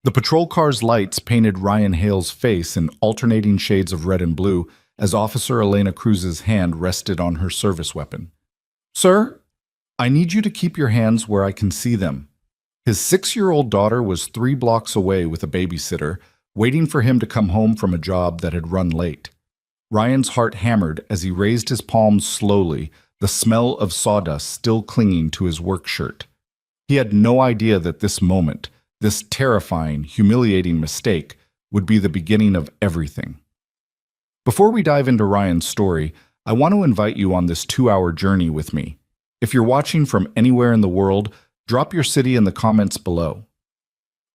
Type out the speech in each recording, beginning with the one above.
The patrol car's lights painted Ryan Hale's face in alternating shades of red and blue as Officer Elena Cruz's hand rested on her service weapon. "Sir, I need you to keep your hands where I can see them." His 6-year-old daughter was 3 blocks away with a babysitter, waiting for him to come home from a job that had run late. Ryan's heart hammered as he raised his palms slowly, the smell of sawdust still clinging to his work shirt. He had no idea that this moment, this terrifying, humiliating mistake, would be the beginning of everything. Before we dive into Ryan's story, I want to invite you on this 2-hour journey with me. If you're watching from anywhere in the world, drop your city in the comments below.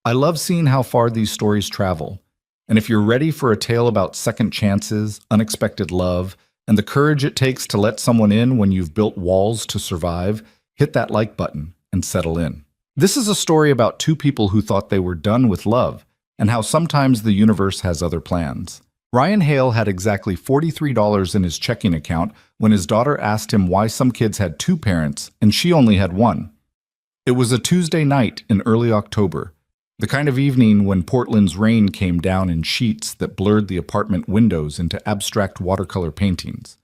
I love seeing how far these stories travel, and if you're ready for a tale about second chances, unexpected love, and the courage it takes to let someone in when you've built walls to survive, hit that like button and settle in. This is a story about 2 people who thought they were done with love, and how sometimes the universe has other plans. Ryan Hale had exactly $43 in his checking account when his daughter asked him why some kids had 2 parents and she only had 1. It was a Tuesday night in early October, the kind of evening when Portland's rain came down in sheets that blurred the apartment windows into abstract watercolor paintings.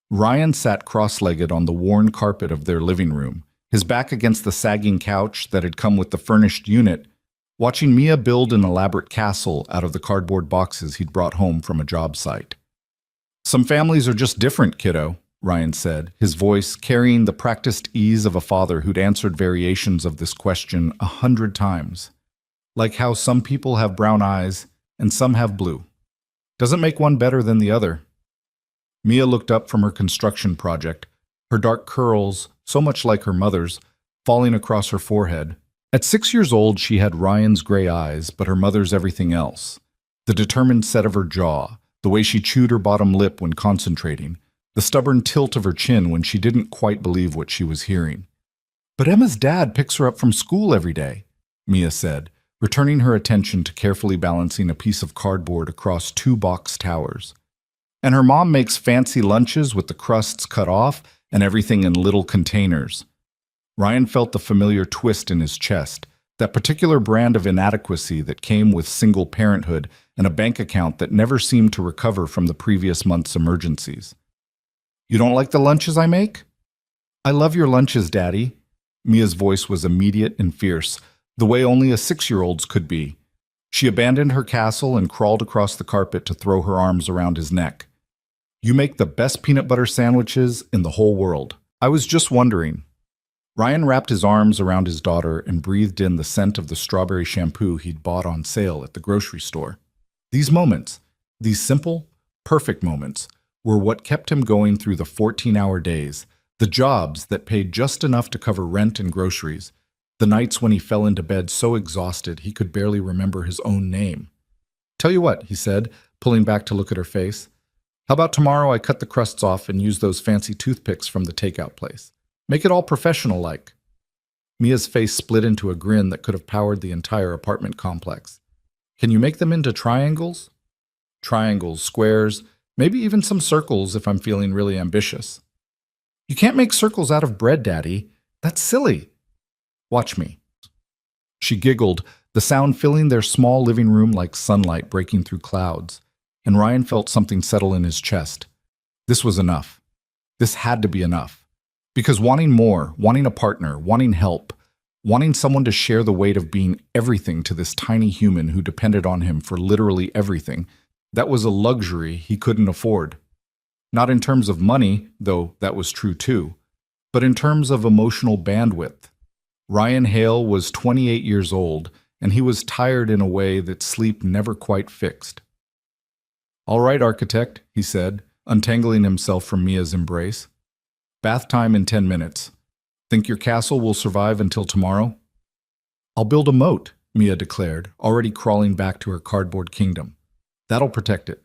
Ryan sat cross-legged on the worn carpet of their living room, his back against the sagging couch that had come with the furnished unit, watching Mia build an elaborate castle out of the cardboard boxes he'd brought home from a job site. "Some families are just different, kiddo," Ryan said, his voice carrying the practiced ease of a father who'd answered variations of this question 100 times. "Like how some people have brown eyes and some have blue. Doesn't make one better than the other." Mia looked up from her construction project, her dark curls, so much like her mother's, falling across her forehead. At 6 years old, she had Ryan's gray eyes, but her mother's everything else. The determined set of her jaw, the way she chewed her bottom lip when concentrating, the stubborn tilt of her chin when she didn't quite believe what she was hearing. "But Emma's dad picks her up from school every day," Mia said, returning her attention to carefully balancing a piece of cardboard across 2 box towers. "And her mom makes fancy lunches with the crusts cut off and everything in little containers." Ryan felt the familiar twist in his chest, that particular brand of inadequacy that came with single parenthood and a bank account that never seemed to recover from the previous month's emergencies. "You don't like the lunches I make?" "I love your lunches, Daddy." Mia's voice was immediate and fierce, the way only a 6-year-old's could be. She abandoned her castle and crawled across the carpet to throw her arms around his neck. "You make the best peanut butter sandwiches in the whole world. I was just wondering." Ryan wrapped his arms around his daughter and breathed in the scent of the strawberry shampoo he'd bought on sale at the grocery store. These moments, these simple, perfect moments, were what kept him going through the 14-hour days, the jobs that paid just enough to cover rent and groceries, the nights when he fell into bed so exhausted he could barely remember his own name. "Tell you what," he said, pulling back to look at her face. "How about tomorrow I cut the crusts off and use those fancy toothpicks from the takeout place? Make it all professional-like." Mia's face split into a grin that could have powered the entire apartment complex. "Can you make them into triangles?" "Triangles, squares, maybe even some circles if I'm feeling really ambitious." "You can't make circles out of bread, Daddy. That's silly." "Watch me." She giggled, the sound filling their small living room like sunlight breaking through clouds, and Ryan felt something settle in his chest. This was enough. This had to be enough. Because wanting more, wanting a partner, wanting help, wanting someone to share the weight of being everything to this tiny human who depended on him for literally everything, that was a luxury he couldn't afford. Not in terms of money, though that was true too, but in terms of emotional bandwidth. Ryan Hale was 28 years old, and he was tired in a way that sleep never quite fixed. "All right, architect," he said, untangling himself from Mia's embrace. "Bath time in 10 minutes. Think your castle will survive until tomorrow?" "I'll build a moat," Mia declared, already crawling back to her cardboard kingdom. "That'll protect it."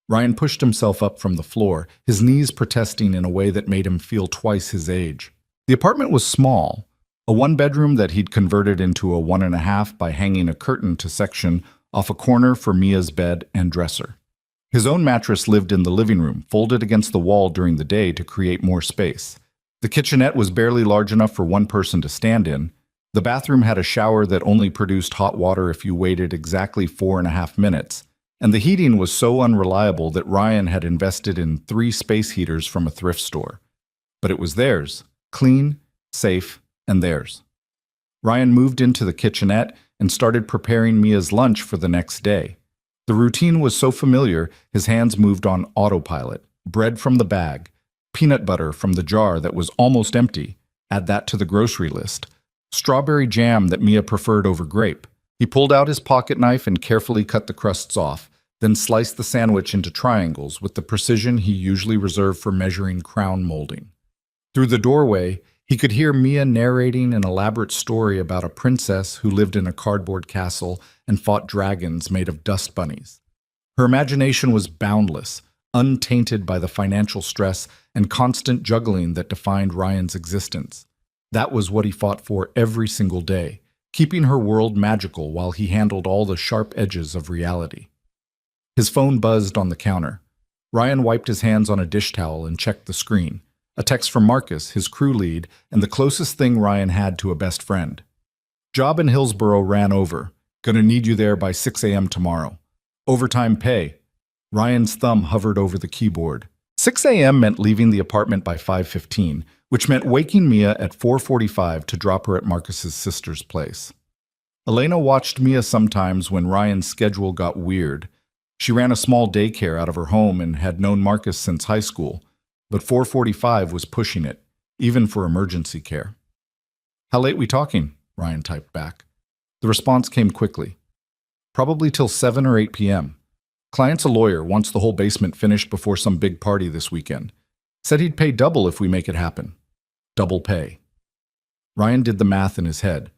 Ryan pushed himself up from the floor, his knees protesting in a way that made him feel twice his age. The apartment was small, a 1-bedroom that he'd converted into a 1.5 by hanging a curtain to section off a corner for Mia's bed and dresser. His own mattress lived in the living room, folded against the wall during the day to create more space. The kitchenette was barely large enough for one person to stand in, The bathroom had a shower that only produced hot water if you waited exactly 4.5 minutes, and the heating was so unreliable that Ryan had invested in 3 space heaters from a thrift store. But it was theirs, clean, safe, and theirs. Ryan moved into the kitchenette and started preparing Mia's lunch for the next day. The routine was so familiar, his hands moved on autopilot. Bread from the bag, peanut butter from the jar that was almost empty, add that to the grocery list, strawberry jam that Mia preferred over grape. He pulled out his pocket knife and carefully cut the crusts off, then sliced the sandwich into triangles with the precision he usually reserved for measuring crown molding. Through the doorway, he could hear Mia narrating an elaborate story about a princess who lived in a cardboard castle and fought dragons made of dust bunnies. Her imagination was boundless, untainted by the financial stress and constant juggling that defined Ryan's existence. That was what he fought for every single day, keeping her world magical while he handled all the sharp edges of reality. His phone buzzed on the counter. Ryan wiped his hands on a dish towel and checked the screen. A text from Marcus, his crew lead, and the closest thing Ryan had to a best friend. Job in Hillsboro ran over. Gonna need you there by 6 a.m. tomorrow. Overtime pay. Ryan's thumb hovered over the keyboard. 6 a.m. meant leaving the apartment by 5:15, which meant waking Mia at 4:45 to drop her at Marcus's sister's place. Elena watched Mia sometimes when Ryan's schedule got weird. She ran a small daycare out of her home and had known Marcus since high school, but 4:45 was pushing it, even for emergency care. How late we talking? Ryan typed back. The response came quickly. Probably till 7 or 8 p.m. Client's a lawyer, wants the whole basement finished before some big party this weekend. Said he'd pay double if we make it happen. Double pay. Ryan did the math in his head.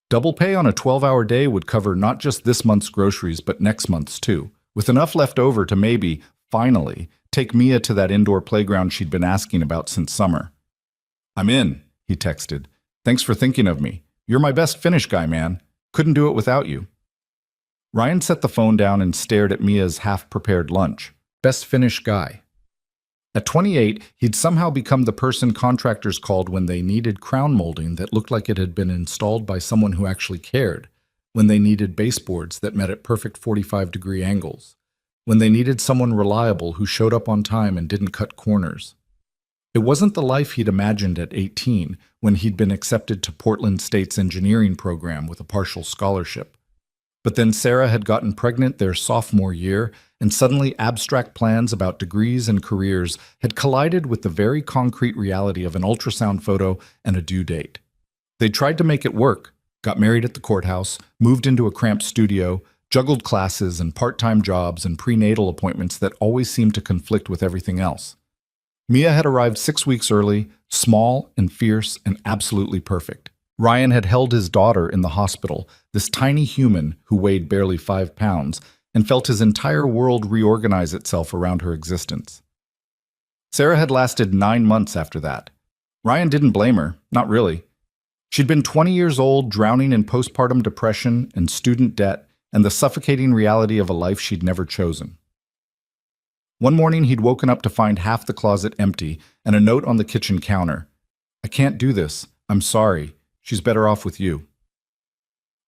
Double pay on a 12-hour day would cover not just this month's groceries, but next month's too, with enough left over to maybe, finally, take Mia to that indoor playground she'd been asking about since summer. I'm in, he texted. Thanks for thinking of me. You're my best Finish guy, man. Couldn't do it without you. Ryan set the phone down and stared at Mia's half-prepared lunch. Best Finish guy. At 28, he'd somehow become the person contractors called when they needed crown molding that looked like it had been installed by someone who actually cared, when they needed baseboards that met at perfect 45-degree angles, when they needed someone reliable who showed up on time and didn't cut corners. It wasn't the life he'd imagined at 18 when he'd been accepted to Portland State's engineering program with a partial scholarship. But then Sarah had gotten pregnant their sophomore year, and suddenly abstract plans about degrees and careers had collided with the very concrete reality of an ultrasound photo and a due date. They tried to make it work, got married at the courthouse, moved into a cramped studio, juggled classes and part-time jobs and prenatal appointments that always seemed to conflict with everything else. Mia had arrived 6 weeks early, small and fierce and absolutely perfect. Ryan had held his daughter in the hospital, this tiny human who weighed barely 5 pounds, and felt his entire world reorganize itself around her existence. Sarah had lasted 9 months after that. Ryan didn't blame her, not really. She'd been 20 years old, drowning in postpartum depression and student debt and the suffocating reality of a life she'd never chosen. One morning, he'd woken up to find half the closet empty and a note on the kitchen counter. I can't do this. I'm sorry. She's better off with you.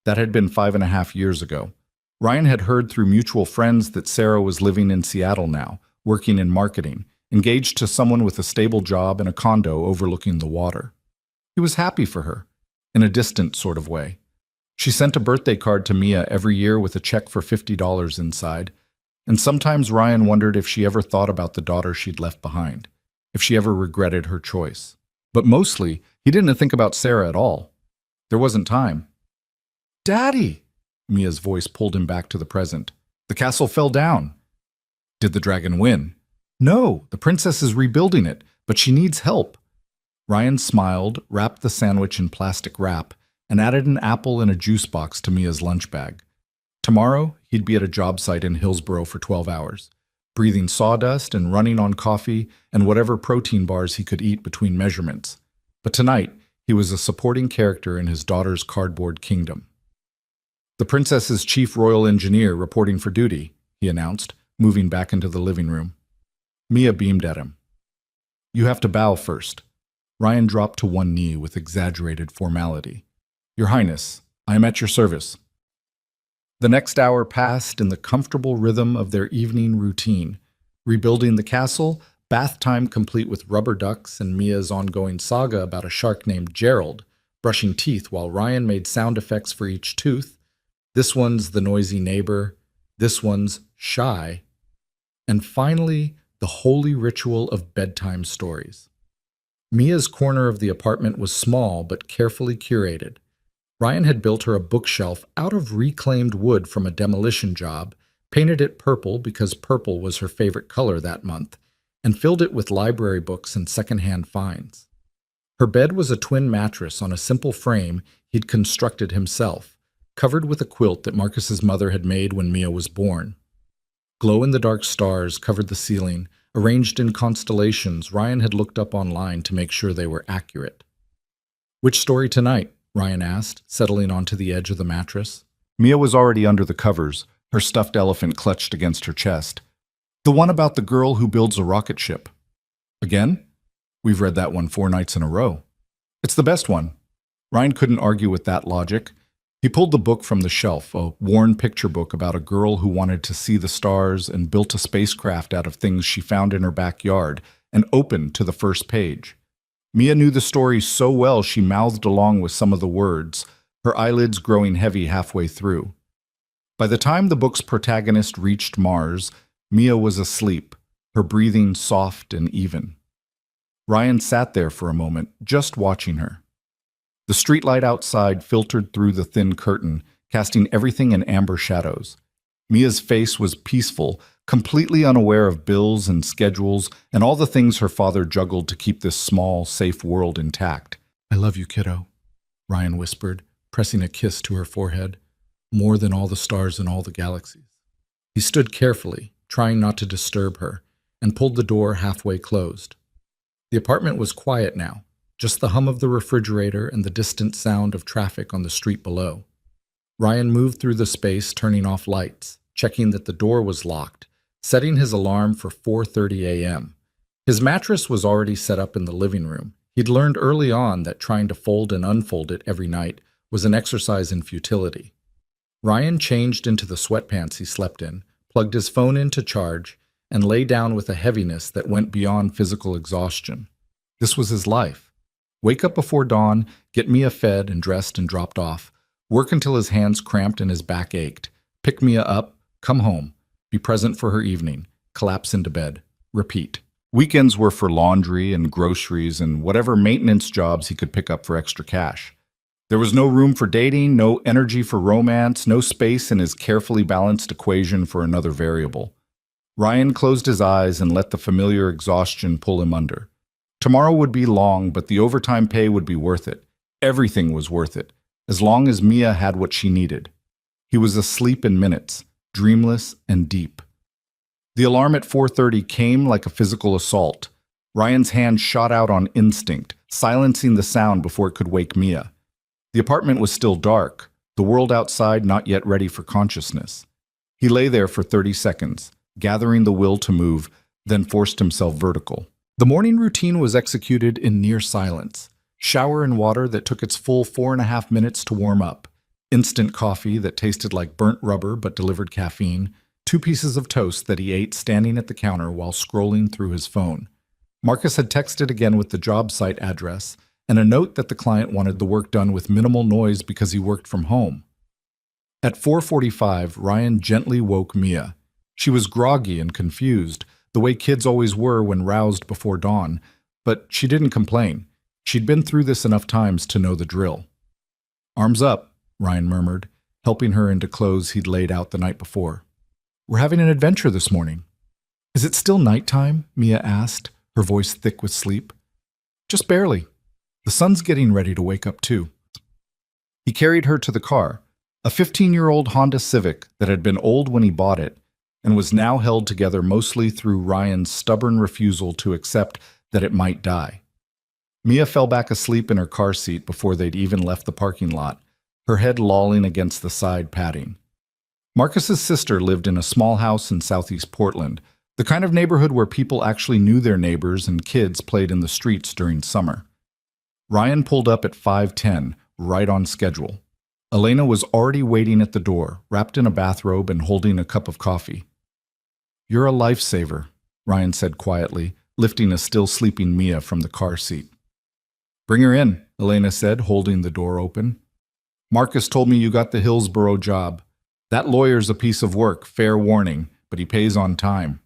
That had been 5.5 years ago. Ryan had heard through mutual friends that Sarah was living in Seattle now, working in marketing, engaged to someone with a stable job and a condo overlooking the water. He was happy for her, in a distant sort of way. She sent a birthday card to Mia every year with a check for $50 inside, and sometimes Ryan wondered if she ever thought about the daughter she'd left behind, if she ever regretted her choice. But mostly, he didn't think about Sarah at all. There wasn't time. Daddy! Mia's voice pulled him back to the present. The castle fell down. Did the dragon win? No, the princess is rebuilding it, but she needs help. Ryan smiled, wrapped the sandwich in plastic wrap, and added an apple and a juice box to Mia's lunch bag. Tomorrow, he'd be at a job site in Hillsboro for 12 hours, breathing sawdust and running on coffee and whatever protein bars he could eat between measurements. But tonight, he was a supporting character in his daughter's cardboard kingdom. The princess's chief royal engineer reporting for duty, he announced, moving back into the living room. Mia beamed at him. You have to bow first. Ryan dropped to one knee with exaggerated formality. Your Highness, I am at your service. The next hour passed in the comfortable rhythm of their evening routine, rebuilding the castle, bath time complete with rubber ducks, and Mia's ongoing saga about a shark named Gerald, brushing teeth while Ryan made sound effects for each tooth. This one's the noisy neighbor, this one's shy, and finally, the holy ritual of bedtime stories. Mia's corner of the apartment was small but carefully curated. Ryan had built her a bookshelf out of reclaimed wood from a demolition job, painted it purple because purple was her favorite color that month, and filled it with library books and secondhand finds. Her bed was a twin mattress on a simple frame he'd constructed himself, covered with a quilt that Marcus's mother had made when Mia was born. Glow-in-the-dark stars covered the ceiling, arranged in constellations Ryan had looked up online to make sure they were accurate. "Which story tonight?" Ryan asked, settling onto the edge of the mattress. Mia was already under the covers, her stuffed elephant clutched against her chest. "The one about the girl who builds a rocket ship." "Again? We've read that one 4 nights in a row." "It's the best one." Ryan couldn't argue with that logic. He pulled the book from the shelf, a worn picture book about a girl who wanted to see the stars and built a spacecraft out of things she found in her backyard, and opened to the first page. Mia knew the story so well she mouthed along with some of the words, her eyelids growing heavy halfway through. By the time the book's protagonist reached Mars, Mia was asleep, her breathing soft and even. Ryan sat there for a moment, just watching her. The streetlight outside filtered through the thin curtain, casting everything in amber shadows. Mia's face was peaceful, completely unaware of bills and schedules and all the things her father juggled to keep this small, safe world intact. "I love you, kiddo," Ryan whispered, pressing a kiss to her forehead, "more than all the stars in all the galaxies." He stood carefully, trying not to disturb her, and pulled the door halfway closed. The apartment was quiet now, just the hum of the refrigerator and the distant sound of traffic on the street below. Ryan moved through the space, turning off lights, checking that the door was locked, setting his alarm for 4:30 a.m. His mattress was already set up in the living room. He'd learned early on that trying to fold and unfold it every night was an exercise in futility. Ryan changed into the sweatpants he slept in, plugged his phone in to charge, and lay down with a heaviness that went beyond physical exhaustion. This was his life. Wake up before dawn, get Mia fed and dressed and dropped off, work until his hands cramped and his back ached, pick Mia up, come home, be present for her evening, collapse into bed, repeat. Weekends were for laundry and groceries and whatever maintenance jobs he could pick up for extra cash. There was no room for dating, no energy for romance, no space in his carefully balanced equation for another variable. Ryan closed his eyes and let the familiar exhaustion pull him under. Tomorrow would be long, but the overtime pay would be worth it. Everything was worth it, as long as Mia had what she needed. He was asleep in minutes, dreamless and deep. The alarm at 4:30 came like a physical assault. Ryan's hand shot out on instinct, silencing the sound before it could wake Mia. The apartment was still dark, the world outside not yet ready for consciousness. He lay there for 30 seconds, gathering the will to move, then forced himself vertical. The morning routine was executed in near silence. Shower and water that took its full 4.5 minutes to warm up. Instant coffee that tasted like burnt rubber but delivered caffeine. 2 pieces of toast that he ate standing at the counter while scrolling through his phone. Marcus had texted again with the job site address and a note that the client wanted the work done with minimal noise because he worked from home. At 4:45, Ryan gently woke Mia. She was groggy and confused, the way kids always were when roused before dawn, but she didn't complain. She'd been through this enough times to know the drill. "Arms up," Ryan murmured, helping her into clothes he'd laid out the night before. "We're having an adventure this morning." "Is it still nighttime?" Mia asked, her voice thick with sleep. "Just barely. The sun's getting ready to wake up too." He carried her to the car, a 15-year-old Honda Civic that had been old when he bought it, and was now held together mostly through Ryan's stubborn refusal to accept that it might die. Mia fell back asleep in her car seat before they'd even left the parking lot, her head lolling against the side padding. Marcus's sister lived in a small house in southeast Portland, the kind of neighborhood where people actually knew their neighbors and kids played in the streets during summer. Ryan pulled up at 5:10, right on schedule. Elena was already waiting at the door, wrapped in a bathrobe and holding a cup of coffee. "You're a lifesaver," Ryan said quietly, lifting a still sleeping Mia from the car seat. "Bring her in," Elena said, holding the door open. "Marcus told me you got the Hillsborough job. That lawyer's a piece of work, fair warning, but he pays on time."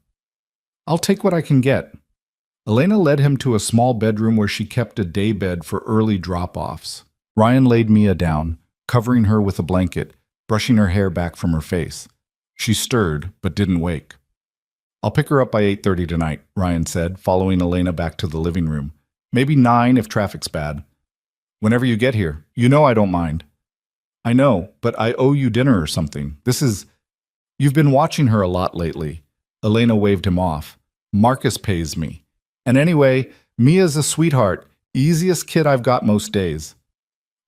"I'll take what I can get." Elena led him to a small bedroom where she kept a daybed for early drop-offs. Ryan laid Mia down, covering her with a blanket, brushing her hair back from her face. She stirred, but didn't wake. "I'll pick her up by 8:30 tonight," Ryan said, following Elena back to the living room. "Maybe 9 if traffic's bad. Whenever you get here, you know I don't mind." "I know, but I owe you dinner or something. You've been watching her a lot lately." Elena waved him off. "Marcus pays me. And anyway, Mia's a sweetheart, easiest kid I've got most days."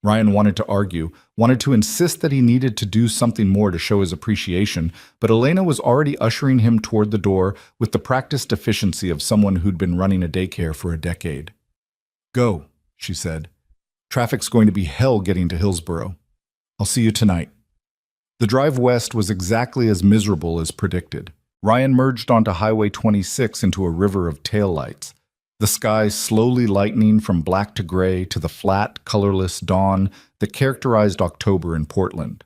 Ryan wanted to argue, wanted to insist that he needed to do something more to show his appreciation, but Elena was already ushering him toward the door with the practiced efficiency of someone who'd been running a daycare for a decade. "Go," she said. "Traffic's going to be hell getting to Hillsborough. I'll see you tonight." The drive west was exactly as miserable as predicted. Ryan merged onto Highway 26 into a river of taillights, the sky slowly lightening from black to gray to the flat, colorless dawn that characterized October in Portland.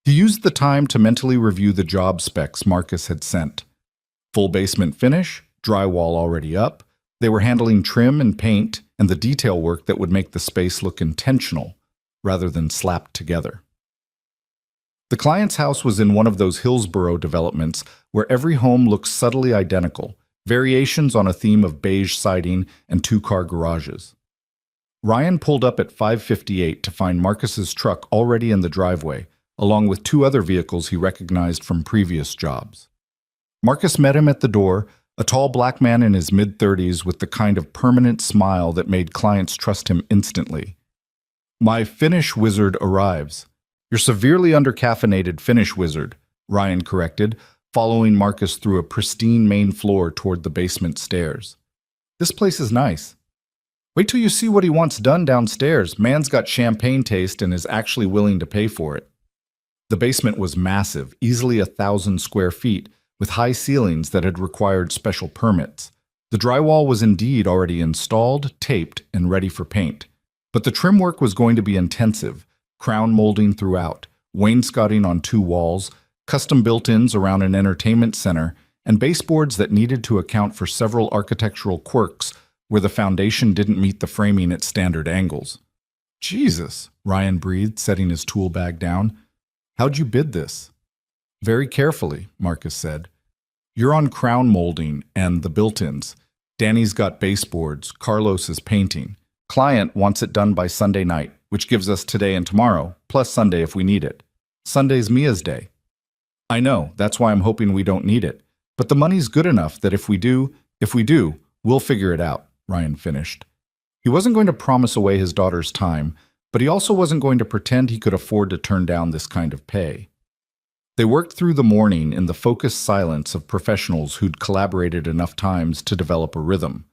He used the time to mentally review the job specs Marcus had sent. Full basement finish, drywall already up. They were handling trim and paint and the detail work that would make the space look intentional rather than slapped together. The client's house was in one of those Hillsborough developments where every home looks subtly identical, variations on a theme of beige siding and two-car garages. Ryan pulled up at 5:58 to find Marcus's truck already in the driveway, along with 2 other vehicles he recognized from previous jobs. Marcus met him at the door, a tall black man in his mid-30s with the kind of permanent smile that made clients trust him instantly. "My finish wizard arrives." "Your severely undercaffeinated finish wizard," Ryan corrected, following Marcus through a pristine main floor toward the basement stairs. "This place is nice. Wait till you see what he wants done downstairs. Man's got champagne taste and is actually willing to pay for it." The basement was massive, easily 1,000 square feet, with high ceilings that had required special permits. The drywall was indeed already installed, taped, and ready for paint. But the trim work was going to be intensive, crown molding throughout, wainscoting on 2 walls, custom built-ins around an entertainment center, and baseboards that needed to account for several architectural quirks where the foundation didn't meet the framing at standard angles. "Jesus," Ryan breathed, setting his tool bag down. "How'd you bid this?" "Very carefully," Marcus said. "You're on crown molding and the built-ins. Danny's got baseboards, Carlos is painting. Client wants it done by Sunday night, which gives us today and tomorrow, plus Sunday if we need it. Sunday's Mia's day." "I know, that's why I'm hoping we don't need it. But the money's good enough that if we do, we'll figure it out," Ryan finished. He wasn't going to promise away his daughter's time, but he also wasn't going to pretend he could afford to turn down this kind of pay. They worked through the morning in the focused silence of professionals who'd collaborated enough times to develop a rhythm.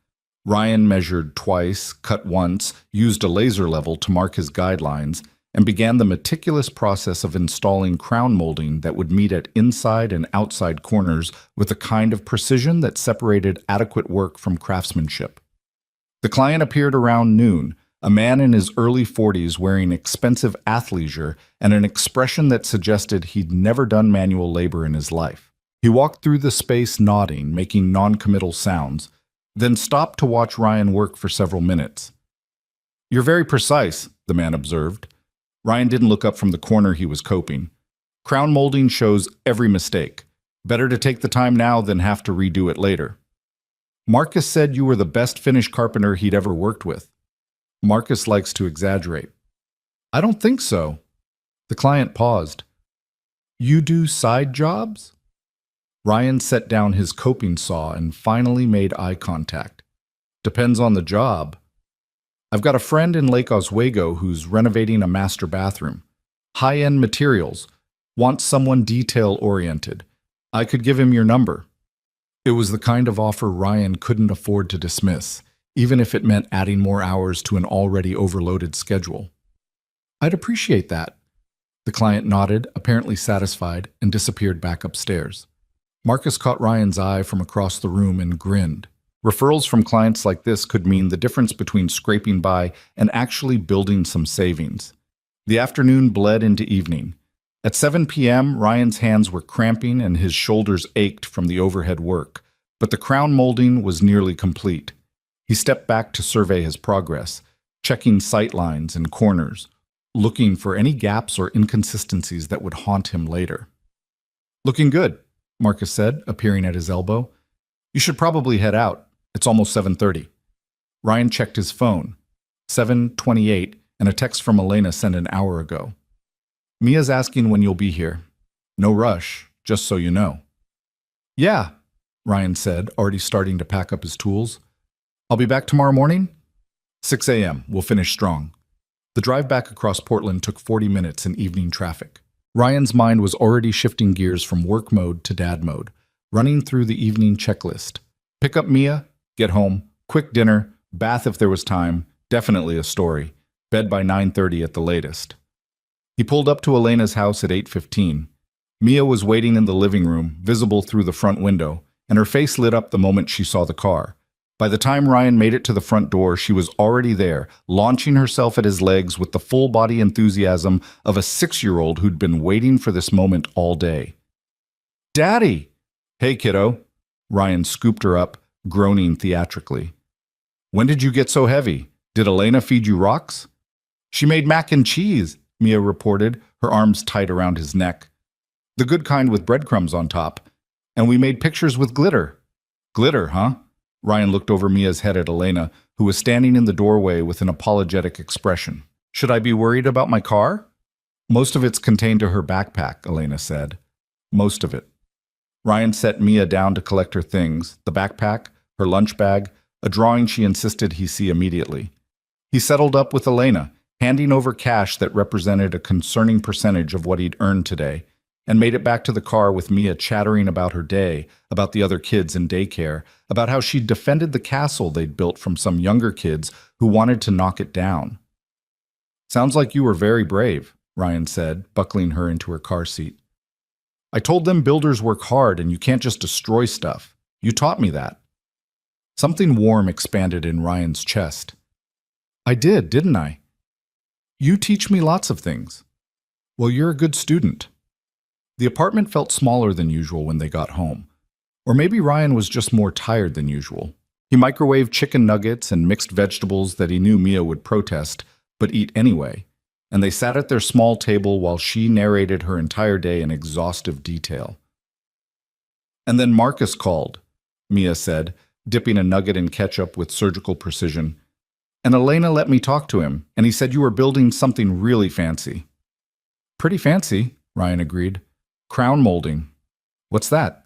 Ryan measured twice, cut once, used a laser level to mark his guidelines, and began the meticulous process of installing crown molding that would meet at inside and outside corners with a kind of precision that separated adequate work from craftsmanship. The client appeared around noon, a man in his early 40s wearing expensive athleisure and an expression that suggested he'd never done manual labor in his life. He walked through the space nodding, making non-committal sounds, then stopped to watch Ryan work for several minutes. "You're very precise," the man observed. Ryan didn't look up from the corner he was coping. "Crown molding shows every mistake. Better to take the time now than have to redo it later." "Marcus said you were the best finish carpenter he'd ever worked with." "Marcus likes to exaggerate." "I don't think so." The client paused. "You do side jobs?" Ryan set down his coping saw and finally made eye contact. "Depends on the job. I've got a friend in Lake Oswego who's renovating a master bathroom. High-end materials. Wants someone detail-oriented. I could give him your number." It was the kind of offer Ryan couldn't afford to dismiss, even if it meant adding more hours to an already overloaded schedule. I'd appreciate that. The client nodded, apparently satisfied, and disappeared back upstairs. Marcus caught Ryan's eye from across the room and grinned. Referrals from clients like this could mean the difference between scraping by and actually building some savings. The afternoon bled into evening. At 7 p.m., Ryan's hands were cramping and his shoulders ached from the overhead work, but the crown molding was nearly complete. He stepped back to survey his progress, checking sight lines and corners, looking for any gaps or inconsistencies that would haunt him later. "Looking good," Marcus said, appearing at his elbow. "You should probably head out. It's almost 7:30. Ryan checked his phone. 7:28, and a text from Elena sent an hour ago. "Mia's asking when you'll be here. No rush, just so you know." "Yeah," Ryan said, already starting to pack up his tools. "I'll be back tomorrow morning?" 6 a.m. We'll finish strong. The drive back across Portland took 40 minutes in evening traffic. Ryan's mind was already shifting gears from work mode to dad mode, running through the evening checklist. Pick up Mia, get home, quick dinner, bath if there was time, definitely a story, bed by 9:30 at the latest. He pulled up to Elena's house at 8:15. Mia was waiting in the living room, visible through the front window, and her face lit up the moment she saw the car. By the time Ryan made it to the front door, she was already there, launching herself at his legs with the full-body enthusiasm of a 6-year-old who'd been waiting for this moment all day. "Daddy!" "Hey, kiddo." Ryan scooped her up, groaning theatrically. "When did you get so heavy? Did Elena feed you rocks?" "She made mac and cheese," Mia reported, her arms tight around his neck. "The good kind with breadcrumbs on top. And we made pictures with glitter." "Glitter, huh?" Ryan looked over Mia's head at Elena, who was standing in the doorway with an apologetic expression. "Should I be worried about my car?" "Most of it's contained to her backpack," Elena said. "Most of it." Ryan set Mia down to collect her things, the backpack, her lunch bag, a drawing she insisted he see immediately. He settled up with Elena, handing over cash that represented a concerning percentage of what he'd earned today, and made it back to the car with Mia chattering about her day, about the other kids in daycare, about how she'd defended the castle they'd built from some younger kids who wanted to knock it down. "Sounds like you were very brave," Ryan said, buckling her into her car seat. "I told them builders work hard and you can't just destroy stuff. You taught me that." Something warm expanded in Ryan's chest. "I did, didn't I? You teach me lots of things." "Well, you're a good student." The apartment felt smaller than usual when they got home. Or maybe Ryan was just more tired than usual. He microwaved chicken nuggets and mixed vegetables that he knew Mia would protest, but eat anyway, and they sat at their small table while she narrated her entire day in exhaustive detail. "And then Marcus called," Mia said, dipping a nugget in ketchup with surgical precision. "And Elena let me talk to him, and he said you were building something really fancy." "Pretty fancy," Ryan agreed. "Crown molding." "What's that?"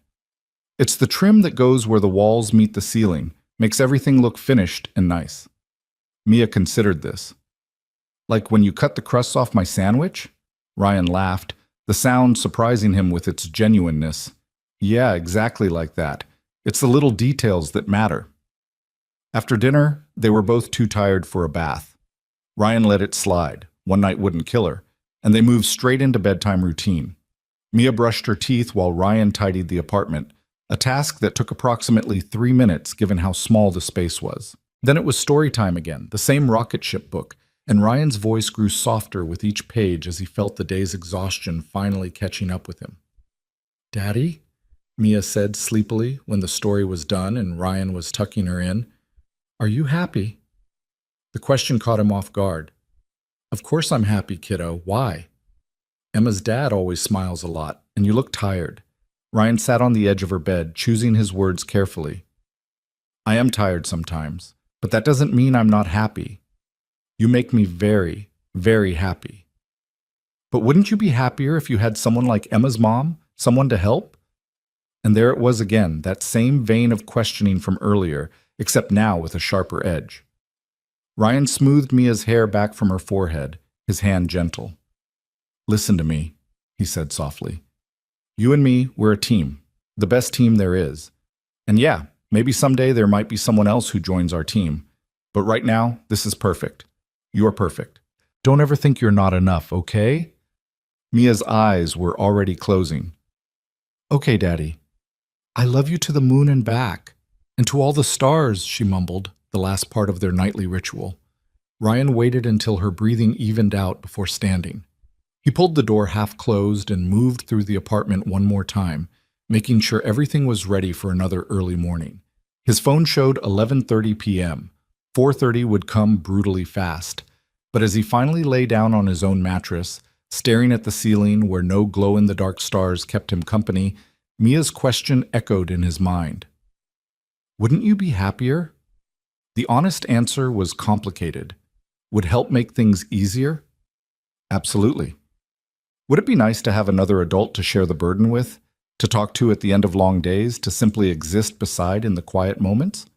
"It's the trim that goes where the walls meet the ceiling, makes everything look finished and nice." Mia considered this. "Like when you cut the crusts off my sandwich?" Ryan laughed, the sound surprising him with its genuineness. "Yeah, exactly like that. It's the little details that matter." After dinner, they were both too tired for a bath. Ryan let it slide. One night wouldn't kill her, and they moved straight into bedtime routine. Mia brushed her teeth while Ryan tidied the apartment, a task that took approximately 3 minutes given how small the space was. Then it was story time again, the same rocket ship book, and Ryan's voice grew softer with each page as he felt the day's exhaustion finally catching up with him. "Daddy?" Mia said sleepily when the story was done and Ryan was tucking her in. "Are you happy?" The question caught him off guard. "Of course I'm happy, kiddo. Why?" "Emma's dad always smiles a lot, and you look tired." Ryan sat on the edge of her bed, choosing his words carefully. "I am tired sometimes, but that doesn't mean I'm not happy. You make me very, very happy." "But wouldn't you be happier if you had someone like Emma's mom, someone to help?" And there it was again, that same vein of questioning from earlier, except now with a sharper edge. Ryan smoothed Mia's hair back from her forehead, his hand gentle. "Listen to me," he said softly. "You and me, we're a team, the best team there is. And yeah, maybe someday there might be someone else who joins our team. But right now, this is perfect. You're perfect. Don't ever think you're not enough, okay? Mia's eyes were already closing. Okay, Daddy. I love you to the moon and back. And to all the stars, she mumbled, the last part of their nightly ritual. Ryan waited until her breathing evened out before standing. He pulled the door half closed and moved through the apartment one more time, making sure everything was ready for another early morning. His phone showed 11:30 p.m. 4:30 would come brutally fast. But as he finally lay down on his own mattress, staring at the ceiling where no glow-in-the-dark stars kept him company, Mia's question echoed in his mind. Wouldn't you be happier? The honest answer was complicated. Would help make things easier? Absolutely. Would it be nice to have another adult to share the burden with, to talk to at the end of long days, to simply exist beside in the quiet moments?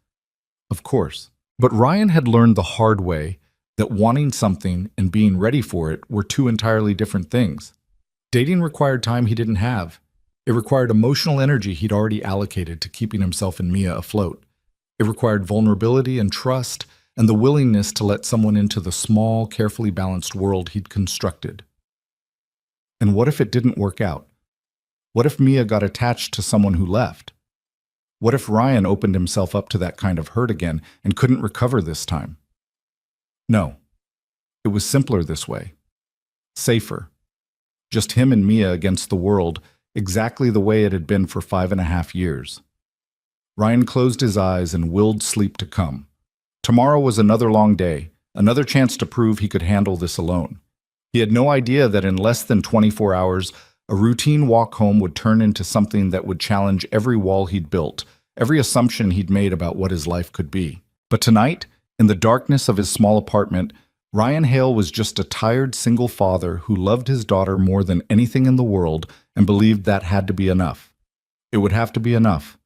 Of course. But Ryan had learned the hard way that wanting something and being ready for it were two entirely different things. Dating required time he didn't have. It required emotional energy he'd already allocated to keeping himself and Mia afloat. It required vulnerability and trust and the willingness to let someone into the small, carefully balanced world he'd constructed. And what if it didn't work out? What if Mia got attached to someone who left? What if Ryan opened himself up to that kind of hurt again and couldn't recover this time? No. It was simpler this way. Safer. Just him and Mia against the world, exactly the way it had been for 5.5 years. Ryan closed his eyes and willed sleep to come. Tomorrow was another long day, another chance to prove he could handle this alone. He had no idea that in less than 24 hours, a routine walk home would turn into something that would challenge every wall he'd built, every assumption he'd made about what his life could be. But tonight, in the darkness of his small apartment, Ryan Hale was just a tired single father who loved his daughter more than anything in the world and believed that had to be enough. It would have to be enough.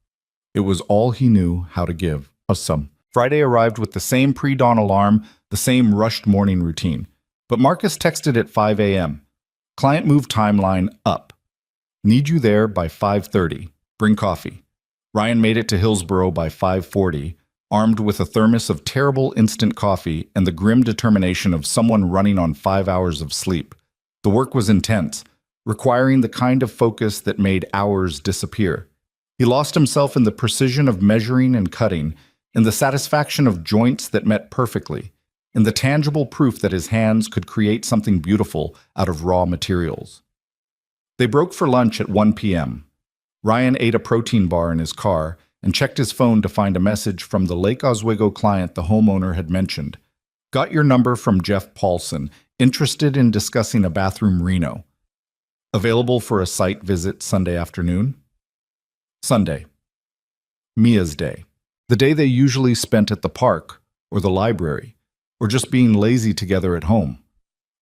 It was all he knew how to give. Awesome. Friday arrived with the same pre-dawn alarm, the same rushed morning routine. But Marcus texted at 5 a.m. Client move timeline up. Need you there by 5:30. Bring coffee. Ryan made it to Hillsborough by 5:40, armed with a thermos of terrible instant coffee and the grim determination of someone running on 5 hours of sleep. The work was intense, requiring the kind of focus that made hours disappear. He lost himself in the precision of measuring and cutting, in the satisfaction of joints that met perfectly, in the tangible proof that his hands could create something beautiful out of raw materials. They broke for lunch at 1 p.m. Ryan ate a protein bar in his car and checked his phone to find a message from the Lake Oswego client the homeowner had mentioned. Got your number from Jeff Paulson, interested in discussing a bathroom reno. Available for a site visit Sunday afternoon? Sunday. Mia's day. The day they usually spent at the park, or the library, or just being lazy together at home.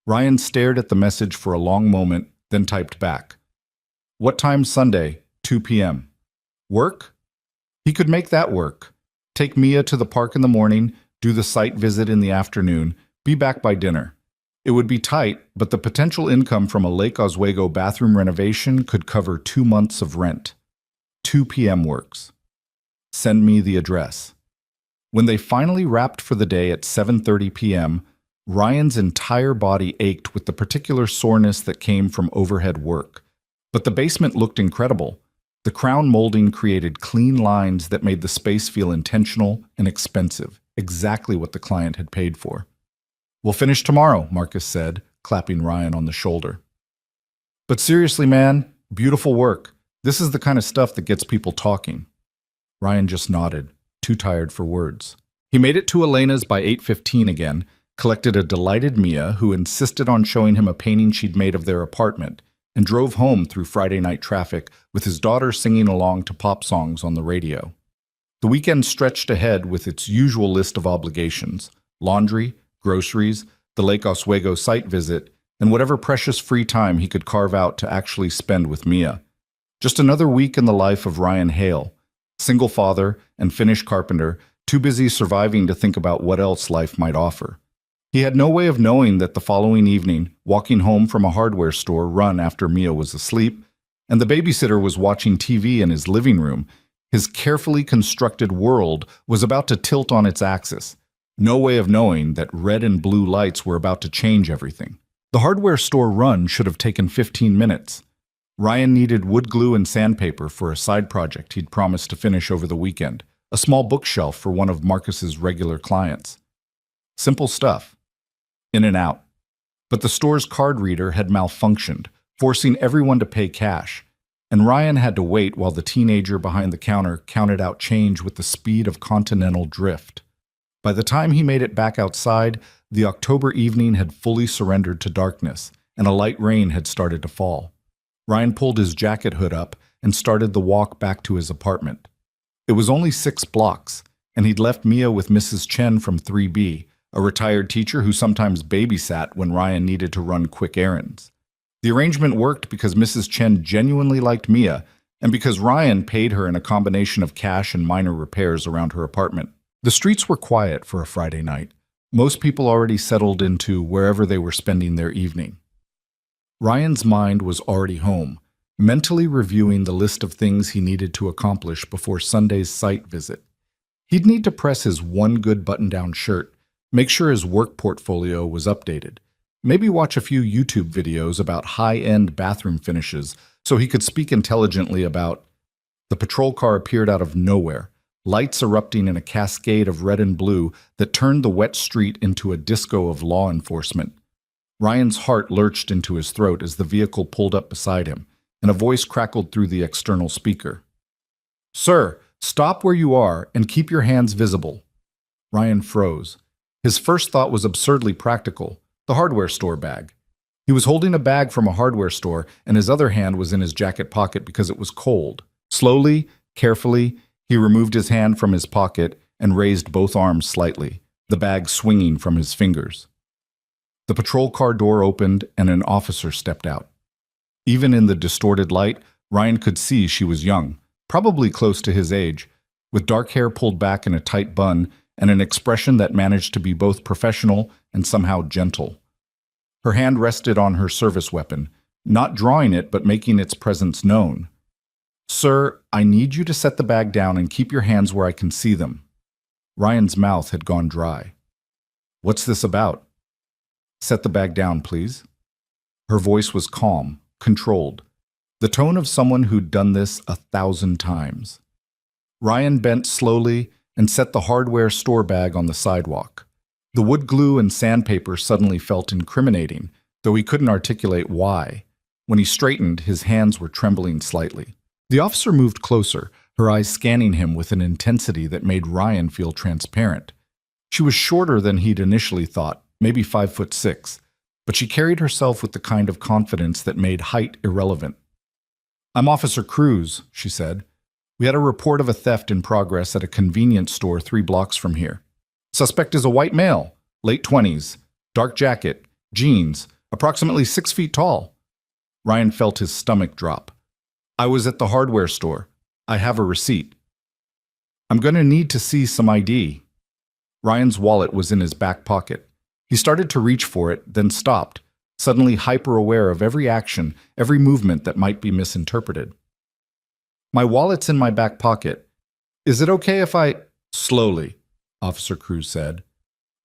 Ryan stared at the message for a long moment, then typed back. What time Sunday? 2 p.m. Work? He could make that work. Take Mia to the park in the morning, do the site visit in the afternoon, be back by dinner. It would be tight, but the potential income from a Lake Oswego bathroom renovation could cover 2 months of rent. 2 p.m. works. Send me the address. When they finally wrapped for the day at 7:30 p.m., Ryan's entire body ached with the particular soreness that came from overhead work. But the basement looked incredible. The crown molding created clean lines that made the space feel intentional and expensive, exactly what the client had paid for. We'll finish tomorrow, Marcus said, clapping Ryan on the shoulder. But seriously, man, beautiful work. This is the kind of stuff that gets people talking. Ryan just nodded, too tired for words. He made it to Elena's by 8:15 again, collected a delighted Mia who insisted on showing him a painting she'd made of their apartment, and drove home through Friday night traffic with his daughter singing along to pop songs on the radio. The weekend stretched ahead with its usual list of obligations: laundry, groceries, the Lake Oswego site visit, and whatever precious free time he could carve out to actually spend with Mia. Just another week in the life of Ryan Hale, single father and Finnish carpenter, too busy surviving to think about what else life might offer. He had no way of knowing that the following evening, walking home from a hardware store run after Mia was asleep, and the babysitter was watching TV in his living room, his carefully constructed world was about to tilt on its axis. No way of knowing that red and blue lights were about to change everything. The hardware store run should have taken 15 minutes. Ryan needed wood glue and sandpaper for a side project he'd promised to finish over the weekend, a small bookshelf for one of Marcus's regular clients. Simple stuff. In and out. But the store's card reader had malfunctioned, forcing everyone to pay cash, and Ryan had to wait while the teenager behind the counter counted out change with the speed of continental drift. By the time he made it back outside, the October evening had fully surrendered to darkness, and a light rain had started to fall. Ryan pulled his jacket hood up and started the walk back to his apartment. It was only 6 blocks, and he'd left Mia with Mrs. Chen from 3B, a retired teacher who sometimes babysat when Ryan needed to run quick errands. The arrangement worked because Mrs. Chen genuinely liked Mia, and because Ryan paid her in a combination of cash and minor repairs around her apartment. The streets were quiet for a Friday night. Most people already settled into wherever they were spending their evening. Ryan's mind was already home, mentally reviewing the list of things he needed to accomplish before Sunday's site visit. He'd need to press his one good button-down shirt, make sure his work portfolio was updated, maybe watch a few YouTube videos about high-end bathroom finishes so he could speak intelligently about. The patrol car appeared out of nowhere, lights erupting in a cascade of red and blue that turned the wet street into a disco of law enforcement. Ryan's heart lurched into his throat as the vehicle pulled up beside him, and a voice crackled through the external speaker. "Sir, stop where you are and keep your hands visible." Ryan froze. His first thought was absurdly practical, the hardware store bag. He was holding a bag from a hardware store, and his other hand was in his jacket pocket because it was cold. Slowly, carefully, he removed his hand from his pocket and raised both arms slightly, the bag swinging from his fingers. The patrol car door opened and an officer stepped out. Even in the distorted light, Ryan could see she was young, probably close to his age, with dark hair pulled back in a tight bun and an expression that managed to be both professional and somehow gentle. Her hand rested on her service weapon, not drawing it but making its presence known. "Sir, I need you to set the bag down and keep your hands where I can see them." Ryan's mouth had gone dry. "What's this about?" "Set the bag down, please." Her voice was calm, controlled, the tone of someone who'd done this 1,000 times. Ryan bent slowly and set the hardware store bag on the sidewalk. The wood glue and sandpaper suddenly felt incriminating, though he couldn't articulate why. When he straightened, his hands were trembling slightly. The officer moved closer, her eyes scanning him with an intensity that made Ryan feel transparent. She was shorter than he'd initially thought, maybe 5'6", but she carried herself with the kind of confidence that made height irrelevant. "I'm Officer Cruz," she said. "We had a report of a theft in progress at a convenience store 3 blocks from here. Suspect is a white male, late 20s, dark jacket, jeans, approximately 6 feet tall." Ryan felt his stomach drop. "I was at the hardware store. I have a receipt." "I'm going to need to see some ID." Ryan's wallet was in his back pocket. He started to reach for it, then stopped, suddenly hyper-aware of every action, every movement that might be misinterpreted. "My wallet's in my back pocket. Is it okay if I—" "Slowly," Officer Cruz said.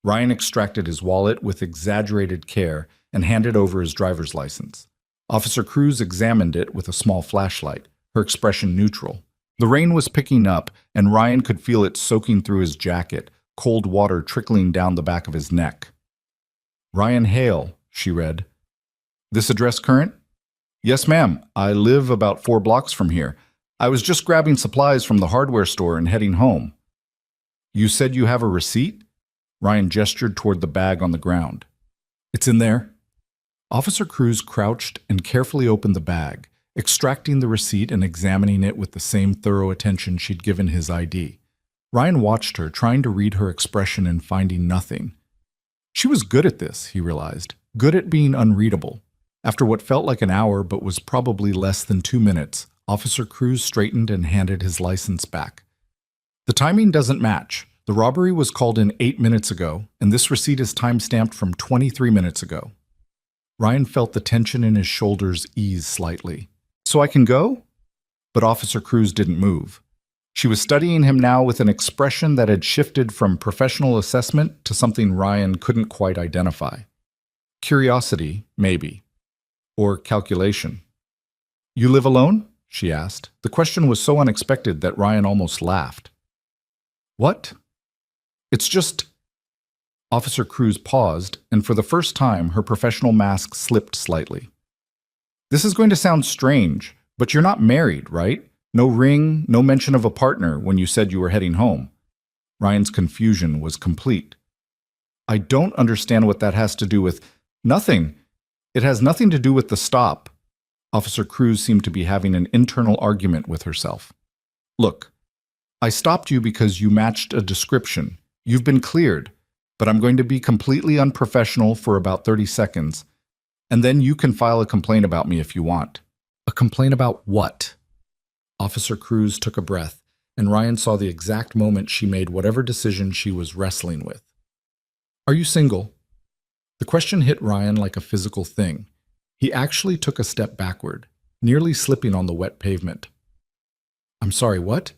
Ryan extracted his wallet with exaggerated care and handed over his driver's license. Officer Cruz examined it with a small flashlight, her expression neutral. The rain was picking up, and Ryan could feel it soaking through his jacket, cold water trickling down the back of his neck. "Ryan Hale," she read. "This address current?" "Yes, ma'am. I live about 4 blocks from here. I was just grabbing supplies from the hardware store and heading home." "You said you have a receipt?" Ryan gestured toward the bag on the ground. "It's in there." Officer Cruz crouched and carefully opened the bag, extracting the receipt and examining it with the same thorough attention she'd given his ID. Ryan watched her, trying to read her expression and finding nothing. She was good at this, he realized, good at being unreadable. After what felt like an hour but was probably less than 2 minutes, Officer Cruz straightened and handed his license back. "The timing doesn't match. The robbery was called in 8 minutes ago, and this receipt is time-stamped from 23 minutes ago." Ryan felt the tension in his shoulders ease slightly. "So I can go?" But Officer Cruz didn't move. She was studying him now with an expression that had shifted from professional assessment to something Ryan couldn't quite identify. Curiosity, maybe. Or calculation. "You live alone?" she asked. The question was so unexpected that Ryan almost laughed. "What?" "It's just—" Officer Cruz paused, and for the first time, her professional mask slipped slightly. "This is going to sound strange, but you're not married, right? No ring, no mention of a partner when you said you were heading home." Ryan's confusion was complete. "I don't understand what that has to do with—" "Nothing. It has nothing to do with the stop." Officer Cruz seemed to be having an internal argument with herself. "Look, I stopped you because you matched a description. You've been cleared, but I'm going to be completely unprofessional for about 30 seconds, and then you can file a complaint about me if you want." "A complaint about what?" Officer Cruz took a breath, and Ryan saw the exact moment she made whatever decision she was wrestling with. "Are you single?" The question hit Ryan like a physical thing. He actually took a step backward, nearly slipping on the wet pavement. "I'm sorry, what?"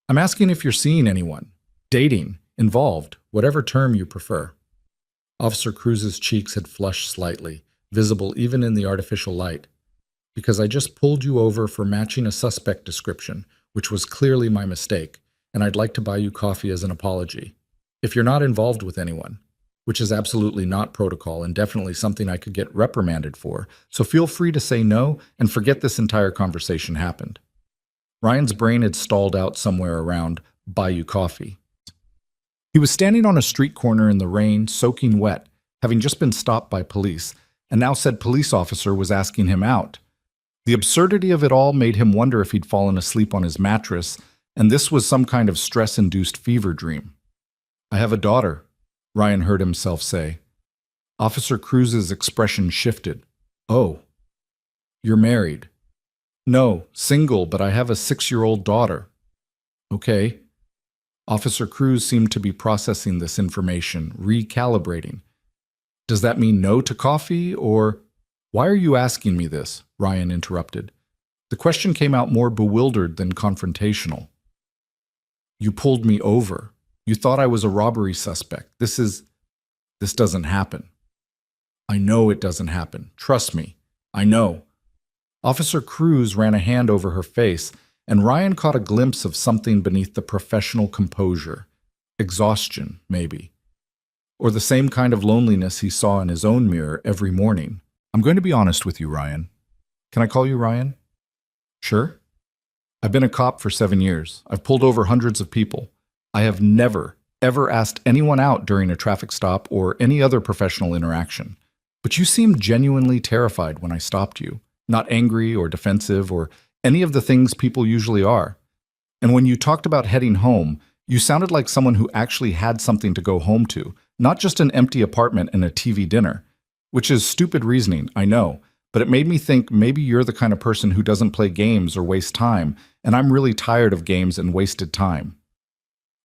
"I'm asking if you're seeing anyone, dating, involved, whatever term you prefer." Officer Cruz's cheeks had flushed slightly, visible even in the artificial light. "Because I just pulled you over for matching a suspect description, which was clearly my mistake, and I'd like to buy you coffee as an apology. If you're not involved with anyone, which is absolutely not protocol and definitely something I could get reprimanded for, so feel free to say no and forget this entire conversation happened." Ryan's brain had stalled out somewhere around "buy you coffee." He was standing on a street corner in the rain, soaking wet, having just been stopped by police, and now said police officer was asking him out. The absurdity of it all made him wonder if he'd fallen asleep on his mattress, and this was some kind of stress-induced fever dream. "I have a daughter," Ryan heard himself say. Officer Cruz's expression shifted. "Oh, you're married." "No, single, but I have a 6-year-old daughter." "Okay." Officer Cruz seemed to be processing this information, recalibrating. "Does that mean no to coffee, or—" "Why are you asking me this?" Ryan interrupted. The question came out more bewildered than confrontational. "You pulled me over. You thought I was a robbery suspect. This doesn't happen." "I know it doesn't happen. Trust me. I know." Officer Cruz ran a hand over her face, and Ryan caught a glimpse of something beneath the professional composure. Exhaustion, maybe. Or the same kind of loneliness he saw in his own mirror every morning. "I'm going to be honest with you, Ryan. Can I call you Ryan?" "Sure." "I've been a cop for 7 years. I've pulled over hundreds of people. I have never, ever asked anyone out during a traffic stop or any other professional interaction. But you seemed genuinely terrified when I stopped you, not angry or defensive or any of the things people usually are. And when you talked about heading home, you sounded like someone who actually had something to go home to, not just an empty apartment and a TV dinner. Which is stupid reasoning, I know, but it made me think maybe you're the kind of person who doesn't play games or waste time, and I'm really tired of games and wasted time."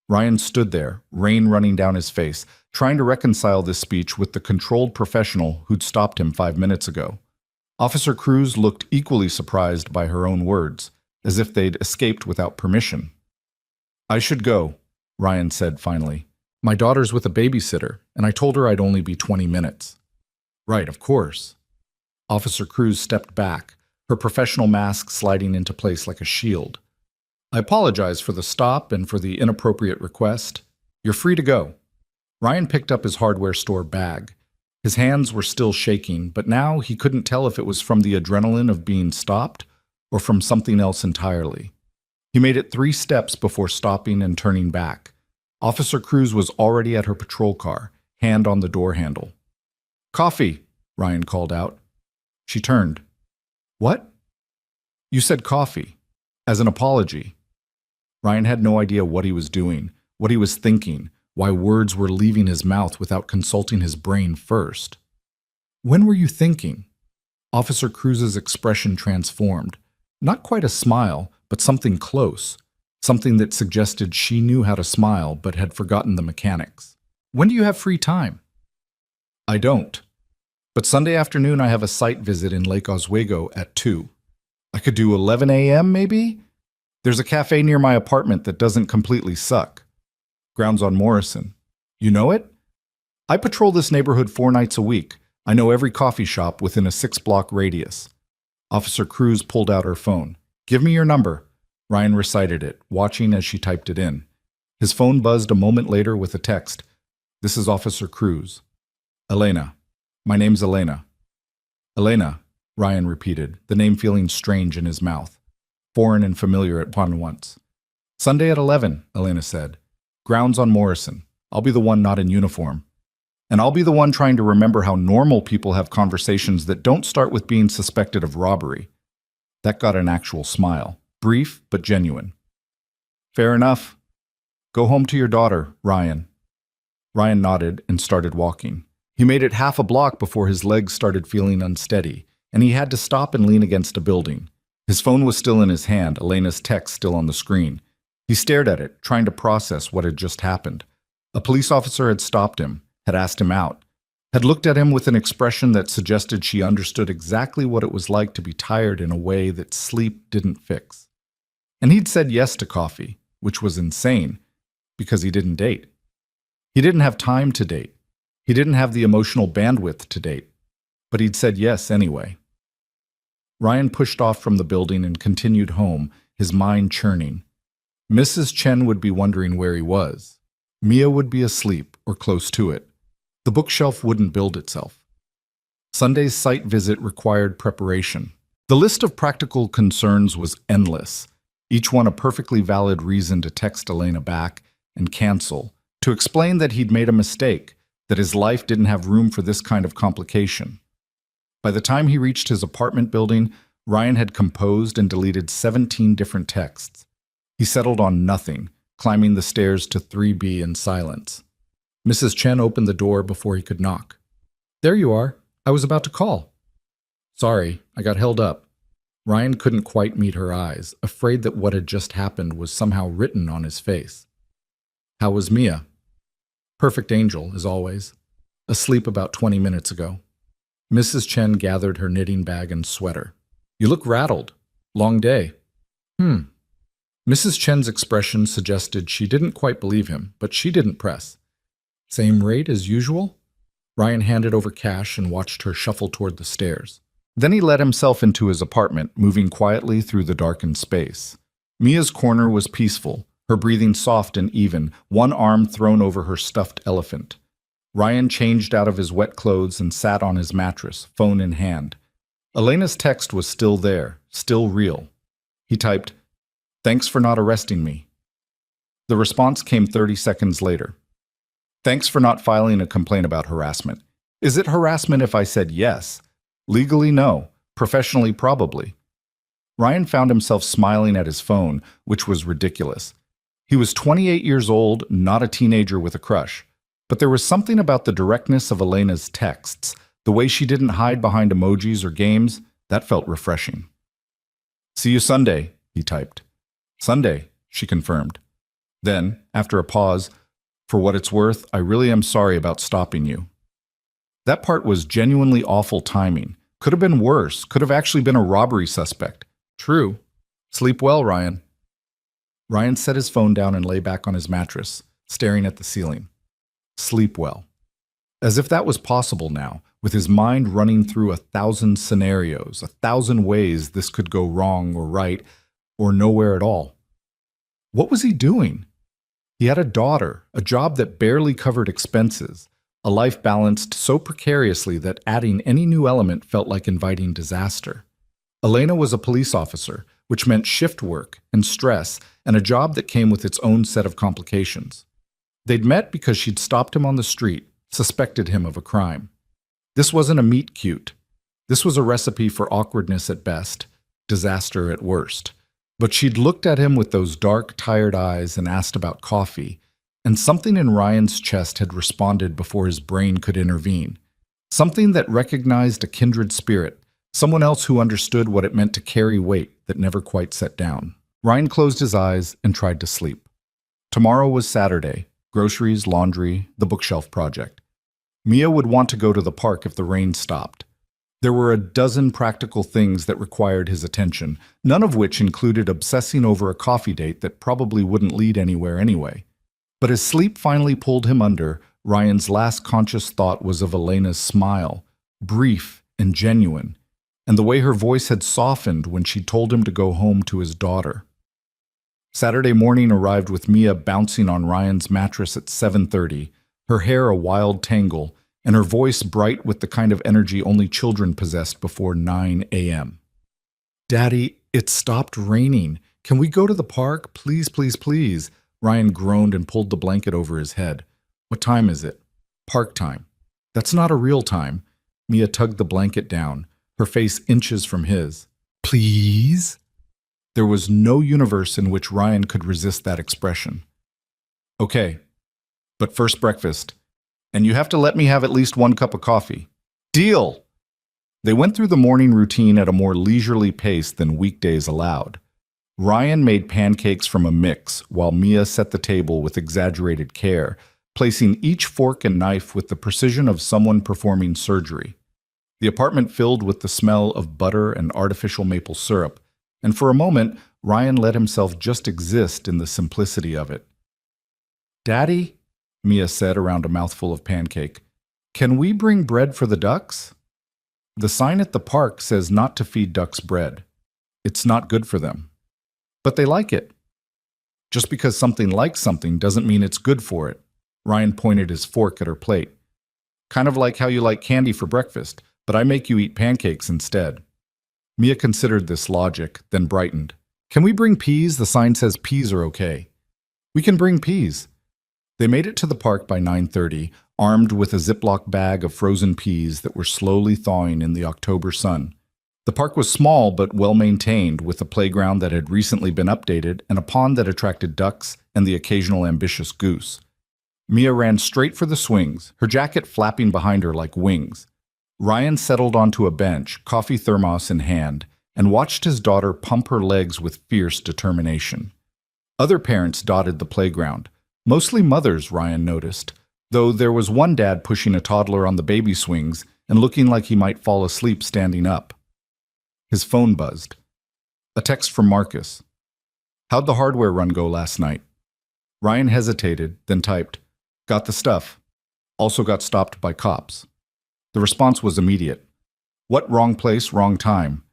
Ryan stood there, rain running down his face, trying to reconcile this speech with the controlled professional who'd stopped him 5 minutes ago. Officer Cruz looked equally surprised by her own words, as if they'd escaped without permission. "I should go," Ryan said finally. "My daughter's with a babysitter, and I told her I'd only be 20 minutes. "Right, of course." Officer Cruz stepped back, her professional mask sliding into place like a shield. "I apologize for the stop and for the inappropriate request. You're free to go." Ryan picked up his hardware store bag. His hands were still shaking, but now he couldn't tell if it was from the adrenaline of being stopped or from something else entirely. He made it 3 steps before stopping and turning back. Officer Cruz was already at her patrol car, hand on the door handle. "Coffee," Ryan called out. She turned. "What?" "You said coffee. As an apology." Ryan had no idea what he was doing, what he was thinking, why words were leaving his mouth without consulting his brain first. "When were you thinking?" Officer Cruz's expression transformed. Not quite a smile, but something close. Something that suggested she knew how to smile but had forgotten the mechanics. "When do you have free time?" "I don't. But Sunday afternoon I have a site visit in Lake Oswego at 2. I could do 11 a.m. maybe?" There's a cafe near my apartment that doesn't completely suck. Grounds on Morrison. You know it? I patrol this neighborhood 4 nights a week. I know every coffee shop within a 6-block radius. Officer Cruz pulled out her phone. Give me your number. Ryan recited it, watching as she typed it in. His phone buzzed a moment later with a text. This is Officer Cruz. Elena. My name's Elena. Elena, Ryan repeated, the name feeling strange in his mouth, foreign and familiar at once. Sunday at 11, Elena said. Grounds on Morrison. I'll be the one not in uniform. And I'll be the one trying to remember how normal people have conversations that don't start with being suspected of robbery. That got an actual smile, brief but genuine. Fair enough. Go home to your daughter, Ryan. Ryan nodded and started walking. He made it half a block before his legs started feeling unsteady, and he had to stop and lean against a building. His phone was still in his hand, Elena's text still on the screen. He stared at it, trying to process what had just happened. A police officer had stopped him, had asked him out, had looked at him with an expression that suggested she understood exactly what it was like to be tired in a way that sleep didn't fix. And he'd said yes to coffee, which was insane, because he didn't date. He didn't have time to date. He didn't have the emotional bandwidth to date, but he'd said yes anyway. Ryan pushed off from the building and continued home, his mind churning. Mrs. Chen would be wondering where he was. Mia would be asleep or close to it. The bookshelf wouldn't build itself. Sunday's site visit required preparation. The list of practical concerns was endless, each one a perfectly valid reason to text Elena back and cancel, to explain that he'd made a mistake, that his life didn't have room for this kind of complication. By the time he reached his apartment building, Ryan had composed and deleted 17 different texts. He settled on nothing, climbing the stairs to 3B in silence. Mrs. Chen opened the door before he could knock. There you are. I was about to call. Sorry, I got held up. Ryan couldn't quite meet her eyes, afraid that what had just happened was somehow written on his face. How was Mia? Perfect angel, as always. Asleep about 20 minutes ago. Mrs. Chen gathered her knitting bag and sweater. You look rattled. Long day. Mrs. Chen's expression suggested she didn't quite believe him, but she didn't press. Same rate as usual? Ryan handed over cash and watched her shuffle toward the stairs. Then he let himself into his apartment, moving quietly through the darkened space. Mia's corner was peaceful, her breathing soft and even, one arm thrown over her stuffed elephant. Ryan changed out of his wet clothes and sat on his mattress, phone in hand. Elena's text was still there, still real. He typed, "Thanks for not arresting me." The response came 30 seconds later. "Thanks for not filing a complaint about harassment. Is it harassment if I said yes? Legally, no. Professionally, probably." Ryan found himself smiling at his phone, which was ridiculous. He was 28 years old, not a teenager with a crush. But there was something about the directness of Elena's texts, the way she didn't hide behind emojis or games, that felt refreshing. "See you Sunday," he typed. "Sunday," she confirmed. Then, after a pause, "For what it's worth, I really am sorry about stopping you." That part was genuinely awful timing. Could have been worse, could have actually been a robbery suspect. True. Sleep well, Ryan. Ryan set his phone down and lay back on his mattress, staring at the ceiling. Sleep well. As if that was possible now, with his mind running through 1,000 scenarios, 1,000 ways this could go wrong or right, or nowhere at all. What was he doing? He had a daughter, a job that barely covered expenses, a life balanced so precariously that adding any new element felt like inviting disaster. Elena was a police officer, which meant shift work and stress and a job that came with its own set of complications. They'd met because she'd stopped him on the street, suspected him of a crime. This wasn't a meet cute. This was a recipe for awkwardness at best, disaster at worst. But she'd looked at him with those dark, tired eyes and asked about coffee, and something in Ryan's chest had responded before his brain could intervene. Something that recognized a kindred spirit, someone else who understood what it meant to carry weight that never quite set down. Ryan closed his eyes and tried to sleep. Tomorrow was Saturday. Groceries, laundry, the bookshelf project. Mia would want to go to the park if the rain stopped. There were a dozen practical things that required his attention, none of which included obsessing over a coffee date that probably wouldn't lead anywhere anyway. But as sleep finally pulled him under, Ryan's last conscious thought was of Elena's smile, brief and genuine, and the way her voice had softened when she told him to go home to his daughter. Saturday morning arrived with Mia bouncing on Ryan's mattress at 7:30, her hair a wild tangle, and her voice bright with the kind of energy only children possessed before 9 a.m. "Daddy, it stopped raining. Can we go to the park? Please, please, please." Ryan groaned and pulled the blanket over his head. "What time is it?" "Park time." "That's not a real time." Mia tugged the blanket down, her face inches from his. "Please?" There was no universe in which Ryan could resist that expression. "Okay, but first breakfast. And you have to let me have at least 1 cup of coffee." "Deal!" They went through the morning routine at a more leisurely pace than weekdays allowed. Ryan made pancakes from a mix, while Mia set the table with exaggerated care, placing each fork and knife with the precision of someone performing surgery. The apartment filled with the smell of butter and artificial maple syrup, and for a moment, Ryan let himself just exist in the simplicity of it. "Daddy," Mia said around a mouthful of pancake, "can we bring bread for the ducks?" "The sign at the park says not to feed ducks bread. It's not good for them." "But they like it." "Just because something likes something doesn't mean it's good for it." Ryan pointed his fork at her plate. "Kind of like how you like candy for breakfast, but I make you eat pancakes instead." Mia considered this logic, then brightened. "Can we bring peas? The sign says peas are okay." "We can bring peas." They made it to the park by 9:30, armed with a Ziploc bag of frozen peas that were slowly thawing in the October sun. The park was small but well-maintained, with a playground that had recently been updated and a pond that attracted ducks and the occasional ambitious goose. Mia ran straight for the swings, her jacket flapping behind her like wings. Ryan settled onto a bench, coffee thermos in hand, and watched his daughter pump her legs with fierce determination. Other parents dotted the playground, mostly mothers, Ryan noticed, though there was one dad pushing a toddler on the baby swings and looking like he might fall asleep standing up. His phone buzzed. A text from Marcus. "How'd the hardware run go last night?" Ryan hesitated, then typed, "Got the stuff. Also got stopped by cops." The response was immediate. "What? Wrong place, wrong time.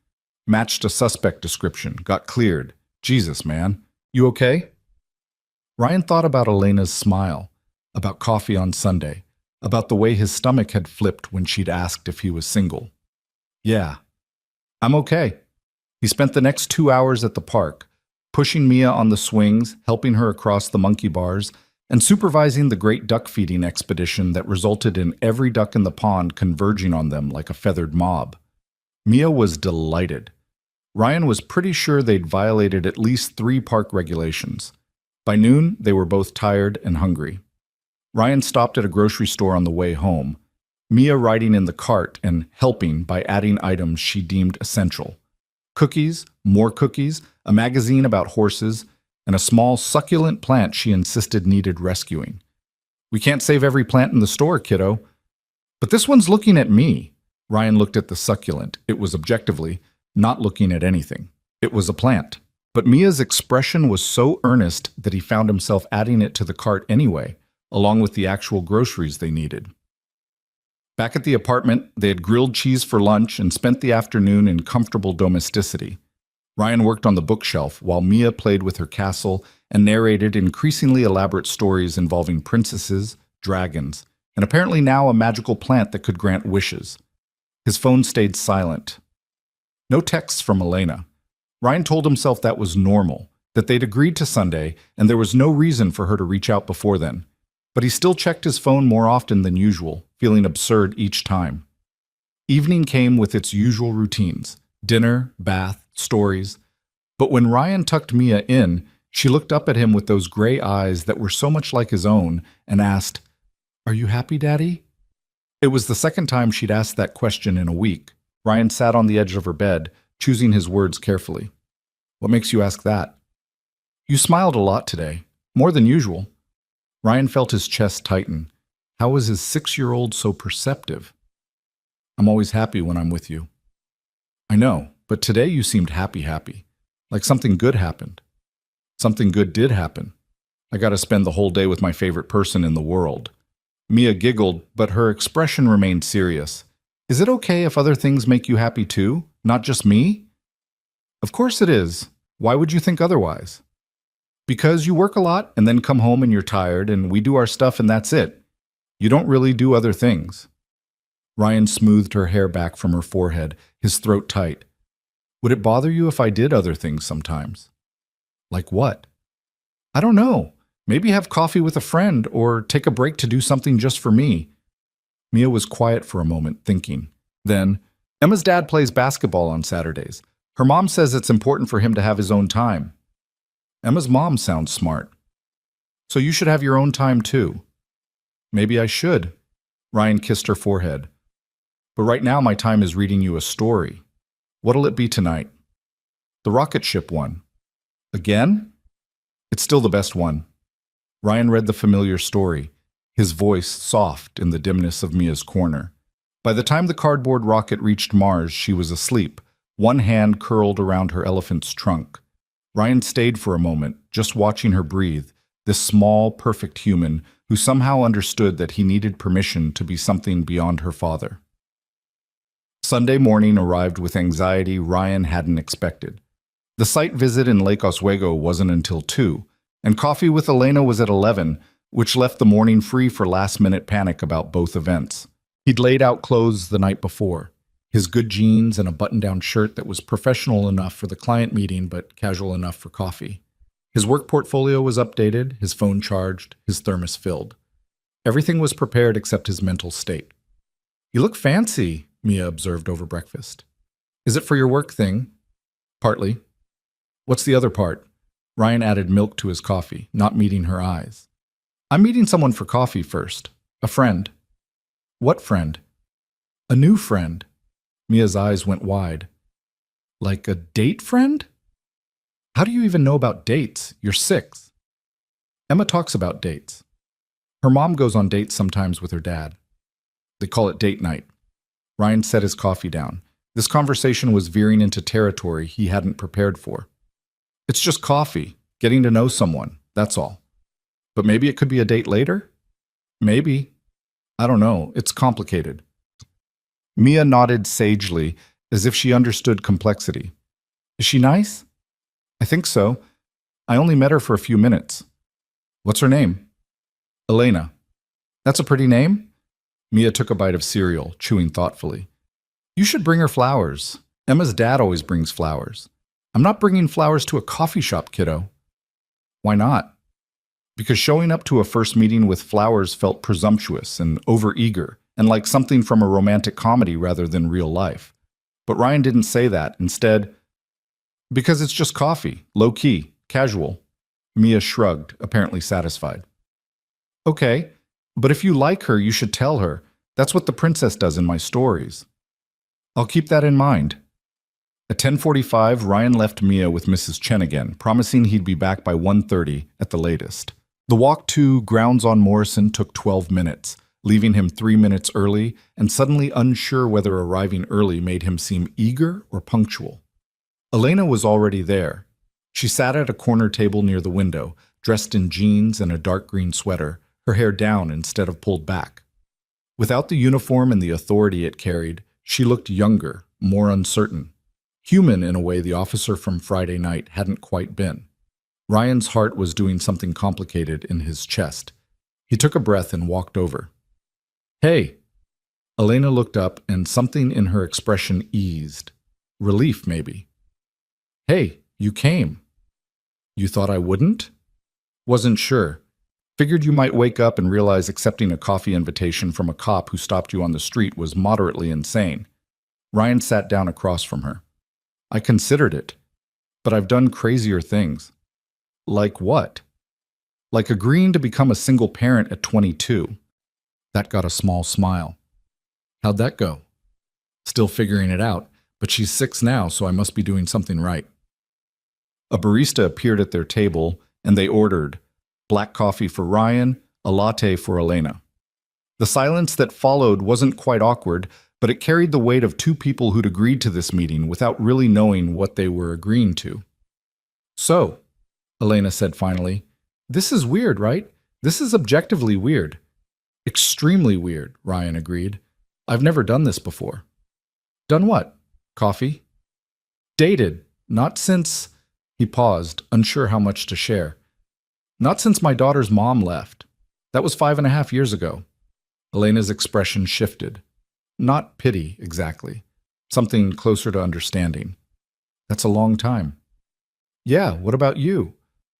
Matched a suspect description. Got cleared. Jesus, man. You okay?" Ryan thought about Elena's smile, about coffee on Sunday, about the way his stomach had flipped when she'd asked if he was single. "Yeah, I'm okay." He spent the next 2 hours at the park, pushing Mia on the swings, helping her across the monkey bars, and supervising the great duck feeding expedition that resulted in every duck in the pond converging on them like a feathered mob. Mia was delighted. Ryan was pretty sure they'd violated at least 3 park regulations. By noon, they were both tired and hungry. Ryan stopped at a grocery store on the way home, Mia riding in the cart and helping by adding items she deemed essential. Cookies, more cookies, a magazine about horses, and a small succulent plant she insisted needed rescuing. "We can't save every plant in the store, kiddo." "But this one's looking at me." Ryan looked at the succulent. It was objectively not looking at anything. It was a plant. But Mia's expression was so earnest that he found himself adding it to the cart anyway, along with the actual groceries they needed. Back at the apartment, they had grilled cheese for lunch and spent the afternoon in comfortable domesticity. Ryan worked on the bookshelf while Mia played with her castle and narrated increasingly elaborate stories involving princesses, dragons, and apparently now a magical plant that could grant wishes. His phone stayed silent. No texts from Elena. Ryan told himself that was normal, that they'd agreed to Sunday, and there was no reason for her to reach out before then. But he still checked his phone more often than usual, feeling absurd each time. Evening came with its usual routines: dinner, bath, stories. But when Ryan tucked Mia in, she looked up at him with those gray eyes that were so much like his own and asked, "Are you happy, Daddy?" It was the second time she'd asked that question in a week. Ryan sat on the edge of her bed, choosing his words carefully. "What makes you ask that?" "You smiled a lot today, more than usual." Ryan felt his chest tighten. How was his 6-year-old so perceptive? I'm always happy when I'm with you. I know, but today you seemed happy. Like something good happened. Something good did happen. I got to spend the whole day with my favorite person in the world. Mia giggled, but her expression remained serious. Is it okay if other things make you happy too? Not just me? Of course it is. Why would you think otherwise? Because you work a lot and then come home and you're tired and we do our stuff and that's it. You don't really do other things. Ryan smoothed her hair back from her forehead, his throat tight. Would it bother you if I did other things sometimes? Like what? I don't know. Maybe have coffee with a friend or take a break to do something just for me. Mia was quiet for a moment, thinking. Then, Emma's dad plays basketball on Saturdays. Her mom says it's important for him to have his own time. Emma's mom sounds smart. So you should have your own time too. Maybe I should. Ryan kissed her forehead. But right now my time is reading you a story. What'll it be tonight? The rocket ship one. Again? It's still the best one. Ryan read the familiar story, his voice soft in the dimness of Mia's corner. By the time the cardboard rocket reached Mars, she was asleep, one hand curled around her elephant's trunk. Ryan stayed for a moment, just watching her breathe, this small, perfect human who somehow understood that he needed permission to be something beyond her father. Sunday morning arrived with anxiety Ryan hadn't expected. The site visit in Lake Oswego wasn't until 2, and coffee with Elena was at 11, which left the morning free for last-minute panic about both events. He'd laid out clothes the night before, his good jeans and a button-down shirt that was professional enough for the client meeting but casual enough for coffee. His work portfolio was updated, his phone charged, his thermos filled. Everything was prepared except his mental state. "You look fancy," Mia observed over breakfast. "Is it for your work thing?" "Partly." "What's the other part?" Ryan added milk to his coffee, not meeting her eyes. "I'm meeting someone for coffee first. A friend." "What friend?" "A new friend." Mia's eyes went wide. "Like a date friend?" "How do you even know about dates? You're 6. Emma talks about dates. Her mom goes on dates sometimes with her dad. They call it date night. Ryan set his coffee down. This conversation was veering into territory he hadn't prepared for. "It's just coffee, getting to know someone, that's all. But maybe it could be a date later?" "Maybe. I don't know. It's complicated." Mia nodded sagely, as if she understood complexity. "Is she nice?" "I think so. I only met her for a few minutes." "What's her name?" "Elena." "That's a pretty name?" Mia took a bite of cereal, chewing thoughtfully. "You should bring her flowers. Emma's dad always brings flowers." "I'm not bringing flowers to a coffee shop, kiddo." "Why not?" "Because showing up to a first meeting with flowers felt presumptuous and overeager, and like something from a romantic comedy rather than real life. But Ryan didn't say that. Instead, "Because it's just coffee, low-key, casual." Mia shrugged, apparently satisfied. "Okay, but if you like her, you should tell her. That's what the princess does in my stories." "I'll keep that in mind." At 10:45, Ryan left Mia with Mrs. Chen again, promising he'd be back by 1:30 at the latest. The walk to Grounds on Morrison took 12 minutes, leaving him 3 minutes early and suddenly unsure whether arriving early made him seem eager or punctual. Elena was already there. She sat at a corner table near the window, dressed in jeans and a dark green sweater, her hair down instead of pulled back. Without the uniform and the authority it carried, she looked younger, more uncertain. Human in a way the officer from Friday night hadn't quite been. Ryan's heart was doing something complicated in his chest. He took a breath and walked over. "Hey." Elena looked up and something in her expression eased. Relief, maybe. "Hey, you came." "You thought I wouldn't?" "Wasn't sure. Figured you might wake up and realize accepting a coffee invitation from a cop who stopped you on the street was moderately insane." Ryan sat down across from her. "I considered it, but I've done crazier things." "Like what?" "Like agreeing to become a single parent at 22. That got a small smile. "How'd that go?" "Still figuring it out, but she's 6 now, so I must be doing something right." A barista appeared at their table, and they ordered black coffee for Ryan, a latte for Elena. The silence that followed wasn't quite awkward, but it carried the weight of two people who'd agreed to this meeting without really knowing what they were agreeing to. "So," Elena said finally, "this is weird, right? This is objectively weird." "Extremely weird," Ryan agreed. "I've never done this before." "Done what? Coffee?" "Dated. Not since—" He paused, unsure how much to share. "Not since my daughter's mom left. That was 5.5 years ago." Elena's expression shifted. Not pity, exactly. Something closer to understanding. "That's a long time." "Yeah, what about you?"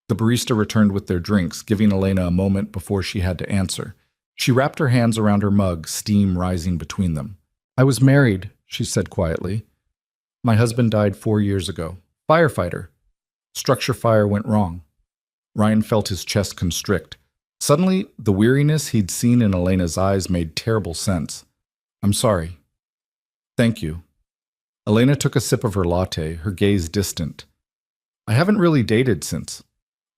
The barista returned with their drinks, giving Elena a moment before she had to answer. She wrapped her hands around her mug, steam rising between them. "I was married," she said quietly. "My husband died 4 years ago. Firefighter. Structure fire went wrong." Ryan felt his chest constrict. Suddenly, the weariness he'd seen in Elena's eyes made terrible sense. "I'm sorry." "Thank you." Elena took a sip of her latte, her gaze distant. "I haven't really dated since.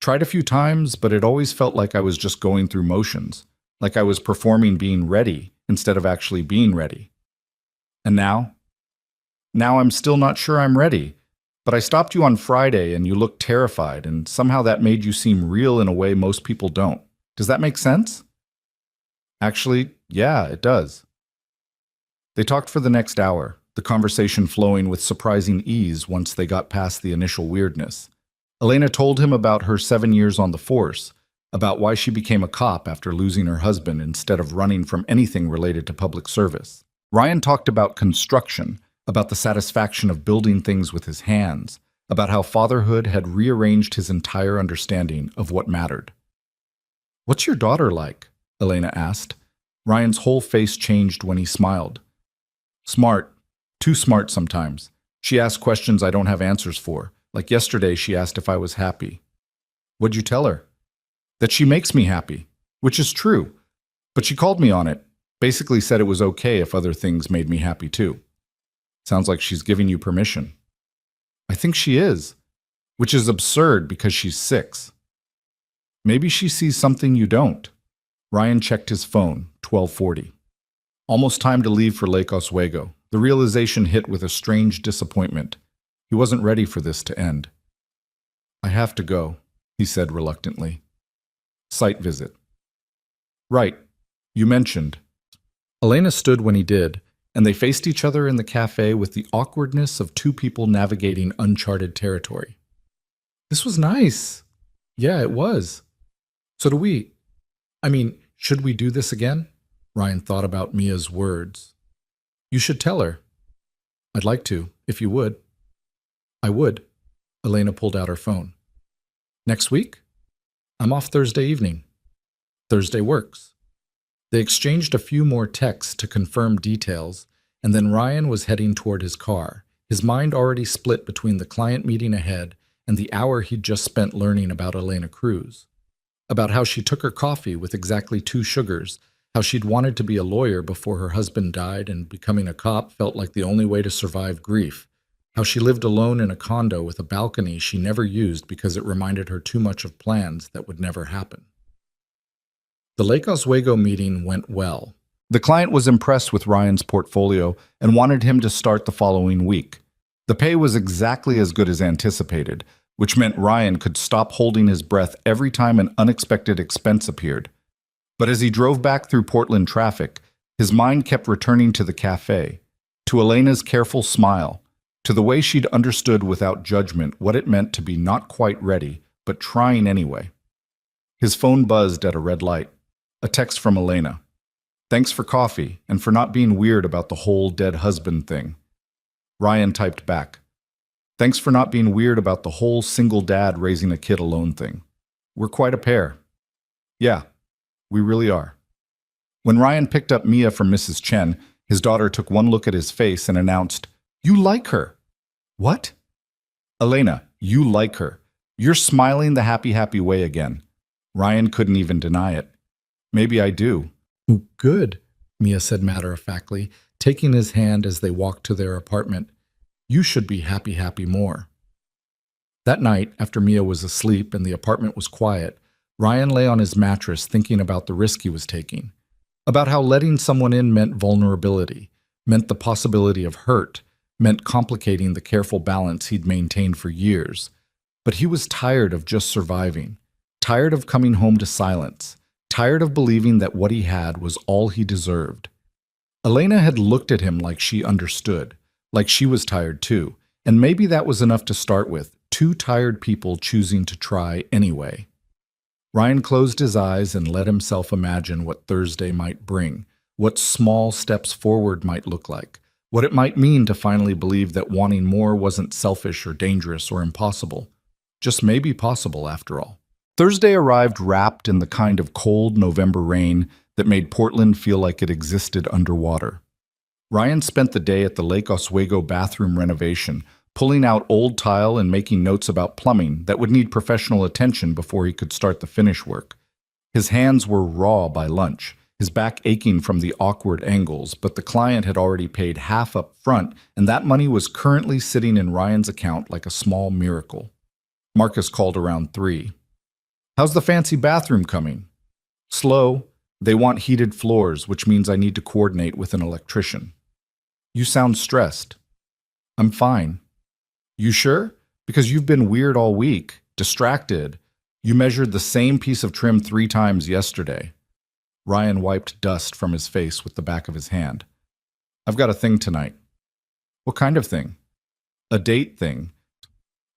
Tried a few times, but it always felt like I was just going through motions, like I was performing being ready instead of actually being ready. And now? Now I'm still not sure I'm ready, but I stopped you on Friday and you looked terrified, and somehow that made you seem real in a way most people don't. Does that make sense?" "Actually, yeah, it does." They talked for the next hour, the conversation flowing with surprising ease once they got past the initial weirdness. Elena told him about her 7 years on the force, about why she became a cop after losing her husband instead of running from anything related to public service. Ryan talked about construction, about the satisfaction of building things with his hands, about how fatherhood had rearranged his entire understanding of what mattered. "What's your daughter like?" Elena asked. Ryan's whole face changed when he smiled. "Smart. Too smart sometimes. She asks questions I don't have answers for. Like yesterday, she asked if I was happy." "What'd you tell her?" "That she makes me happy, which is true. But she called me on it. Basically said it was okay if other things made me happy too." "Sounds like she's giving you permission." "I think she is, which is absurd because she's 6. "Maybe she sees something you don't." Ryan checked his phone, 12:40. Almost time to leave for Lake Oswego. The realization hit with a strange disappointment. He wasn't ready for this to end. "I have to go," he said reluctantly. "Site visit." "Right. You mentioned." Elena stood when he did, and they faced each other in the cafe with the awkwardness of two people navigating uncharted territory. "This was nice." "Yeah, it was. So do we. Should we do this again?" Ryan thought about Mia's words. "You should tell her." "I'd like to, if you would." "I would." Elena pulled out her phone. "Next week? I'm off Thursday evening." "Thursday works." They exchanged a few more texts to confirm details, and then Ryan was heading toward his car, his mind already split between the client meeting ahead and the hour he'd just spent learning about Elena Cruz. About how she took her coffee with exactly 2 sugars, how she'd wanted to be a lawyer before her husband died and becoming a cop felt like the only way to survive grief, how she lived alone in a condo with a balcony she never used because it reminded her too much of plans that would never happen. The Lake Oswego meeting went well. The client was impressed with Ryan's portfolio and wanted him to start the following week. The pay was exactly as good as anticipated, which meant Ryan could stop holding his breath every time an unexpected expense appeared. But as he drove back through Portland traffic, his mind kept returning to the cafe, to Elena's careful smile, to the way she'd understood without judgment what it meant to be not quite ready, but trying anyway. His phone buzzed at a red light. A text from Elena. "Thanks for coffee and for not being weird about the whole dead husband thing." Ryan typed back. "Thanks for not being weird about the whole single dad raising a kid alone thing. We're quite a pair." "Yeah, we really are." When Ryan picked up Mia from Mrs. Chen, his daughter took one look at his face and announced, "You like her." "What?" "Elena, you like her. You're smiling the happy way again." Ryan couldn't even deny it. "Maybe I do." "Oh, good," Mia said matter-of-factly, taking his hand as they walked to their apartment. "You should be happy more." That night, after Mia was asleep and the apartment was quiet, Ryan lay on his mattress thinking about the risk he was taking, about how letting someone in meant vulnerability, meant the possibility of hurt, meant complicating the careful balance he'd maintained for years. But he was tired of just surviving, tired of coming home to silence, tired of believing that what he had was all he deserved. Elena had looked at him like she understood, like she was tired too, and maybe that was enough to start with, two tired people choosing to try anyway. Ryan closed his eyes and let himself imagine what Thursday might bring, what small steps forward might look like, what it might mean to finally believe that wanting more wasn't selfish or dangerous or impossible, just maybe possible after all. Thursday arrived wrapped in the kind of cold November rain that made Portland feel like it existed underwater. Ryan spent the day at the Lake Oswego bathroom renovation, pulling out old tile and making notes about plumbing that would need professional attention before he could start the finish work. His hands were raw by lunch, his back aching from the awkward angles, but the client had already paid half up front, and that money was currently sitting in Ryan's account like a small miracle. Marcus called around 3. "How's the fancy bathroom coming?" "Slow. They want heated floors, which means I need to coordinate with an electrician." "You sound stressed." "I'm fine." "You sure? Because you've been weird all week, distracted. You measured the same piece of trim 3 times yesterday." Ryan wiped dust from his face with the back of his hand. "I've got a thing tonight." "What kind of thing?" "A date thing."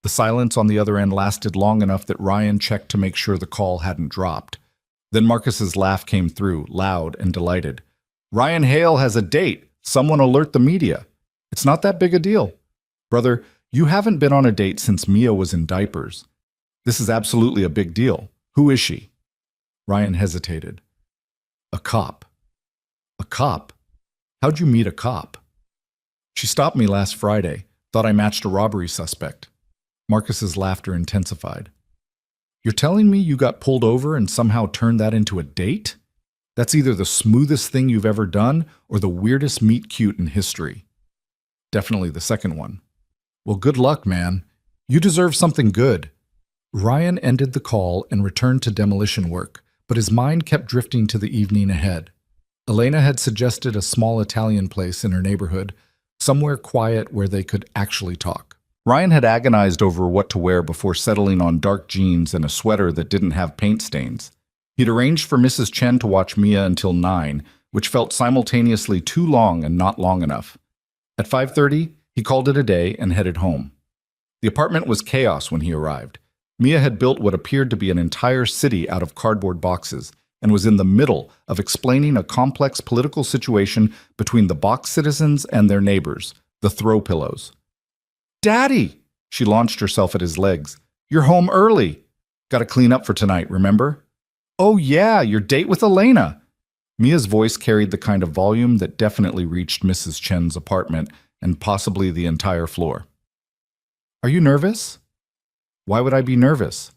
The silence on the other end lasted long enough that Ryan checked to make sure the call hadn't dropped. Then Marcus's laugh came through, loud and delighted. "Ryan Hale has a date. Someone alert the media. It's not that big a deal. Brother, you haven't been on a date since Mia was in diapers. This is absolutely a big deal. Who is she?" Ryan hesitated. "A cop." "A cop? How'd you meet a cop?" "She stopped me last Friday. Thought I matched a robbery suspect." Marcus's laughter intensified. "You're telling me you got pulled over and somehow turned that into a date? That's either the smoothest thing you've ever done or the weirdest meet-cute in history." "Definitely the second one." "Well, good luck, man. You deserve something good." Ryan ended the call and returned to demolition work, but his mind kept drifting to the evening ahead. Elena had suggested a small Italian place in her neighborhood, somewhere quiet where they could actually talk. Ryan had agonized over what to wear before settling on dark jeans and a sweater that didn't have paint stains. He'd arranged for Mrs. Chen to watch Mia until 9, which felt simultaneously too long and not long enough. At 5:30, he called it a day and headed home. The apartment was chaos when he arrived. Mia had built what appeared to be an entire city out of cardboard boxes and was in the middle of explaining a complex political situation between the box citizens and their neighbors, the throw pillows. "Daddy!" She launched herself at his legs. "You're home early. Got to clean up for tonight, remember?" "Oh yeah, your date with Elena." Mia's voice carried the kind of volume that definitely reached Mrs. Chen's apartment and possibly the entire floor. "Are you nervous?" "Why would I be nervous?"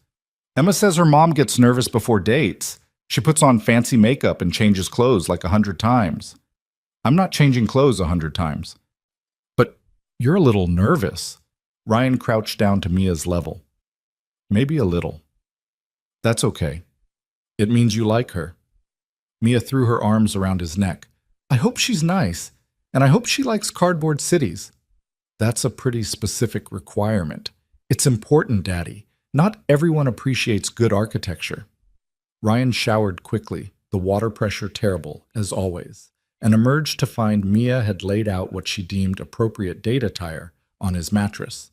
"Emma says her mom gets nervous before dates. She puts on fancy makeup and changes clothes like 100 times. "I'm not changing clothes 100 times. "But you're a little nervous." Ryan crouched down to Mia's level. "Maybe a little." "That's okay. It means you like her." Mia threw her arms around his neck. "I hope she's nice, and I hope she likes cardboard cities." "That's a pretty specific requirement. It's important, Daddy. Not everyone appreciates good architecture." Ryan showered quickly, the water pressure terrible, as always, and emerged to find Mia had laid out what she deemed appropriate date attire on his mattress.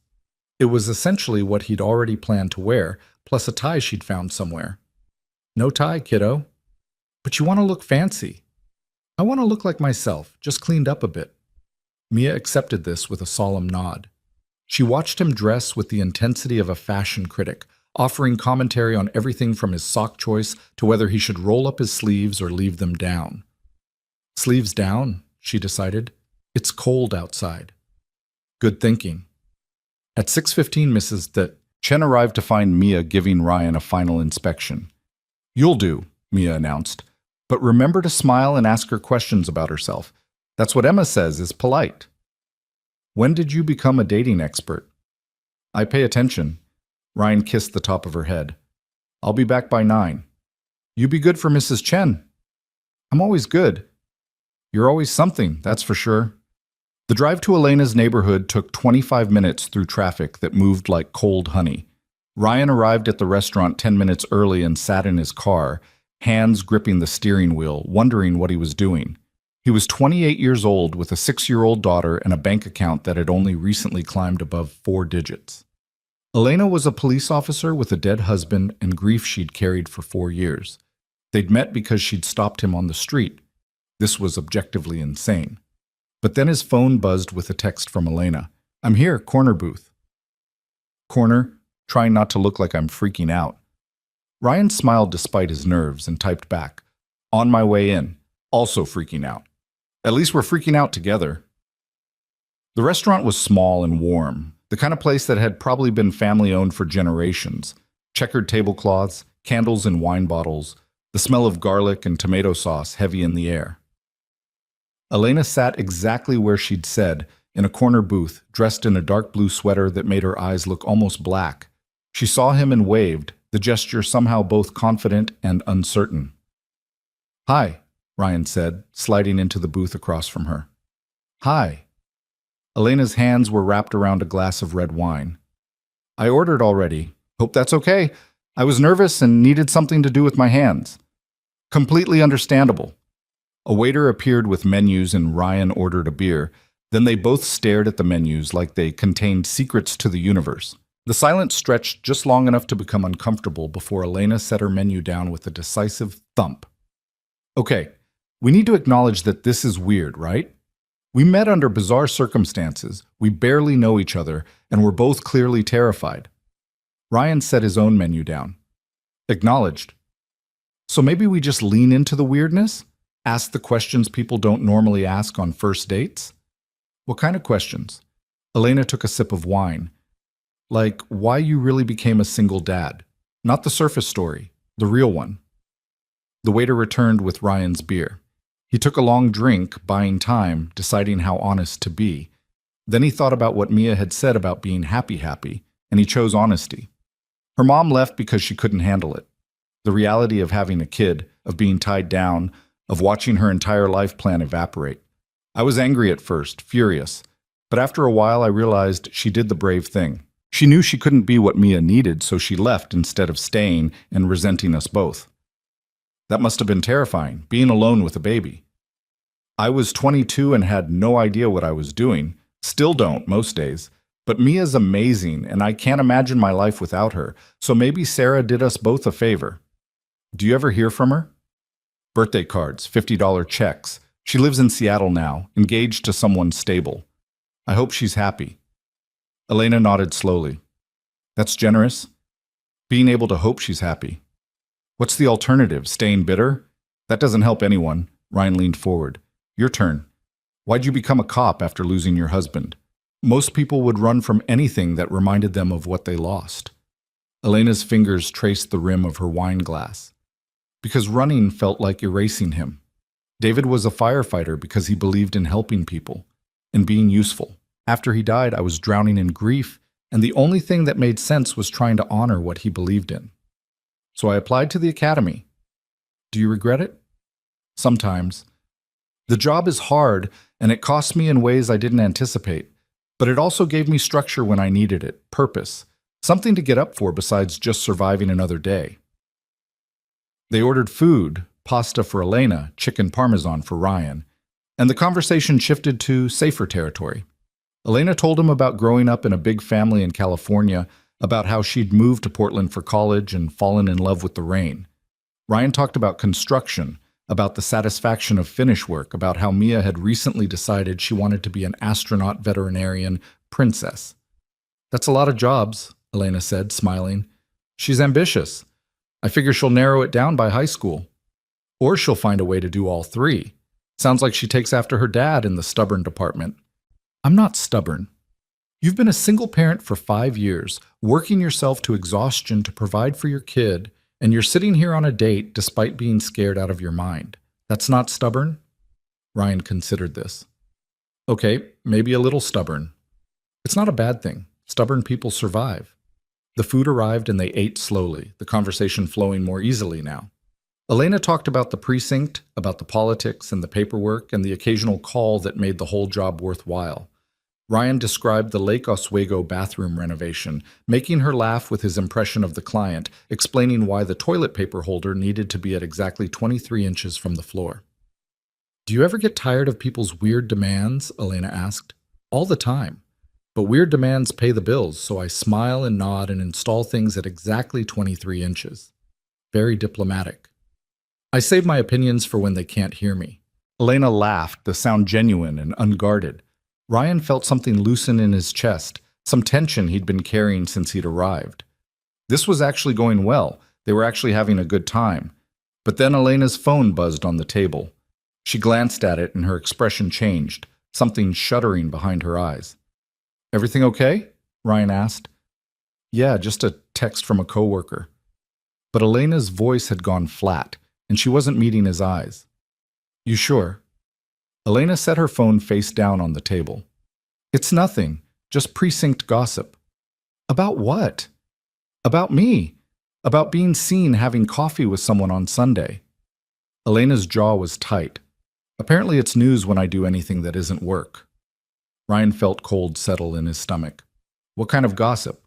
It was essentially what he'd already planned to wear, plus a tie she'd found somewhere. "No tie, kiddo." "But you want to look fancy." "I want to look like myself, just cleaned up a bit." Mia accepted this with a solemn nod. She watched him dress with the intensity of a fashion critic, offering commentary on everything from his sock choice to whether he should roll up his sleeves or leave them down. "Sleeves down," she decided. "It's cold outside." "Good thinking." At 6:15, Mrs. Chen arrived to find Mia giving Ryan a final inspection. "You'll do," Mia announced. "But remember to smile and ask her questions about herself. That's what Emma says is polite." "When did you become a dating expert?" "I pay attention." Ryan kissed the top of her head. "I'll be back by 9. "You be good for Mrs. Chen." "I'm always good." "You're always something, that's for sure." The drive to Elena's neighborhood took 25 minutes through traffic that moved like cold honey. Ryan arrived at the restaurant 10 minutes early and sat in his car, hands gripping the steering wheel, wondering what he was doing. He was 28 years old with a 6-year-old daughter and a bank account that had only recently climbed above 4 digits. Elena was a police officer with a dead husband and grief she'd carried for 4 years. They'd met because she'd stopped him on the street. This was objectively insane. But then his phone buzzed with a text from Elena. "I'm here, corner booth." Corner, trying not to look like I'm freaking out. Ryan smiled despite his nerves and typed back, "On my way in, also freaking out. At least we're freaking out together." The restaurant was small and warm, the kind of place that had probably been family-owned for generations. Checkered tablecloths, candles and wine bottles, the smell of garlic and tomato sauce heavy in the air. Elena sat exactly where she'd said, in a corner booth, dressed in a dark blue sweater that made her eyes look almost black. She saw him and waved, the gesture somehow both confident and uncertain. "Hi," Ryan said, sliding into the booth across from her. "Hi." Elena's hands were wrapped around a glass of red wine. "I ordered already. Hope that's okay. I was nervous and needed something to do with my hands." "Completely understandable." A waiter appeared with menus and Ryan ordered a beer. Then they both stared at the menus like they contained secrets to the universe. The silence stretched just long enough to become uncomfortable before Elena set her menu down with a decisive thump. "Okay, we need to acknowledge that this is weird, right? We met under bizarre circumstances, we barely know each other, and we're both clearly terrified." Ryan set his own menu down. "Acknowledged. So maybe we just lean into the weirdness? Ask the questions people don't normally ask on first dates?" "What kind of questions?" Elena took a sip of wine. "Like why you really became a single dad. Not the surface story, the real one." The waiter returned with Ryan's beer. He took a long drink, buying time, deciding how honest to be. Then he thought about what Mia had said about being happy, and he chose honesty. Her mom left because she couldn't handle it. The reality of having a kid, of being tied down, of watching her entire life plan evaporate. I was angry at first, furious, but after a while I realized she did the brave thing. She knew she couldn't be what Mia needed, so she left instead of staying and resenting us both. That must have been terrifying, being alone with a baby. I was 22 and had no idea what I was doing, still don't most days, but Mia's amazing and I can't imagine my life without her, so maybe Sarah did us both a favor. Do you ever hear from her? Birthday cards, $50 checks. She lives in Seattle now, engaged to someone stable. I hope she's happy. Elena nodded slowly. That's generous. Being able to hope she's happy. What's the alternative? Staying bitter? That doesn't help anyone. Ryan leaned forward. Your turn. Why'd you become a cop after losing your husband? Most people would run from anything that reminded them of what they lost. Elena's fingers traced the rim of her wine glass. Because running felt like erasing him. David was a firefighter because he believed in helping people and being useful. After he died, I was drowning in grief, and the only thing that made sense was trying to honor what he believed in. So I applied to the academy. Do you regret it? Sometimes. The job is hard, and it cost me in ways I didn't anticipate, but it also gave me structure when I needed it, purpose, something to get up for besides just surviving another day. They ordered food, pasta for Elena, chicken parmesan for Ryan, and the conversation shifted to safer territory. Elena told him about growing up in a big family in California, about how she'd moved to Portland for college and fallen in love with the rain. Ryan talked about construction, about the satisfaction of finish work, about how Mia had recently decided she wanted to be an astronaut veterinarian princess. That's a lot of jobs, Elena said, smiling. She's ambitious. I figure she'll narrow it down by high school. Or she'll find a way to do all three. Sounds like she takes after her dad in the stubborn department. I'm not stubborn. You've been a single parent for 5 years, working yourself to exhaustion to provide for your kid, and you're sitting here on a date despite being scared out of your mind. That's not stubborn? Ryan considered this. Okay, maybe a little stubborn. It's not a bad thing. Stubborn people survive. The food arrived and they ate slowly, the conversation flowing more easily now. Elena talked about the precinct, about the politics and the paperwork, and the occasional call that made the whole job worthwhile. Ryan described the Lake Oswego bathroom renovation, making her laugh with his impression of the client, explaining why the toilet paper holder needed to be at exactly 23 inches from the floor. "Do you ever get tired of people's weird demands?" Elena asked. "All the time. But weird demands pay the bills, so I smile and nod and install things at exactly 23 inches. Very diplomatic. I save my opinions for when they can't hear me." Elena laughed, the sound genuine and unguarded. Ryan felt something loosen in his chest, some tension he'd been carrying since he'd arrived. This was actually going well. They were actually having a good time. But then Elena's phone buzzed on the table. She glanced at it and her expression changed, something shuddering behind her eyes. "Everything okay?" Ryan asked. "Yeah, just a text from a coworker." But Elena's voice had gone flat, and she wasn't meeting his eyes. "You sure?" Elena set her phone face down on the table. "It's nothing, just precinct gossip." "About what?" "About me. About being seen having coffee with someone on Sunday." Elena's jaw was tight. Apparently it's news when I do anything that isn't work. Ryan felt cold settle in his stomach. "What kind of gossip?"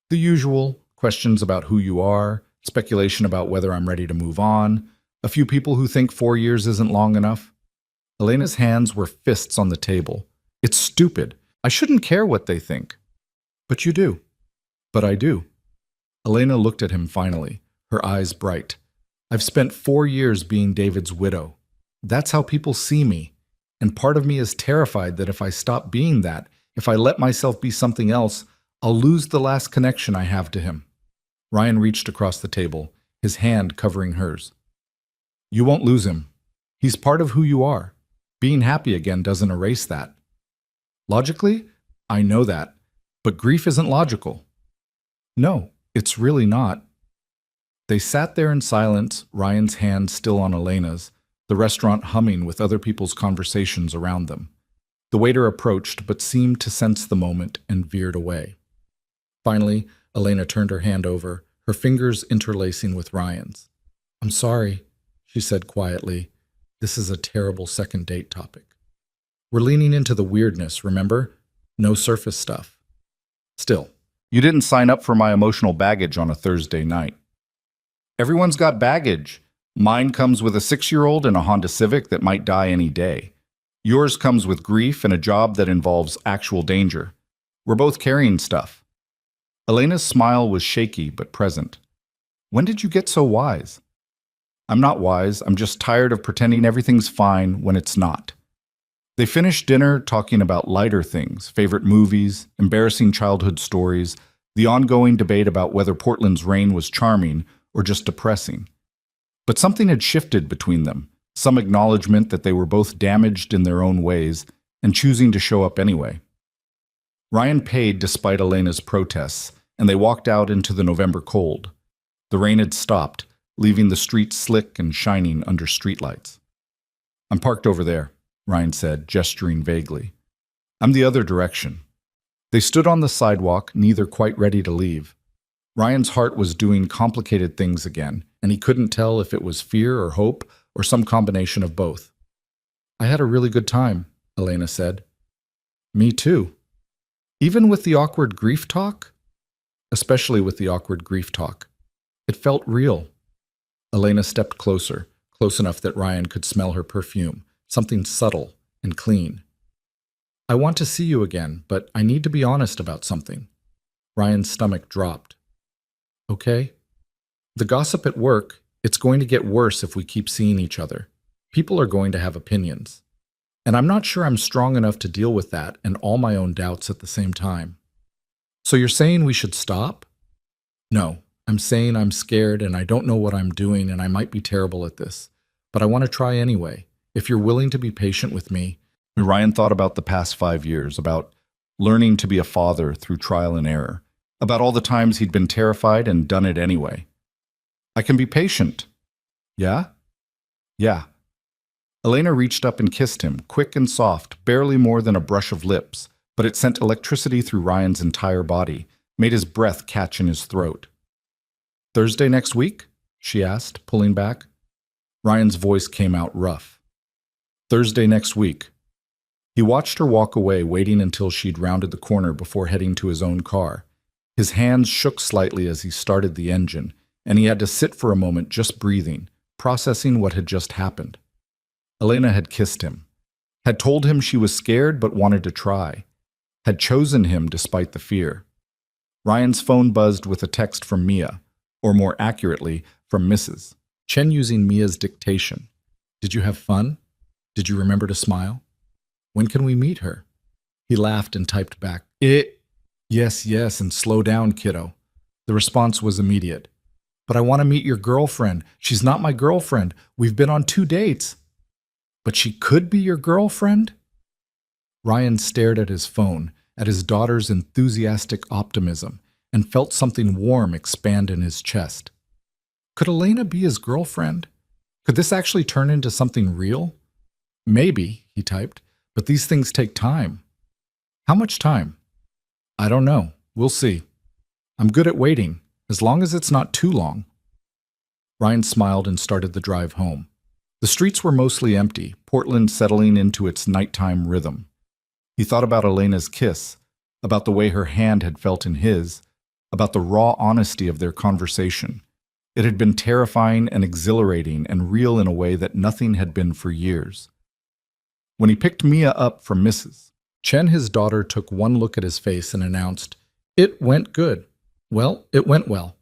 "The usual. Questions about who you are, speculation about whether I'm ready to move on, a few people who think 4 years isn't long enough." Elena's hands were fists on the table. "It's stupid. I shouldn't care what they think." "But you do." "But I do." Elena looked at him finally, her eyes bright. "I've spent 4 years being David's widow. That's how people see me. And part of me is terrified that if I stop being that, if I let myself be something else, I'll lose the last connection I have to him." Ryan reached across the table, his hand covering hers. "You won't lose him. He's part of who you are. Being happy again doesn't erase that." "Logically, I know that. But grief isn't logical." "No, it's really not." They sat there in silence, Ryan's hand still on Elena's, the restaurant humming with other people's conversations around them. The waiter approached but seemed to sense the moment and veered away. Finally, Elena turned her hand over, her fingers interlacing with Ryan's. "I'm sorry," she said quietly. "This is a terrible second date topic. We're leaning into the weirdness, remember? No surface stuff." "Still, you didn't sign up for my emotional baggage on a Thursday night." "Everyone's got baggage. Mine comes with a 6-year-old and a Honda Civic that might die any day. Yours comes with grief and a job that involves actual danger. We're both carrying stuff." Elena's smile was shaky but present. "When did you get so wise?" "I'm not wise, I'm just tired of pretending everything's fine when it's not." They finished dinner talking about lighter things, favorite movies, embarrassing childhood stories, the ongoing debate about whether Portland's rain was charming or just depressing. But something had shifted between them, some acknowledgement that they were both damaged in their own ways and choosing to show up anyway. Ryan paid despite Elena's protests, and they walked out into the November cold. The rain had stopped, leaving the streets slick and shining under streetlights. "I'm parked over there," Ryan said, gesturing vaguely. "I'm the other direction." They stood on the sidewalk, neither quite ready to leave. Ryan's heart was doing complicated things again, and he couldn't tell if it was fear or hope or some combination of both. "I had a really good time," Elena said. "Me too." "Even with the awkward grief talk?" "Especially with the awkward grief talk. It felt real." Elena stepped closer, close enough that Ryan could smell her perfume, something subtle and clean. "I want to see you again, but I need to be honest about something." Ryan's stomach dropped. "Okay?" "The gossip at work, it's going to get worse if we keep seeing each other. People are going to have opinions. And I'm not sure I'm strong enough to deal with that and all my own doubts at the same time." "So you're saying we should stop?" "No. I'm saying I'm scared and I don't know what I'm doing and I might be terrible at this. But I want to try anyway. If you're willing to be patient with me." Ryan thought about the past 5 years, about learning to be a father through trial and error, about all the times he'd been terrified and done it anyway. "I can be patient." "Yeah?" "Yeah." Elena reached up and kissed him, quick and soft, barely more than a brush of lips, but it sent electricity through Ryan's entire body, made his breath catch in his throat. "Thursday next week?" she asked, pulling back. Ryan's voice came out rough. Thursday next week. He watched her walk away, waiting until she'd rounded the corner before heading to his own car. His hands shook slightly as he started the engine, and he had to sit for a moment just breathing, processing what had just happened. Elena had kissed him, had told him she was scared but wanted to try, had chosen him despite the fear. Ryan's phone buzzed with a text from Mia, or more accurately, from Mrs. Chen using Mia's dictation. Did you have fun? Did you remember to smile? When can we meet her? He laughed and typed back, Yes, yes, and slow down, kiddo. The response was immediate. But I want to meet your girlfriend. She's not my girlfriend. We've been on 2 dates. But she could be your girlfriend? Ryan stared at his phone, at his daughter's enthusiastic optimism, and felt something warm expand in his chest. Could Elena be his girlfriend? Could this actually turn into something real? Maybe, he typed, but these things take time. How much time? I don't know. We'll see. I'm good at waiting, as long as it's not too long. Ryan smiled and started the drive home. The streets were mostly empty, Portland settling into its nighttime rhythm. He thought about Elena's kiss, about the way her hand had felt in his, about the raw honesty of their conversation. It had been terrifying and exhilarating and real in a way that nothing had been for years. When he picked Mia up from Mrs. Chen, his daughter took one look at his face and announced, It went good. Well, it went well.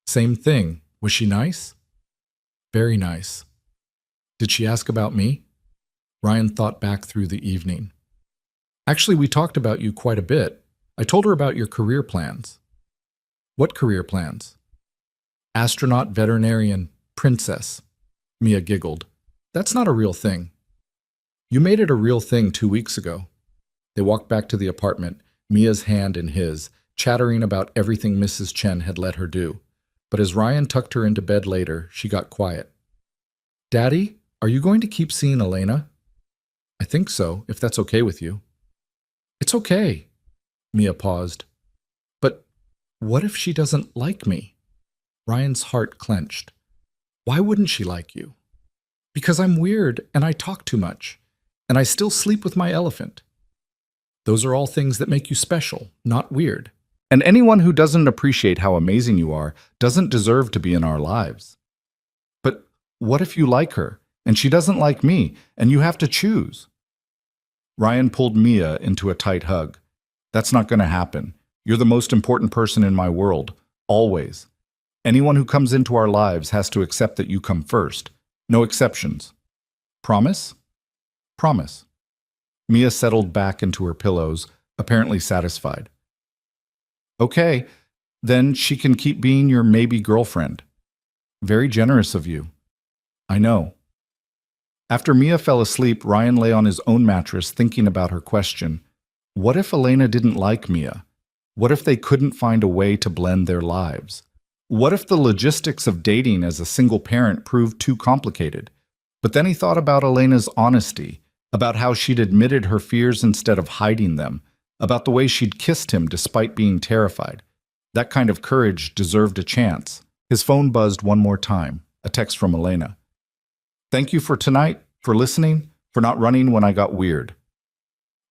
Same thing. Was she nice? Very nice. Did she ask about me? Ryan thought back through the evening. Actually, we talked about you quite a bit. I told her about your career plans. What career plans? Astronaut, veterinarian, princess. Mia giggled. That's not a real thing. You made it a real thing 2 weeks ago. They walked back to the apartment, Mia's hand in his, chattering about everything Mrs. Chen had let her do. But as Ryan tucked her into bed later, she got quiet. Daddy, are you going to keep seeing Elena? I think so, if that's okay with you. It's okay. Mia paused. But what if she doesn't like me? Ryan's heart clenched. Why wouldn't she like you? Because I'm weird and I talk too much, and I still sleep with my elephant. Those are all things that make you special, not weird. And anyone who doesn't appreciate how amazing you are doesn't deserve to be in our lives. But what if you like her, and she doesn't like me, and you have to choose? Ryan pulled Mia into a tight hug. That's not going to happen. You're the most important person in my world, always. Anyone who comes into our lives has to accept that you come first. No exceptions. Promise? Promise. Mia settled back into her pillows, apparently satisfied. Okay, then she can keep being your maybe girlfriend. Very generous of you. I know. After Mia fell asleep, Ryan lay on his own mattress thinking about her question. What if Elena didn't like Mia? What if they couldn't find a way to blend their lives? What if the logistics of dating as a single parent proved too complicated? But then he thought about Elena's honesty, about how she'd admitted her fears instead of hiding them, about the way she'd kissed him despite being terrified. That kind of courage deserved a chance. His phone buzzed one more time, a text from Elena. Thank you for tonight, for listening, for not running when I got weird.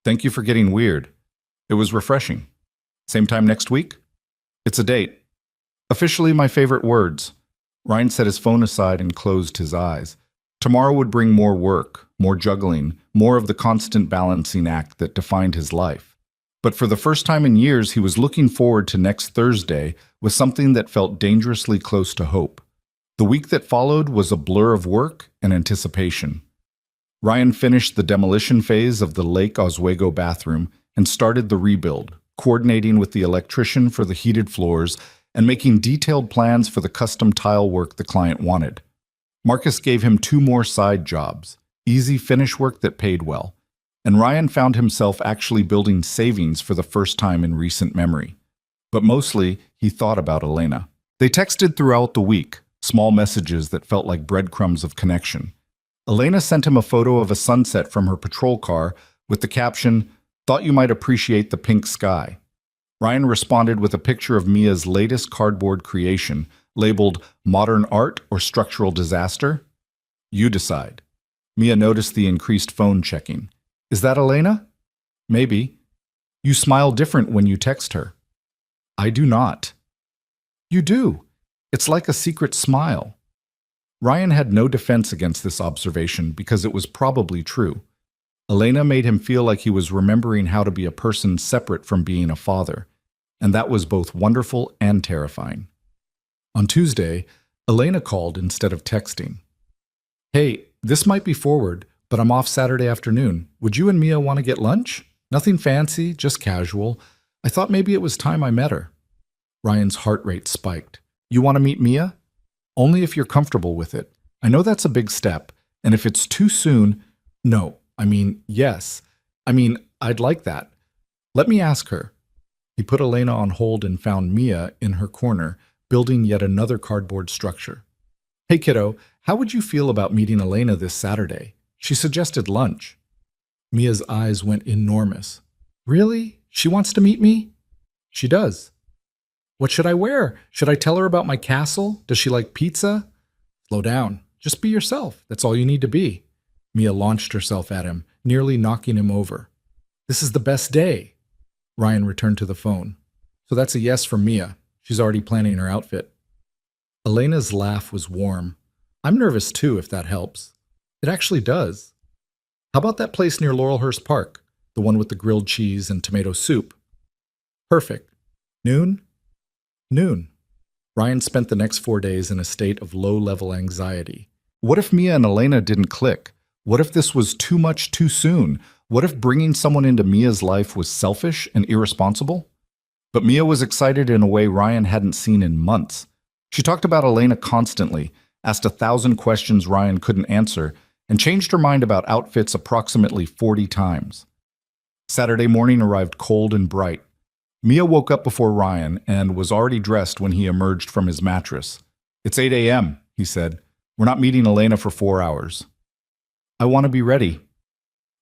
Thank you for getting weird. It was refreshing. Same time next week? It's a date. Officially my favorite words. Ryan set his phone aside and closed his eyes. Tomorrow would bring more work, more juggling, more of the constant balancing act that defined his life. But for the first time in years, he was looking forward to next Thursday with something that felt dangerously close to hope. The week that followed was a blur of work and anticipation. Ryan finished the demolition phase of the Lake Oswego bathroom and started the rebuild, coordinating with the electrician for the heated floors and making detailed plans for the custom tile work the client wanted. Marcus gave him 2 more side jobs, easy finish work that paid well, and Ryan found himself actually building savings for the first time in recent memory. But mostly, he thought about Elena. They texted throughout the week, small messages that felt like breadcrumbs of connection. Elena sent him a photo of a sunset from her patrol car with the caption, "Thought you might appreciate the pink sky." Ryan responded with a picture of Mia's latest cardboard creation, labeled Modern Art or Structural Disaster. You decide. Mia noticed the increased phone checking. Is that Elena? Maybe. You smile different when you text her. I do not. You do. It's like a secret smile. Ryan had no defense against this observation because it was probably true. Elena made him feel like he was remembering how to be a person separate from being a father, and that was both wonderful and terrifying. On Tuesday, Elena called instead of texting. Hey, this might be forward, but I'm off Saturday afternoon. Would you and Mia want to get lunch? Nothing fancy, just casual. I thought maybe it was time I met her. Ryan's heart rate spiked. You want to meet Mia? Only if you're comfortable with it. I know that's a big step, and if it's too soon, no. Yes. I'd like that. Let me ask her. He put Elena on hold and found Mia in her corner, building yet another cardboard structure. Hey kiddo, how would you feel about meeting Elena this Saturday? She suggested lunch. Mia's eyes went enormous. Really? She wants to meet me? She does. What should I wear? Should I tell her about my castle? Does she like pizza? Slow down. Just be yourself. That's all you need to be. Mia launched herself at him, nearly knocking him over. This is the best day. Ryan returned to the phone. So that's a yes from Mia. She's already planning her outfit. Elena's laugh was warm. I'm nervous too, if that helps. It actually does. How about that place near Laurelhurst Park? The one with the grilled cheese and tomato soup? Perfect. Noon? Noon. Ryan spent the next 4 days in a state of low-level anxiety. What if Mia and Elena didn't click? What if this was too much too soon? What if bringing someone into Mia's life was selfish and irresponsible? But Mia was excited in a way Ryan hadn't seen in months. She talked about Elena constantly, asked 1,000 questions Ryan couldn't answer, and changed her mind about outfits approximately 40 times. Saturday morning arrived cold and bright. Mia woke up before Ryan and was already dressed when he emerged from his mattress. It's 8 a.m., he said. We're not meeting Elena for 4 hours. I want to be ready.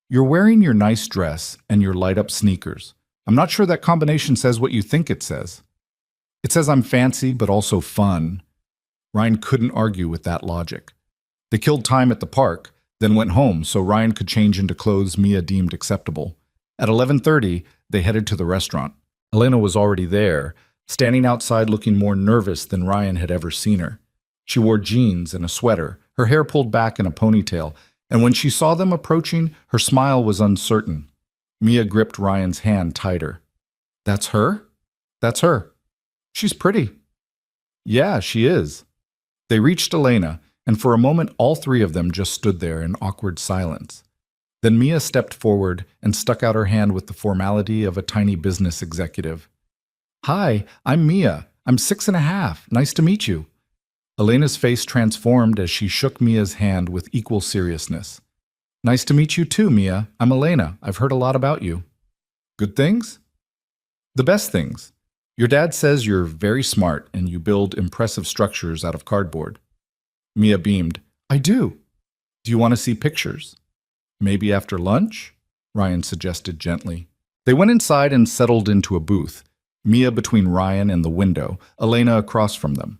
You're wearing your nice dress and your light-up sneakers. I'm not sure that combination says what you think it says. It says I'm fancy, but also fun. Ryan couldn't argue with that logic. They killed time at the park, then went home so Ryan could change into clothes Mia deemed acceptable. At 11:30, they headed to the restaurant. Elena was already there, standing outside looking more nervous than Ryan had ever seen her. She wore jeans and a sweater, her hair pulled back in a ponytail, and when she saw them approaching, her smile was uncertain. Mia gripped Ryan's hand tighter. That's her? That's her. She's pretty. Yeah, she is. They reached Elena, and for a moment all three of them just stood there in awkward silence. Then Mia stepped forward and stuck out her hand with the formality of a tiny business executive. Hi, I'm Mia. I'm 6.5. Nice to meet you. Elena's face transformed as she shook Mia's hand with equal seriousness. Nice to meet you too, Mia. I'm Elena. I've heard a lot about you. Good things? The best things. Your dad says you're very smart and you build impressive structures out of cardboard. Mia beamed. I do. Do you want to see pictures? Maybe after lunch? Ryan suggested gently. They went inside and settled into a booth, Mia between Ryan and the window, Elena across from them.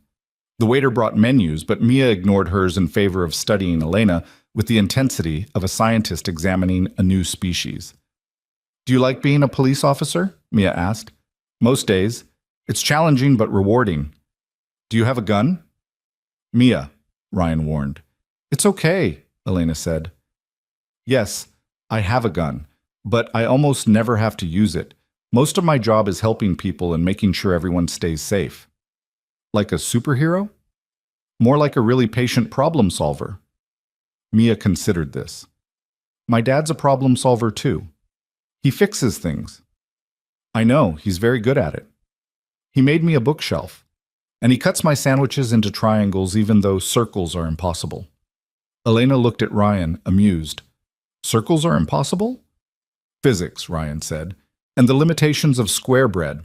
The waiter brought menus, but Mia ignored hers in favor of studying Elena with the intensity of a scientist examining a new species. Do you like being a police officer? Mia asked. Most days. It's challenging but rewarding. Do you have a gun? Mia, Ryan warned. It's okay, Elena said. Yes, I have a gun, but I almost never have to use it. Most of my job is helping people and making sure everyone stays safe. Like a superhero? More like a really patient problem solver. Mia considered this. My dad's a problem solver too. He fixes things. I know, he's very good at it. He made me a bookshelf, and he cuts my sandwiches into triangles even though circles are impossible. Elena looked at Ryan, amused. Circles are impossible? Physics, Ryan said, and the limitations of square bread.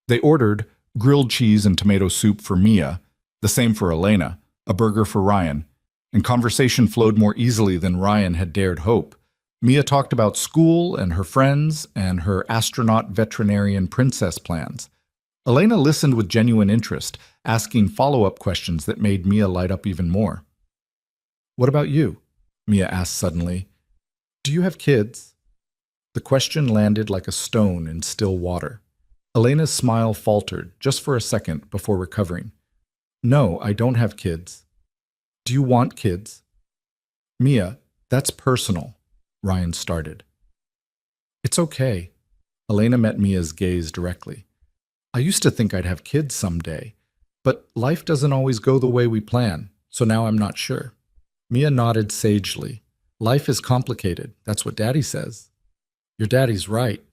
They ordered grilled cheese and tomato soup for Mia, the same for Elena, a burger for Ryan, and conversation flowed more easily than Ryan had dared hope. Mia talked about school and her friends and her astronaut veterinarian princess plans. Elena listened with genuine interest, asking follow-up questions that made Mia light up even more. What about you? Mia asked suddenly. Do you have kids? The question landed like a stone in still water. Elena's smile faltered just for a second before recovering. No, I don't have kids. Do you want kids? Mia, that's personal, Ryan started. It's okay. Elena met Mia's gaze directly. I used to think I'd have kids someday, but life doesn't always go the way we plan, so now I'm not sure. Mia nodded sagely. Life is complicated, that's what Daddy says. Your daddy's right.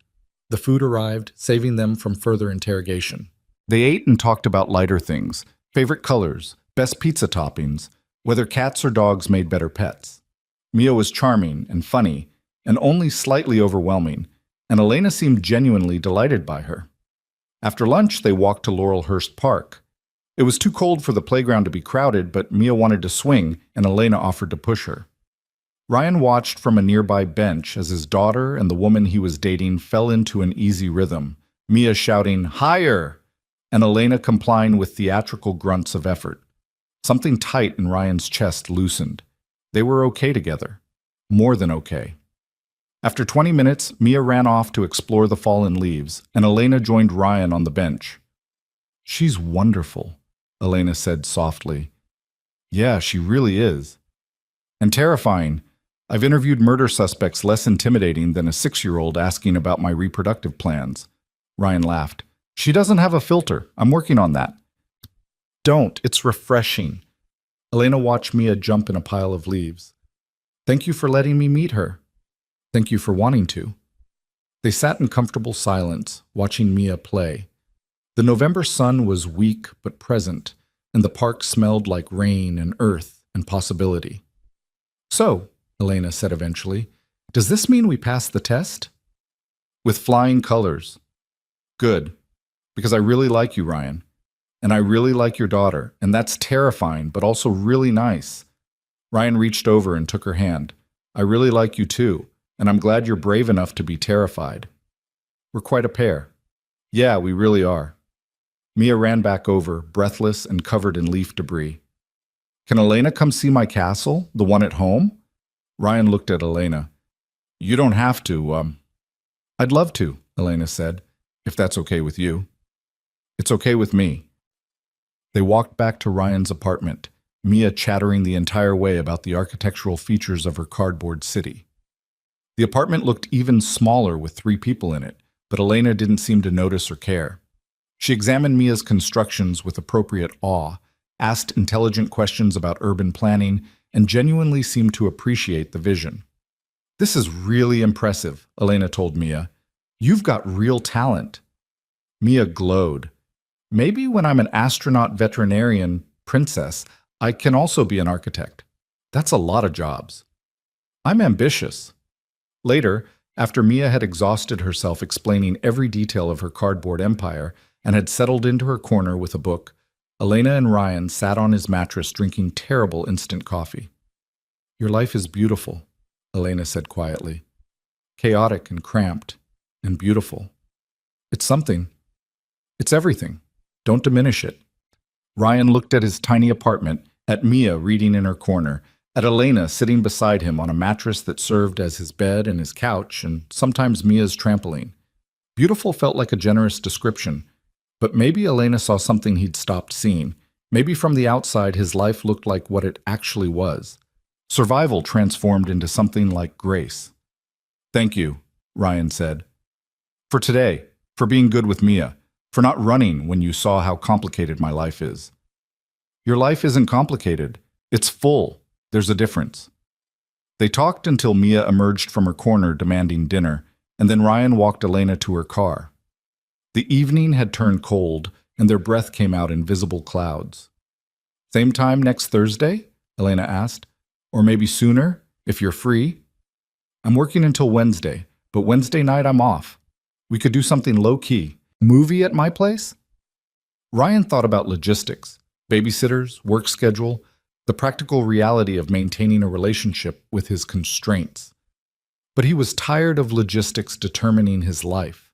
The food arrived, saving them from further interrogation. They ate and talked about lighter things, favorite colors, best pizza toppings, whether cats or dogs made better pets. Mia was charming and funny, and only slightly overwhelming, and Elena seemed genuinely delighted by her. After lunch, they walked to Laurelhurst Park. It was too cold for the playground to be crowded, but Mia wanted to swing, and Elena offered to push her. Ryan watched from a nearby bench as his daughter and the woman he was dating fell into an easy rhythm, Mia shouting, "Higher!" and Elena complying with theatrical grunts of effort. Something tight in Ryan's chest loosened. They were okay together. More than okay. After 20 minutes, Mia ran off to explore the fallen leaves, and Elena joined Ryan on the bench. She's wonderful, Elena said softly. Yeah, she really is. And terrifying. I've interviewed murder suspects less intimidating than a 6-year-old asking about my reproductive plans. Ryan laughed. She doesn't have a filter. I'm working on that. Don't. It's refreshing. Elena watched Mia jump in a pile of leaves. Thank you for letting me meet her. Thank you for wanting to. They sat in comfortable silence, watching Mia play. The November sun was weak but present, and the park smelled like rain and earth and possibility. So, Elena said eventually, does this mean we passed the test? With flying colors. Good, because I really like you, Ryan. And I really like your daughter, and that's terrifying, but also really nice. Ryan reached over and took her hand. I really like you too, and I'm glad you're brave enough to be terrified. We're quite a pair. Yeah, we really are. Mia ran back over, breathless and covered in leaf debris. Can Elena come see my castle, the one at home? Ryan looked at Elena. You don't have to, I'd love to, Elena said, if that's okay with you. It's okay with me. They walked back to Ryan's apartment, Mia chattering the entire way about the architectural features of her cardboard city. The apartment looked even smaller with 3 people in it, but Elena didn't seem to notice or care. She examined Mia's constructions with appropriate awe, asked intelligent questions about urban planning, and genuinely seemed to appreciate the vision. This is really impressive, Elena told Mia. You've got real talent. Mia glowed. Maybe when I'm an astronaut veterinarian princess, I can also be an architect. That's a lot of jobs. I'm ambitious. Later, after Mia had exhausted herself explaining every detail of her cardboard empire and had settled into her corner with a book, Elena and Ryan sat on his mattress drinking terrible instant coffee. Your life is beautiful, Elena said quietly. Chaotic and cramped, and beautiful. It's something. It's everything. Don't diminish it. Ryan looked at his tiny apartment, at Mia reading in her corner, at Elena sitting beside him on a mattress that served as his bed and his couch, and sometimes Mia's trampoline. Beautiful felt like a generous description, but maybe Elena saw something he'd stopped seeing. Maybe from the outside his life looked like what it actually was. Survival transformed into something like grace. Thank you, Ryan said. For today, for being good with Mia, for not running when you saw how complicated my life is. Your life isn't complicated. It's full. There's a difference. They talked until Mia emerged from her corner demanding dinner, and then Ryan walked Elena to her car. The evening had turned cold, and their breath came out in visible clouds. Same time next Thursday? Elena asked. Or maybe sooner, if you're free? I'm working until Wednesday, but Wednesday night I'm off. We could do something low-key. Movie at my place? Ryan thought about logistics, babysitters, work schedule, the practical reality of maintaining a relationship with his constraints. But he was tired of logistics determining his life.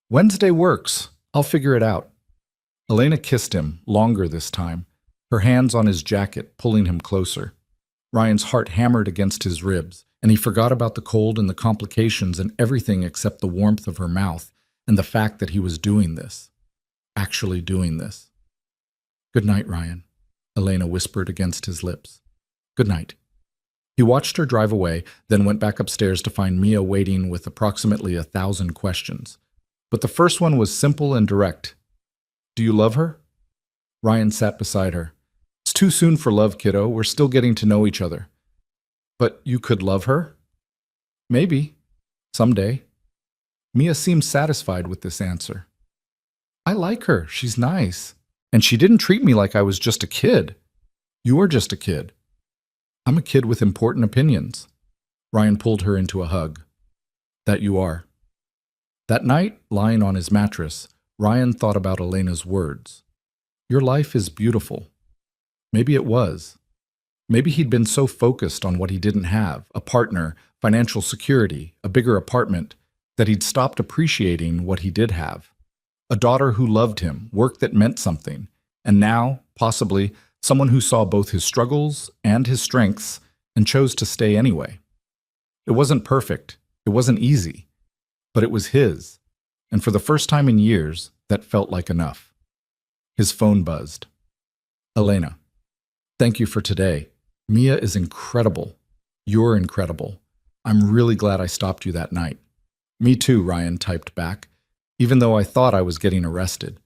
Wednesday works. I'll figure it out. Elena kissed him, longer this time, her hands on his jacket, pulling him closer. Ryan's heart hammered against his ribs, and he forgot about the cold and the complications and everything except the warmth of her mouth and the fact that he was doing this. Actually doing this. "Good night, Ryan," Elena whispered against his lips. "Good night." He watched her drive away, then went back upstairs to find Mia waiting with approximately 1,000 questions. But the first one was simple and direct. "Do you love her?" Ryan sat beside her. "It's too soon for love, kiddo. We're still getting to know each other." "But you could love her?" "Maybe. Someday." Mia seemed satisfied with this answer. "I like her. She's nice. And she didn't treat me like I was just a kid." "You are just a kid." "I'm a kid with important opinions." Ryan pulled her into a hug. "That you are." That night, lying on his mattress, Ryan thought about Elena's words. "Your life is beautiful." Maybe it was. Maybe he'd been so focused on what he didn't have, a partner, financial security, a bigger apartment, that he'd stopped appreciating what he did have. A daughter who loved him, work that meant something, and now, possibly, someone who saw both his struggles and his strengths and chose to stay anyway. It wasn't perfect, it wasn't easy, but it was his, and for the first time in years, that felt like enough. His phone buzzed. "Elena, thank you for today. Mia is incredible. You're incredible. I'm really glad I stopped you that night." "Me too," Ryan typed back, even though I thought I was getting arrested.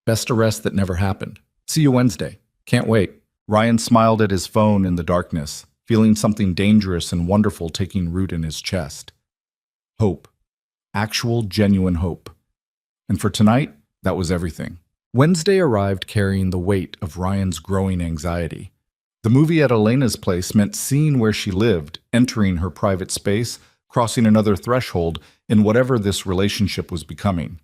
Best arrest that never happened. "See you Wednesday. Can't wait." Ryan smiled at his phone in the darkness, feeling something dangerous and wonderful taking root in his chest. Hope. Actual, genuine hope. And for tonight, that was everything. Wednesday arrived carrying the weight of Ryan's growing anxiety. The movie at Elena's place meant seeing where she lived, entering her private space, crossing another threshold in whatever this relationship was becoming.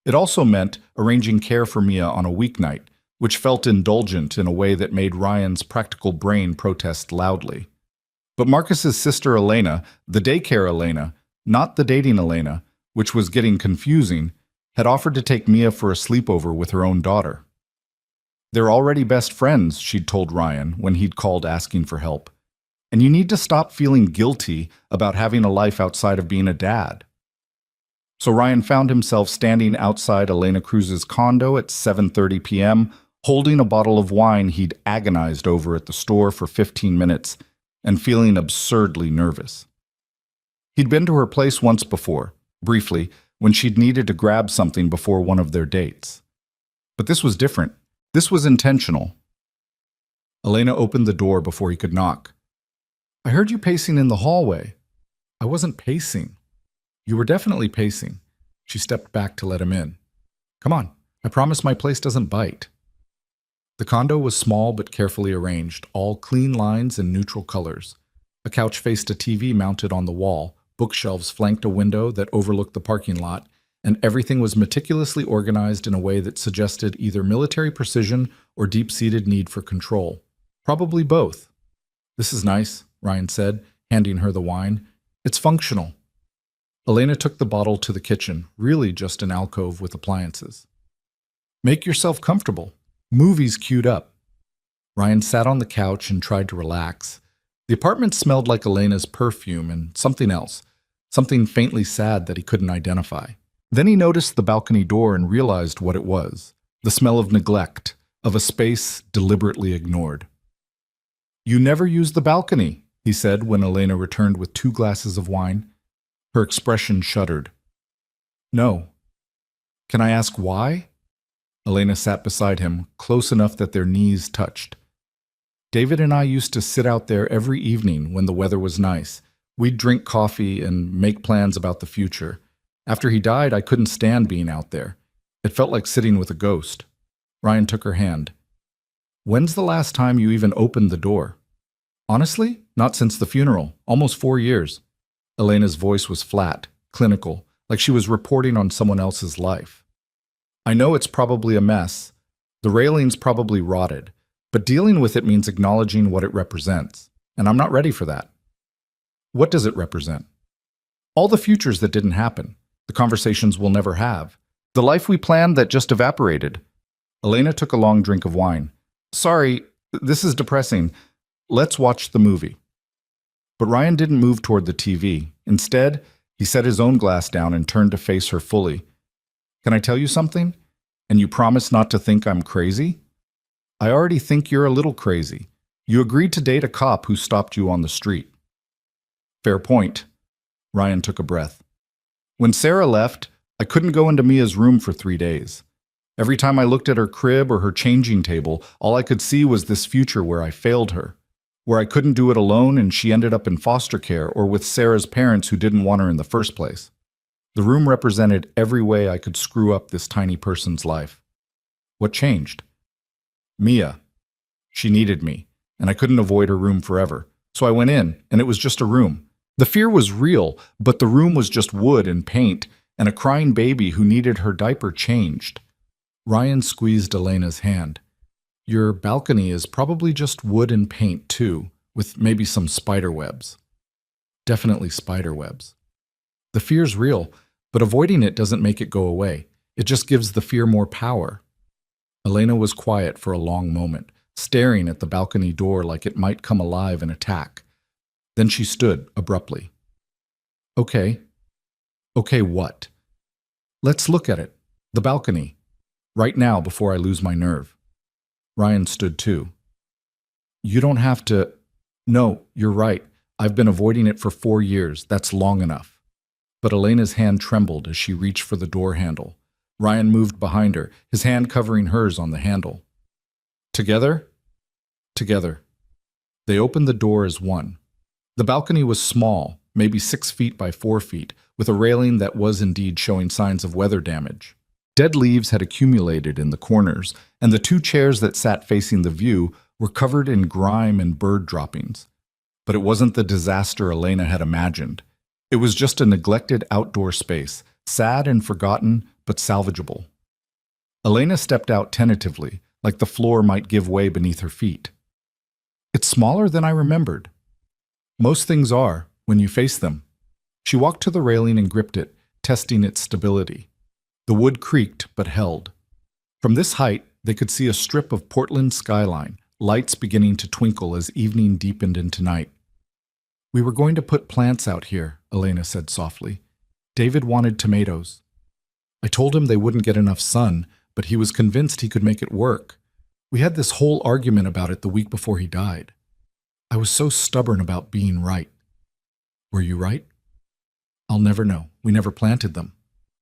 It also meant arranging care for Mia on a weeknight, which felt indulgent in a way that made Ryan's practical brain protest loudly. But Marcus's sister Elena, the daycare Elena, not the dating Elena, which was getting confusing, had offered to take Mia for a sleepover with her own daughter. "They're already best friends," she'd told Ryan when he'd called asking for help. "And you need to stop feeling guilty about having a life outside of being a dad." So Ryan found himself standing outside Elena Cruz's condo at 7:30 p.m., holding a bottle of wine he'd agonized over at the store for 15 minutes and feeling absurdly nervous. He'd been to her place once before, briefly, when she'd needed to grab something before one of their dates. But this was different. This was intentional. Elena opened the door before he could knock. "I heard you pacing in the hallway." "I wasn't pacing." "You were definitely pacing." She stepped back to let him in. "Come on, I promise my place doesn't bite." The condo was small but carefully arranged, all clean lines and neutral colors. A couch faced a TV mounted on the wall, bookshelves flanked a window that overlooked the parking lot, and everything was meticulously organized in a way that suggested either military precision or deep-seated need for control. Probably both. "This is nice," Ryan said, handing her the wine. "It's functional." Elena took the bottle to the kitchen, really just an alcove with appliances. "Make yourself comfortable. Movies queued up." Ryan sat on the couch and tried to relax. The apartment smelled like Elena's perfume and something else, something faintly sad that he couldn't identify. Then he noticed the balcony door and realized what it was, the smell of neglect, of a space deliberately ignored. "You never use the balcony," he said when Elena returned with 2 glasses of wine. Her expression shuddered. "No." "Can I ask why?" Elena sat beside him, close enough that their knees touched. "David and I used to sit out there every evening when the weather was nice. We'd drink coffee and make plans about the future. After he died, I couldn't stand being out there. It felt like sitting with a ghost." Ryan took her hand. "When's the last time you even opened the door?" "Honestly, not since the funeral, almost 4 years. Elena's voice was flat, clinical, like she was reporting on someone else's life. "I know it's probably a mess. The railing's probably rotted, but dealing with it means acknowledging what it represents, and I'm not ready for that." "What does it represent?" "All the futures that didn't happen, the conversations we'll never have, the life we planned that just evaporated." Elena took a long drink of wine. "Sorry, this is depressing. let's watch the movie. But Ryan didn't move toward the TV. Instead, he set his own glass down and turned to face her fully. Can I tell you something? And you promise not to think I'm crazy? I already think you're a little crazy. You agreed to date a cop who stopped you on the street. Fair point. Ryan took a breath. When Sarah left, I couldn't go into Mia's room for 3 days. Every time I looked at her crib or her changing table, all I could see was this future where I failed her, where I couldn't do it alone and she ended up in foster care or with Sarah's parents who didn't want her in the first place. The room represented every way I could screw up this tiny person's life. What changed? Mia. She needed me, and I couldn't avoid her room forever. So I went in, and it was just a room. The fear was real, but the room was just wood and paint, and a crying baby who needed her diaper changed. Ryan squeezed Elena's hand. Your balcony is probably just wood and paint, too, with maybe some spider webs. Definitely spider webs. The fear's real, but avoiding it doesn't make it go away. It just gives the fear more power. Elena was quiet for a long moment, staring at the balcony door like it might come alive and attack. Then she stood abruptly. Okay. Okay, what? Let's look at it. The balcony. Right now, before I lose my nerve. Ryan stood too. You don't have to... No, you're right. I've been avoiding it for 4 years. That's long enough. But Elena's hand trembled as she reached for the door handle. Ryan moved behind her, his hand covering hers on the handle. Together? Together. They opened the door as one. The balcony was small, maybe 6 feet by 4 feet, with a railing that was indeed showing signs of weather damage. Dead leaves had accumulated in the corners, and the 2 chairs that sat facing the view were covered in grime and bird droppings. But it wasn't the disaster Elena had imagined. It was just a neglected outdoor space, sad and forgotten, but salvageable. Elena stepped out tentatively, like the floor might give way beneath her feet. It's smaller than I remembered. Most things are, when you face them. She walked to the railing and gripped it, testing its stability. The wood creaked, but held. From this height, they could see a strip of Portland skyline, lights beginning to twinkle as evening deepened into night. We were going to put plants out here, Elena said softly. David wanted tomatoes. I told him they wouldn't get enough sun, but he was convinced he could make it work. We had this whole argument about it the week before he died. I was so stubborn about being right. Were you right? I'll never know. We never planted them.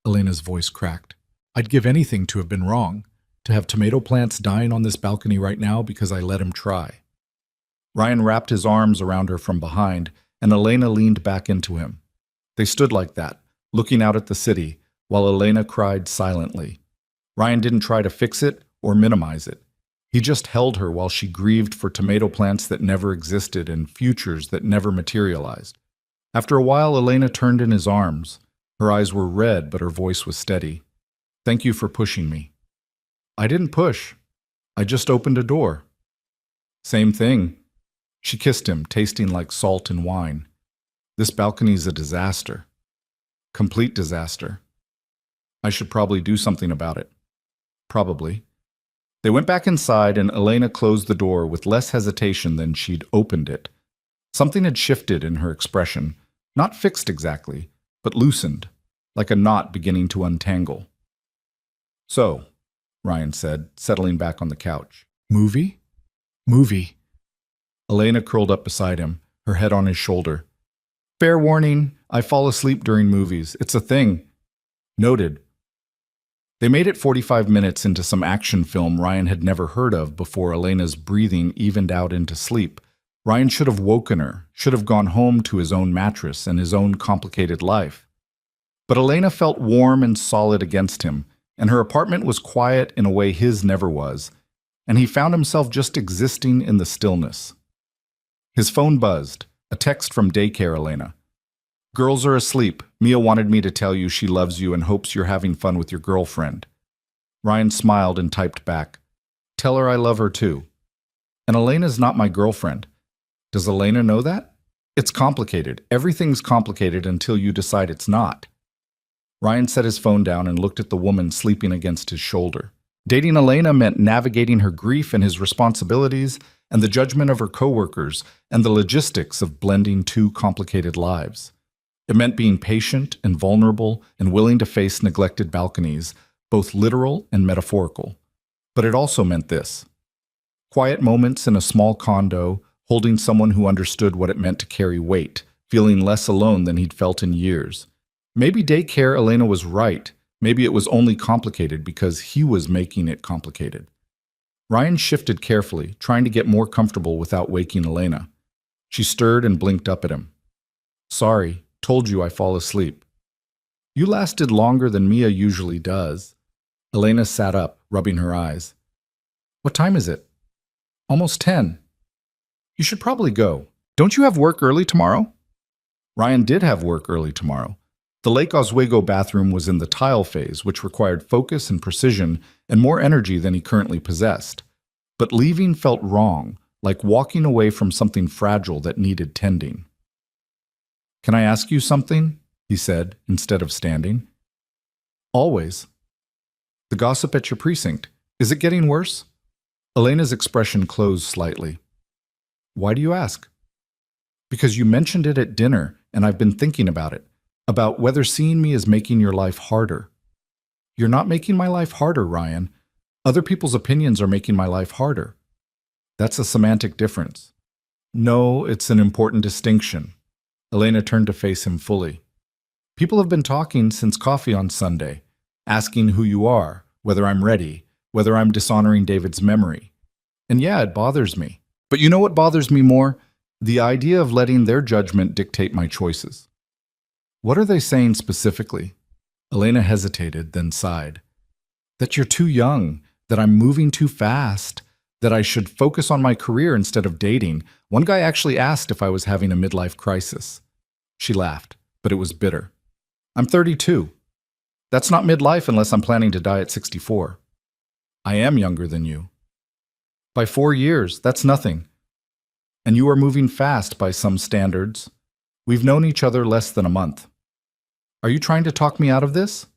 Elena's voice cracked. I'd give anything to have been wrong, to have tomato plants dying on this balcony right now because I let him try. Ryan wrapped his arms around her from behind, and Elena leaned back into him. They stood like that, looking out at the city, while Elena cried silently. Ryan didn't try to fix it or minimize it. He just held her while she grieved for tomato plants that never existed and futures that never materialized. After a while, Elena turned in his arms. Her eyes were red, but her voice was steady. Thank you for pushing me. I didn't push. I just opened a door. Same thing. She kissed him, tasting like salt and wine. This balcony's a disaster. Complete disaster. I should probably do something about it. Probably. They went back inside and Elena closed the door with less hesitation than she'd opened it. Something had shifted in her expression, not fixed exactly, but loosened, like a knot beginning to untangle. So, Ryan said, settling back on the couch. Movie? Movie. Elena curled up beside him, her head on his shoulder. Fair warning, I fall asleep during movies. It's a thing. Noted. They made it 45 minutes into some action film Ryan had never heard of before Elena's breathing evened out into sleep. Ryan should have woken her, should have gone home to his own mattress and his own complicated life. But Elena felt warm and solid against him, and her apartment was quiet in a way his never was, and he found himself just existing in the stillness. His phone buzzed, a text from daycare Elena. Girls are asleep. Mia wanted me to tell you she loves you and hopes you're having fun with your girlfriend. Ryan smiled and typed back, Tell her I love her too. And Elena's not my girlfriend. Does Elena know that? It's complicated. Everything's complicated until you decide it's not. Ryan set his phone down and looked at the woman sleeping against his shoulder. Dating Elena meant navigating her grief and his responsibilities, and the judgment of her coworkers, and the logistics of blending two complicated lives. It meant being patient and vulnerable and willing to face neglected balconies, both literal and metaphorical. But it also meant this: quiet moments in a small condo, holding someone who understood what it meant to carry weight, feeling less alone than he'd felt in years. Maybe daycare, Elena was right. Maybe it was only complicated because he was making it complicated. Ryan shifted carefully, trying to get more comfortable without waking Elena. She stirred and blinked up at him. "Sorry, told you I fall asleep." "You lasted longer than Mia usually does." Elena sat up, rubbing her eyes. "What time is it?" "Almost 10. You should probably go. Don't you have work early tomorrow?" Ryan did have work early tomorrow. The Lake Oswego bathroom was in the tile phase, which required focus and precision and more energy than he currently possessed. But leaving felt wrong, like walking away from something fragile that needed tending. "Can I ask you something?" he said, instead of standing. "Always." "The gossip at your precinct, is it getting worse?" Elena's expression closed slightly. "Why do you ask?" "Because you mentioned it at dinner, and I've been thinking about it. About whether seeing me is making your life harder." "You're not making my life harder, Ryan. Other people's opinions are making my life harder." "That's a semantic difference." "No, it's an important distinction." Elena turned to face him fully. "People have been talking since coffee on Sunday, asking who you are, whether I'm ready, whether I'm dishonoring David's memory. And yeah, it bothers me. But you know what bothers me more? The idea of letting their judgment dictate my choices." "What are they saying specifically?" Elena hesitated, then sighed. "That you're too young, that I'm moving too fast, that I should focus on my career instead of dating. One guy actually asked if I was having a midlife crisis." She laughed, but it was bitter. "I'm 32. That's not midlife unless I'm planning to die at 64. "I am younger than you." "By 4 years, that's nothing. And you are moving fast by some standards. We've known each other less than a month. Are you trying to talk me out of this?"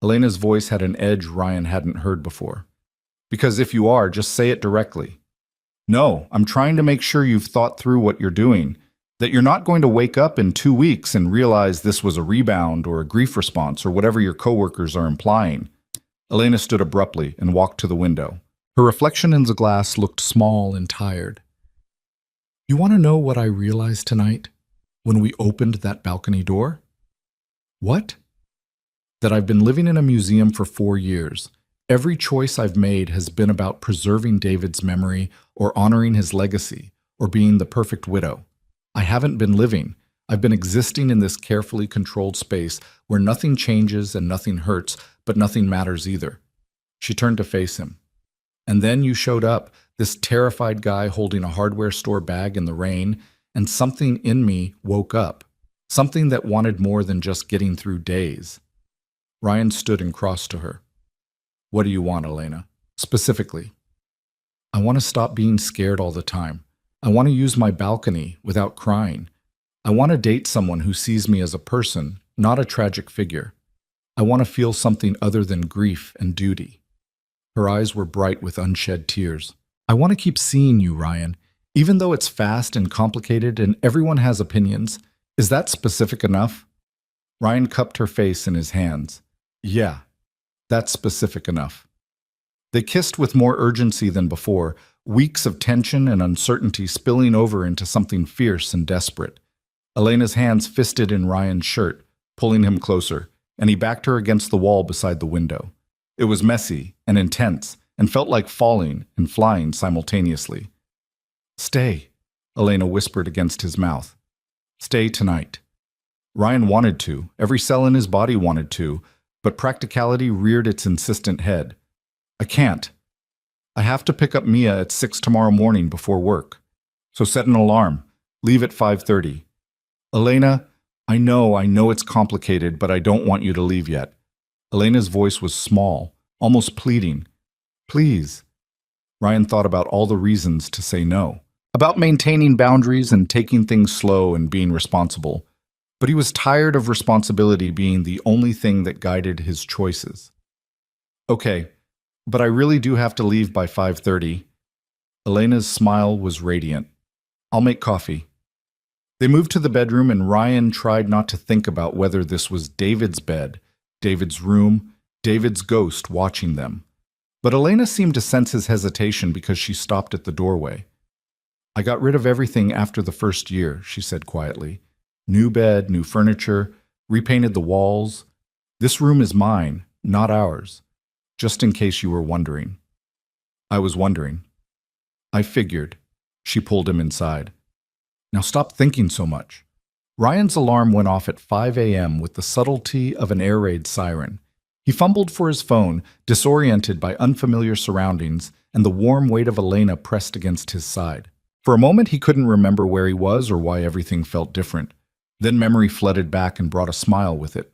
Elena's voice had an edge Ryan hadn't heard before. "Because if you are, just say it directly." "No, I'm trying to make sure you've thought through what you're doing, that you're not going to wake up in 2 weeks and realize this was a rebound or a grief response or whatever your coworkers are implying." Elena stood abruptly and walked to the window. Her reflection in the glass looked small and tired. "You want to know what I realized tonight when we opened that balcony door?" "What?" "That I've been living in a museum for 4 years. Every choice I've made has been about preserving David's memory or honoring his legacy or being the perfect widow. I haven't been living. I've been existing in this carefully controlled space where nothing changes and nothing hurts, but nothing matters either." She turned to face him. "And then you showed up, this terrified guy holding a hardware store bag in the rain, and something in me woke up. Something that wanted more than just getting through days." Ryan stood and crossed to her. "What do you want, Elena? Specifically?" "I want to stop being scared all the time. I want to use my balcony without crying. I want to date someone who sees me as a person, not a tragic figure. I want to feel something other than grief and duty." Her eyes were bright with unshed tears. "I want to keep seeing you, Ryan, even though it's fast and complicated and everyone has opinions. Is that specific enough?" Ryan cupped her face in his hands. "Yeah, that's specific enough." They kissed with more urgency than before, weeks of tension and uncertainty spilling over into something fierce and desperate. Elena's hands fisted in Ryan's shirt, pulling him closer, and he backed her against the wall beside the window. It was messy and intense and felt like falling and flying simultaneously. "Stay," Elena whispered against his mouth. "Stay tonight." Ryan wanted to, every cell in his body wanted to, but practicality reared its insistent head. "I can't. I have to pick up Mia at 6 tomorrow morning before work. So set an alarm. Leave at 5:30. Elena, I know it's complicated, but I don't want you to leave yet." Elena's voice was small, almost pleading. "Please." Ryan thought about all the reasons to say no. About maintaining boundaries and taking things slow and being responsible. But he was tired of responsibility being the only thing that guided his choices. "Okay, but I really do have to leave by 5:30. Elena's smile was radiant. I'll make coffee. They moved to the bedroom, and Ryan tried not to think about whether this was David's bed, David's room, David's ghost watching them. But Elena seemed to sense his hesitation because she stopped at the doorway. I got rid of everything after the first year, she said quietly. New bed, new furniture, repainted the walls. This room is mine, not ours. Just in case you were wondering. I was wondering. I figured. She pulled him inside. Now stop thinking so much. Ryan's alarm went off at 5 a.m. with the subtlety of an air raid siren. He fumbled for his phone, disoriented by unfamiliar surroundings and the warm weight of Elena pressed against his side. For a moment he couldn't remember where he was or why everything felt different. Then memory flooded back and brought a smile with it.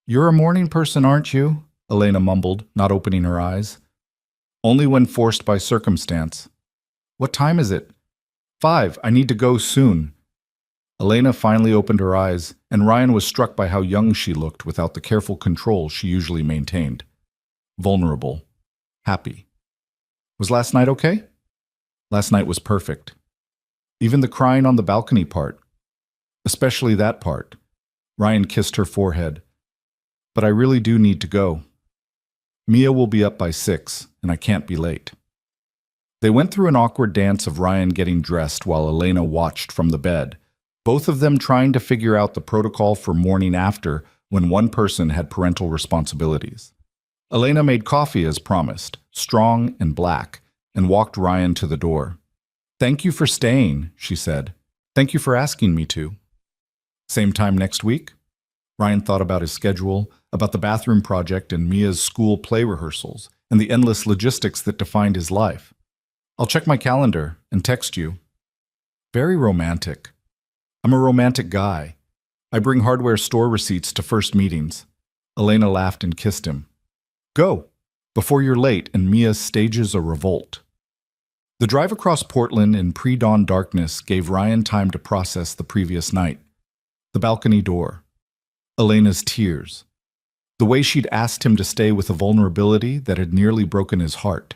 You're a morning person, aren't you? Elena mumbled, not opening her eyes. Only when forced by circumstance. What time is it? 5. I need to go soon. Elena finally opened her eyes, and Ryan was struck by how young she looked without the careful control she usually maintained. Vulnerable. Happy. Was last night okay? Last night was perfect. Even the crying on the balcony part. Especially that part. Ryan kissed her forehead. But I really do need to go. Mia will be up by 6, and I can't be late. They went through an awkward dance of Ryan getting dressed while Elena watched from the bed, both of them trying to figure out the protocol for morning after when one person had parental responsibilities. Elena made coffee as promised, strong and black, and walked Ryan to the door. Thank you for staying, she said. Thank you for asking me to. Same time next week? Ryan thought about his schedule, about the bathroom project and Mia's school play rehearsals, and the endless logistics that defined his life. I'll check my calendar and text you. Very romantic. I'm a romantic guy. I bring hardware store receipts to first meetings. Elena laughed and kissed him. Go, before you're late and Mia stages a revolt. The drive across Portland in pre-dawn darkness gave Ryan time to process the previous night. The balcony door. Elena's tears. The way she'd asked him to stay with a vulnerability that had nearly broken his heart.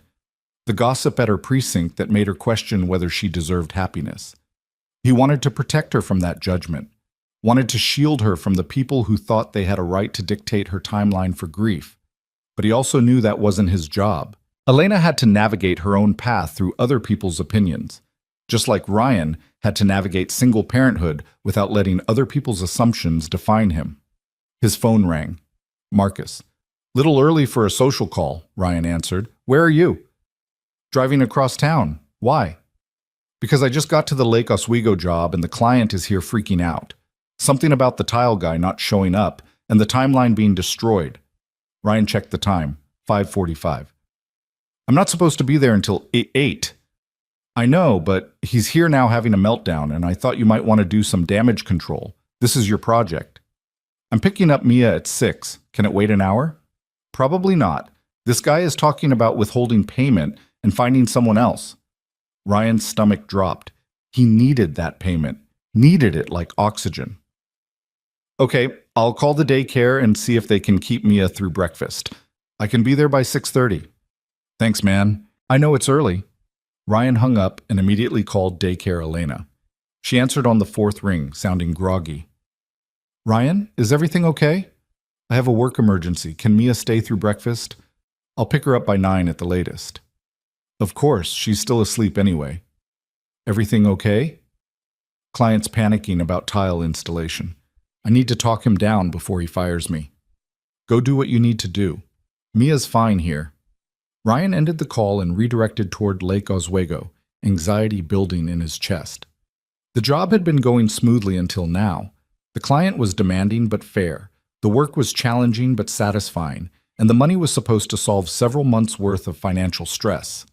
The gossip at her precinct that made her question whether she deserved happiness. He wanted to protect her from that judgment, wanted to shield her from the people who thought they had a right to dictate her timeline for grief. But he also knew that wasn't his job. Elena had to navigate her own path through other people's opinions, just like Ryan had to navigate single parenthood without letting other people's assumptions define him. His phone rang. Marcus. Little early for a social call, Ryan answered. Where are you? Driving across town. Why? Because I just got to the Lake Oswego job and the client is here freaking out. Something about the tile guy not showing up and the timeline being destroyed. Ryan checked the time. 5:45. I'm not supposed to be there until 8. I know, but he's here now having a meltdown and I thought you might want to do some damage control. This is your project. I'm picking up Mia at 6. Can it wait an hour? Probably not. This guy is talking about withholding payment and finding someone else. Ryan's stomach dropped. He needed that payment. Needed it like oxygen. Okay, I'll call the daycare and see if they can keep Mia through breakfast. I can be there by 6:30. Thanks, man. I know it's early. Ryan hung up and immediately called daycare Elena. She answered on the 4th ring, sounding groggy. Ryan, is everything okay? I have a work emergency. Can Mia stay through breakfast? I'll pick her up by 9 at the latest. Of course, she's still asleep anyway. Everything okay? Client's panicking about tile installation. I need to talk him down before he fires me. Go do what you need to do. Mia's fine here. Ryan ended the call and redirected toward Lake Oswego, anxiety building in his chest. The job had been going smoothly until now. The client was demanding but fair. The work was challenging but satisfying, and the money was supposed to solve several months' worth of financial stress.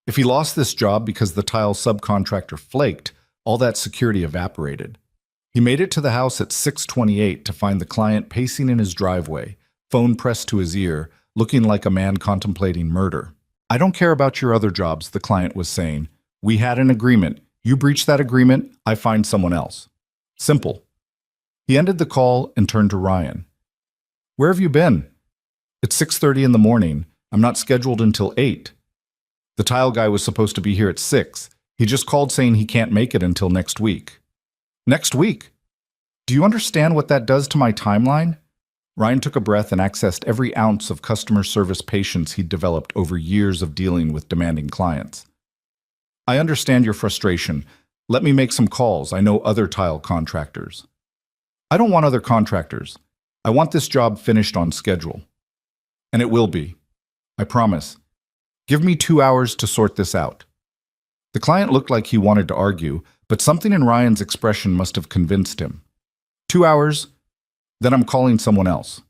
If he lost this job because the tile subcontractor flaked, all that security evaporated. He made it to the house at 6:28 to find the client pacing in his driveway, phone pressed to his ear, looking like a man contemplating murder. I don't care about your other jobs, the client was saying. We had an agreement. You breach that agreement, I find someone else. Simple. He ended the call and turned to Ryan. Where have you been? It's 6:30 in the morning. I'm not scheduled until 8. The tile guy was supposed to be here at 6. He just called saying he can't make it until next week. Next week? Do you understand what that does to my timeline? Ryan took a breath and accessed every ounce of customer service patience he'd developed over years of dealing with demanding clients. I understand your frustration. Let me make some calls. I know other tile contractors. I don't want other contractors. I want this job finished on schedule. And it will be. I promise. Give me 2 hours to sort this out. The client looked like he wanted to argue, but something in Ryan's expression must have convinced him. 2 hours, then I'm calling someone else.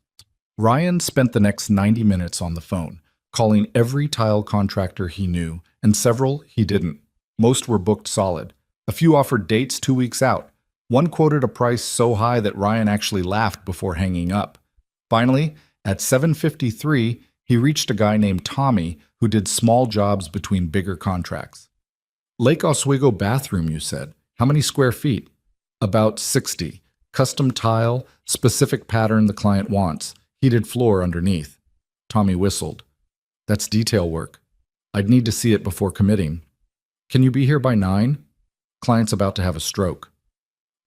Ryan spent the next 90 minutes on the phone, calling every tile contractor he knew, and several he didn't. Most were booked solid. A few offered dates 2 weeks out. One quoted a price so high that Ryan actually laughed before hanging up. Finally, at 7:53, he reached a guy named Tommy who did small jobs between bigger contracts. Lake Oswego bathroom, you said. How many square feet? About 60. Custom tile, specific pattern the client wants. Heated floor underneath. Tommy whistled. That's detail work. I'd need to see it before committing. Can you be here by 9? Client's about to have a stroke.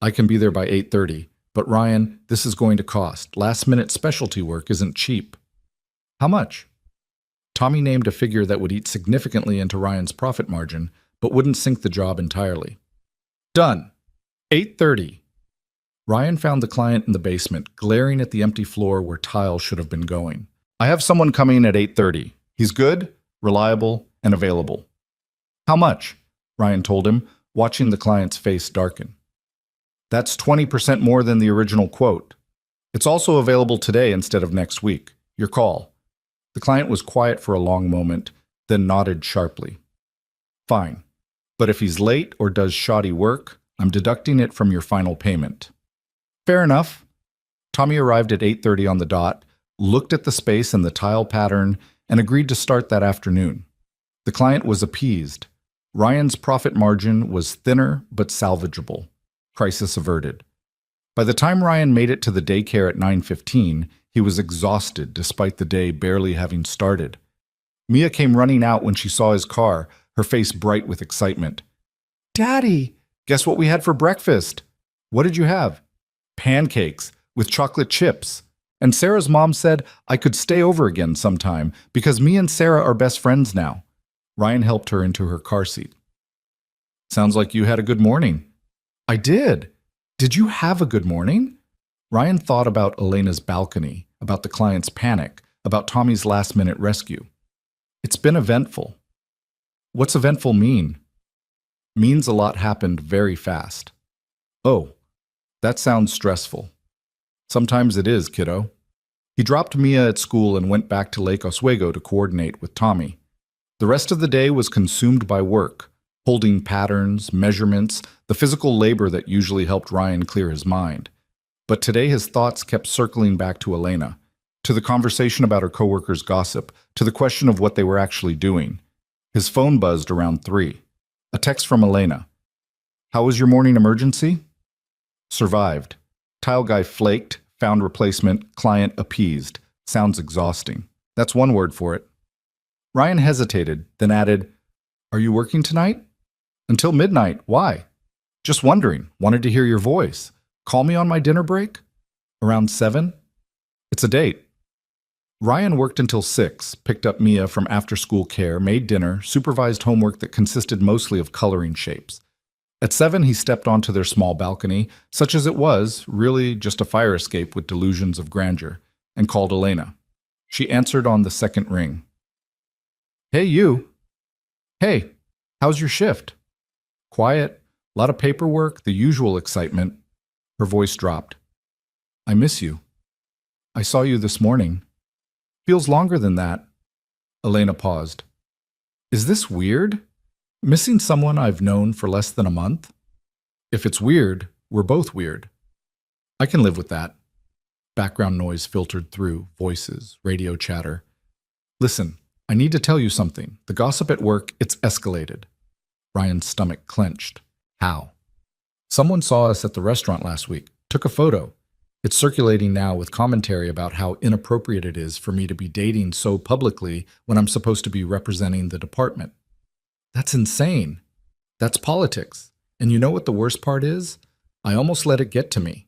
I can be there by 8:30. But Ryan, this is going to cost. Last-minute specialty work isn't cheap. How much? Tommy named a figure that would eat significantly into Ryan's profit margin, but wouldn't sink the job entirely. Done. 8:30. Ryan found the client in the basement, glaring at the empty floor where tile should have been going. I have someone coming at 8:30. He's good, reliable, and available. How much? Ryan told him, watching the client's face darken. That's 20% more than the original quote. It's also available today instead of next week. Your call. The client was quiet for a long moment, then nodded sharply. Fine. But if he's late or does shoddy work, I'm deducting it from your final payment. Fair enough. Tommy arrived at 8:30 on the dot, looked at the space and the tile pattern, and agreed to start that afternoon. The client was appeased. Ryan's profit margin was thinner but salvageable. Crisis averted. By the time Ryan made it to the daycare at 9:15, he was exhausted despite the day barely having started. Mia came running out when she saw his car, her face bright with excitement. Daddy, guess what we had for breakfast? What did you have? Pancakes with chocolate chips. And Sarah's mom said I could stay over again sometime because me and Sarah are best friends now. Ryan helped her into her car seat. Sounds like you had a good morning. I did. Did you have a good morning? Ryan thought about Elena's balcony, about the client's panic, about Tommy's last-minute rescue. It's been eventful. What's eventful mean? Means a lot happened very fast. Oh, that sounds stressful. Sometimes it is, kiddo. He dropped Mia at school and went back to Lake Oswego to coordinate with Tommy. The rest of the day was consumed by work, holding patterns, measurements, the physical labor that usually helped Ryan clear his mind. But today his thoughts kept circling back to Elena, to the conversation about her coworkers' gossip, to the question of what they were actually doing. His phone buzzed around 3. A text from Elena. How was your morning emergency? Survived. Tile guy flaked, found replacement, client appeased. Sounds exhausting. That's one word for it. Ryan hesitated, then added, Are you working tonight? Until midnight. Why? Just wondering. Wanted to hear your voice. Call me on my dinner break? Around 7? It's a date. Ryan worked until 6, picked up Mia from after-school care, made dinner, supervised homework that consisted mostly of coloring shapes. At 7, he stepped onto their small balcony, such as it was, really just a fire escape with delusions of grandeur, and called Elena. She answered on the second ring. Hey, you. Hey, how's your shift? Quiet, a lot of paperwork, the usual excitement. Her voice dropped. I miss you. I saw you this morning. Feels longer than that. Elena paused. Is this weird? Missing someone I've known for less than a month? If it's weird, we're both weird. I can live with that. Background noise filtered through, voices, radio chatter. Listen, I need to tell you something. The gossip at work, it's escalated. Ryan's stomach clenched. How? Someone saw us at the restaurant last week, took a photo. It's circulating now with commentary about how inappropriate it is for me to be dating so publicly when I'm supposed to be representing the department. That's insane. That's politics. And you know what the worst part is? I almost let it get to me.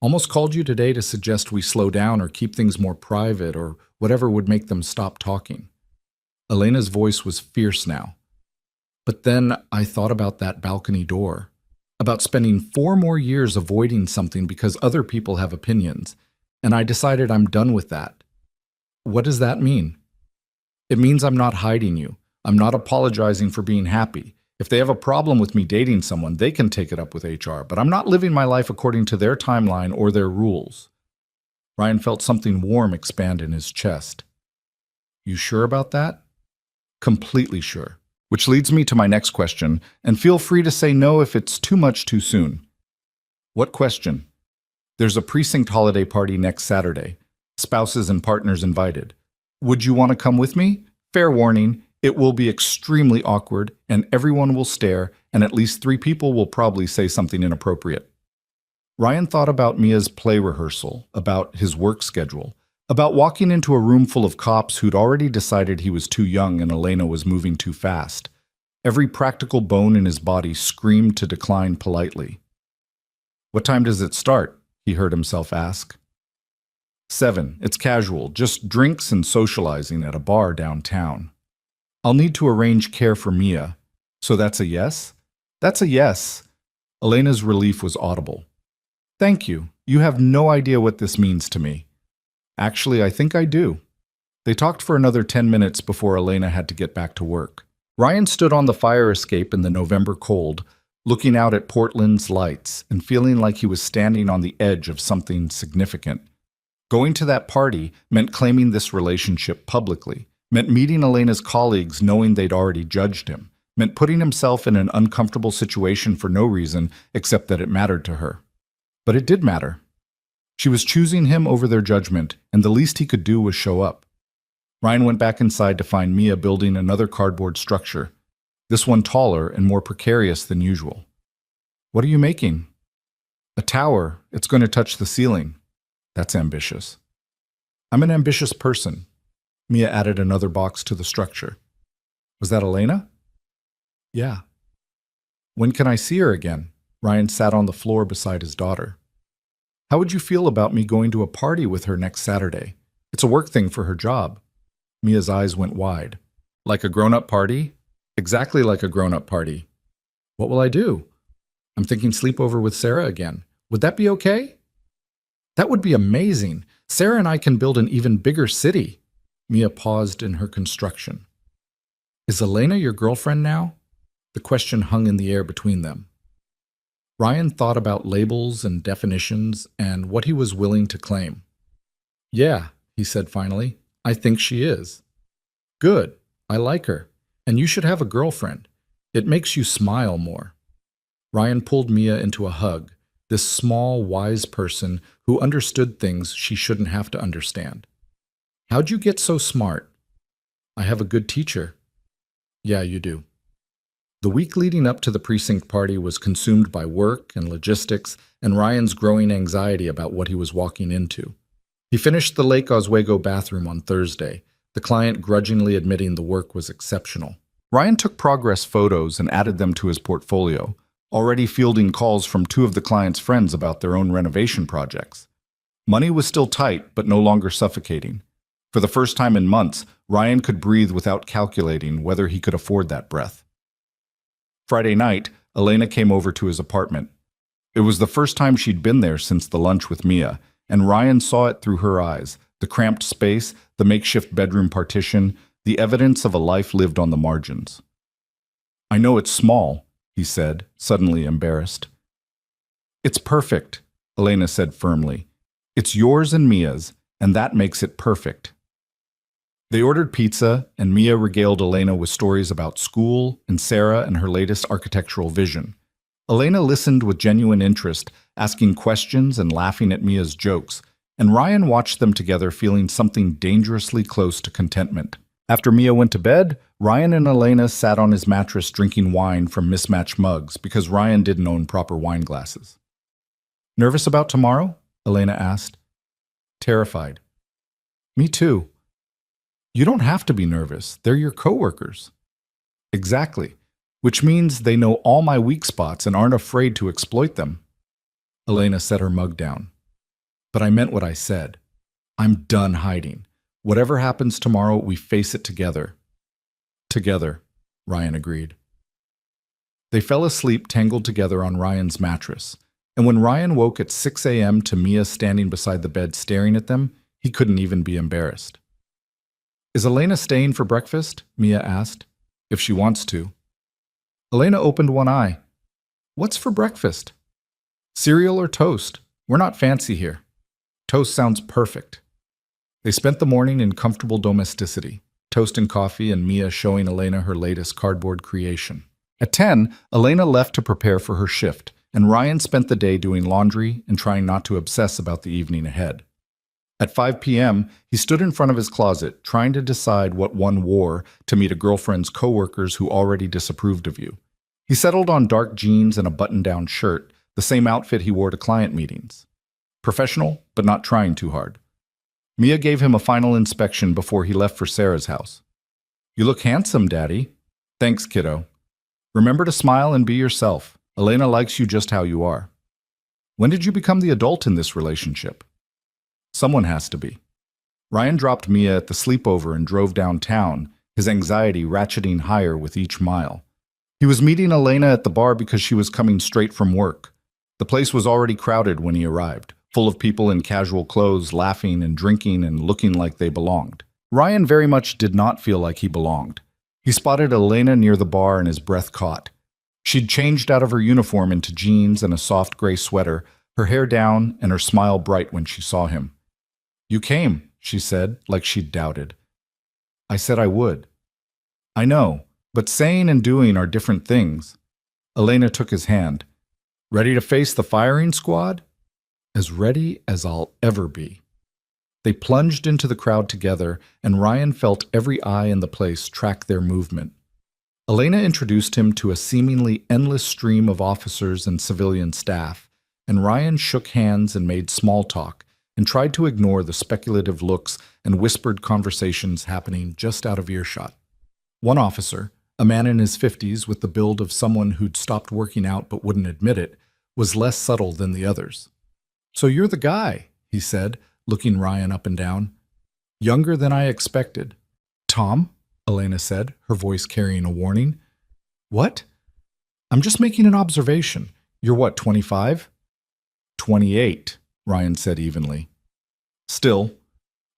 Almost called you today to suggest we slow down or keep things more private or whatever would make them stop talking. Elena's voice was fierce now. But then I thought about that balcony door, about spending 4 more years avoiding something because other people have opinions, and I decided I'm done with that. What does that mean? It means I'm not hiding you. I'm not apologizing for being happy. If they have a problem with me dating someone, they can take it up with HR, but I'm not living my life according to their timeline or their rules. Ryan felt something warm expand in his chest. You sure about that? Completely sure. Which leads me to my next question, and feel free to say no if it's too much too soon. What question? There's a precinct holiday party next Saturday. Spouses and partners invited. Would you want to come with me? Fair warning, it will be extremely awkward, and everyone will stare, and at least 3 people will probably say something inappropriate. Ryan thought about Mia's play rehearsal, about his work schedule, about walking into a room full of cops who'd already decided he was too young and Elena was moving too fast. Every practical bone in his body screamed to decline politely. What time does it start? He heard himself ask. 7. It's casual, just drinks and socializing at a bar downtown. I'll need to arrange care for Mia. So that's a yes? That's a yes. Elena's relief was audible. Thank you. You have no idea what this means to me. Actually, I think I do. They talked for another 10 minutes before Elena had to get back to work. Ryan stood on the fire escape in the November cold, looking out at Portland's lights and feeling like he was standing on the edge of something significant. Going to that party meant claiming this relationship publicly, meant meeting Elena's colleagues knowing they'd already judged him, meant putting himself in an uncomfortable situation for no reason except that it mattered to her. But it did matter. She was choosing him over their judgment, and the least he could do was show up. Ryan went back inside to find Mia building another cardboard structure, this one taller and more precarious than usual. What are you making? A tower. It's going to touch the ceiling. That's ambitious. I'm an ambitious person. Mia added another box to the structure. Was that Elena? Yeah. When can I see her again? Ryan sat on the floor beside his daughter. How would you feel about me going to a party with her next Saturday? It's a work thing for her job. Mia's eyes went wide. Like a grown-up party? Exactly like a grown-up party. What will I do? I'm thinking sleepover with Sarah again. Would that be okay? That would be amazing. Sarah and I can build an even bigger city. Mia paused in her construction. Is Elena your girlfriend now? The question hung in the air between them. Ryan thought about labels and definitions and what he was willing to claim. Yeah, he said finally, I think she is. Good, I like her, and you should have a girlfriend. It makes you smile more. Ryan pulled Mia into a hug, this small, wise person who understood things she shouldn't have to understand. How'd you get so smart? I have a good teacher. Yeah, you do. The week leading up to the precinct party was consumed by work and logistics and Ryan's growing anxiety about what he was walking into. He finished the Lake Oswego bathroom on Thursday, the client grudgingly admitting the work was exceptional. Ryan took progress photos and added them to his portfolio, already fielding calls from 2 of the client's friends about their own renovation projects. Money was still tight, but no longer suffocating. For the first time in months, Ryan could breathe without calculating whether he could afford that breath. Friday night, Elena came over to his apartment. It was the first time she'd been there since the lunch with Mia, and Ryan saw it through her eyes, the cramped space, the makeshift bedroom partition, the evidence of a life lived on the margins. I know it's small, he said, suddenly embarrassed. It's perfect, Elena said firmly. It's yours and Mia's, and that makes it perfect. They ordered pizza, and Mia regaled Elena with stories about school and Sarah and her latest architectural vision. Elena listened with genuine interest, asking questions and laughing at Mia's jokes, and Ryan watched them together feeling something dangerously close to contentment. After Mia went to bed, Ryan and Elena sat on his mattress drinking wine from mismatched mugs because Ryan didn't own proper wine glasses. Nervous about tomorrow? Elena asked. Terrified. Me too. You don't have to be nervous. They're your coworkers. Exactly. which means they know all my weak spots and aren't afraid to exploit them. Elena set her mug down. But I meant what I said. I'm done hiding. Whatever happens tomorrow, we face it together. Together, Ryan agreed. They fell asleep tangled together on Ryan's mattress, and when Ryan woke at 6 a.m. to Mia standing beside the bed staring at them, he couldn't even be embarrassed. Is Elena staying for breakfast? Mia asked. If she wants to. Elena opened one eye. What's for breakfast? Cereal or toast? We're not fancy here. Toast sounds perfect. They spent the morning in comfortable domesticity, toast and coffee and Mia showing Elena her latest cardboard creation. At 10, Elena left to prepare for her shift, and Ryan spent the day doing laundry and trying not to obsess about the evening ahead. At 5 p.m., he stood in front of his closet, trying to decide what one wore to meet a girlfriend's coworkers who already disapproved of you. He settled on dark jeans and a button-down shirt, the same outfit he wore to client meetings. Professional, but not trying too hard. Mia gave him a final inspection before he left for Sarah's house. You look handsome, Daddy. Thanks, kiddo. Remember to smile and be yourself. Elena likes you just how you are. When did you become the adult in this relationship? Someone has to be. Ryan dropped Mia at the sleepover and drove downtown, his anxiety ratcheting higher with each mile. He was meeting Elena at the bar because she was coming straight from work. The place was already crowded when he arrived, full of people in casual clothes, laughing and drinking and looking like they belonged. Ryan very much did not feel like he belonged. He spotted Elena near the bar and his breath caught. She'd changed out of her uniform into jeans and a soft gray sweater, her hair down and her smile bright when she saw him. You came, she said, like she'd doubted. I said I would. I know, but saying and doing are different things. Elena took his hand. Ready to face the firing squad? As ready as I'll ever be. They plunged into the crowd together, and Ryan felt every eye in the place track their movement. Elena introduced him to a seemingly endless stream of officers and civilian staff, and Ryan shook hands and made small talk, and tried to ignore the speculative looks and whispered conversations happening just out of earshot. One officer, a man in his 50s with the build of someone who'd stopped working out but wouldn't admit it, was less subtle than the others. So you're the guy, he said, looking Ryan up and down. Younger than I expected. Tom, Elena said, her voice carrying a warning. What? I'm just making an observation. You're what, 25? 28. Ryan said evenly. Still,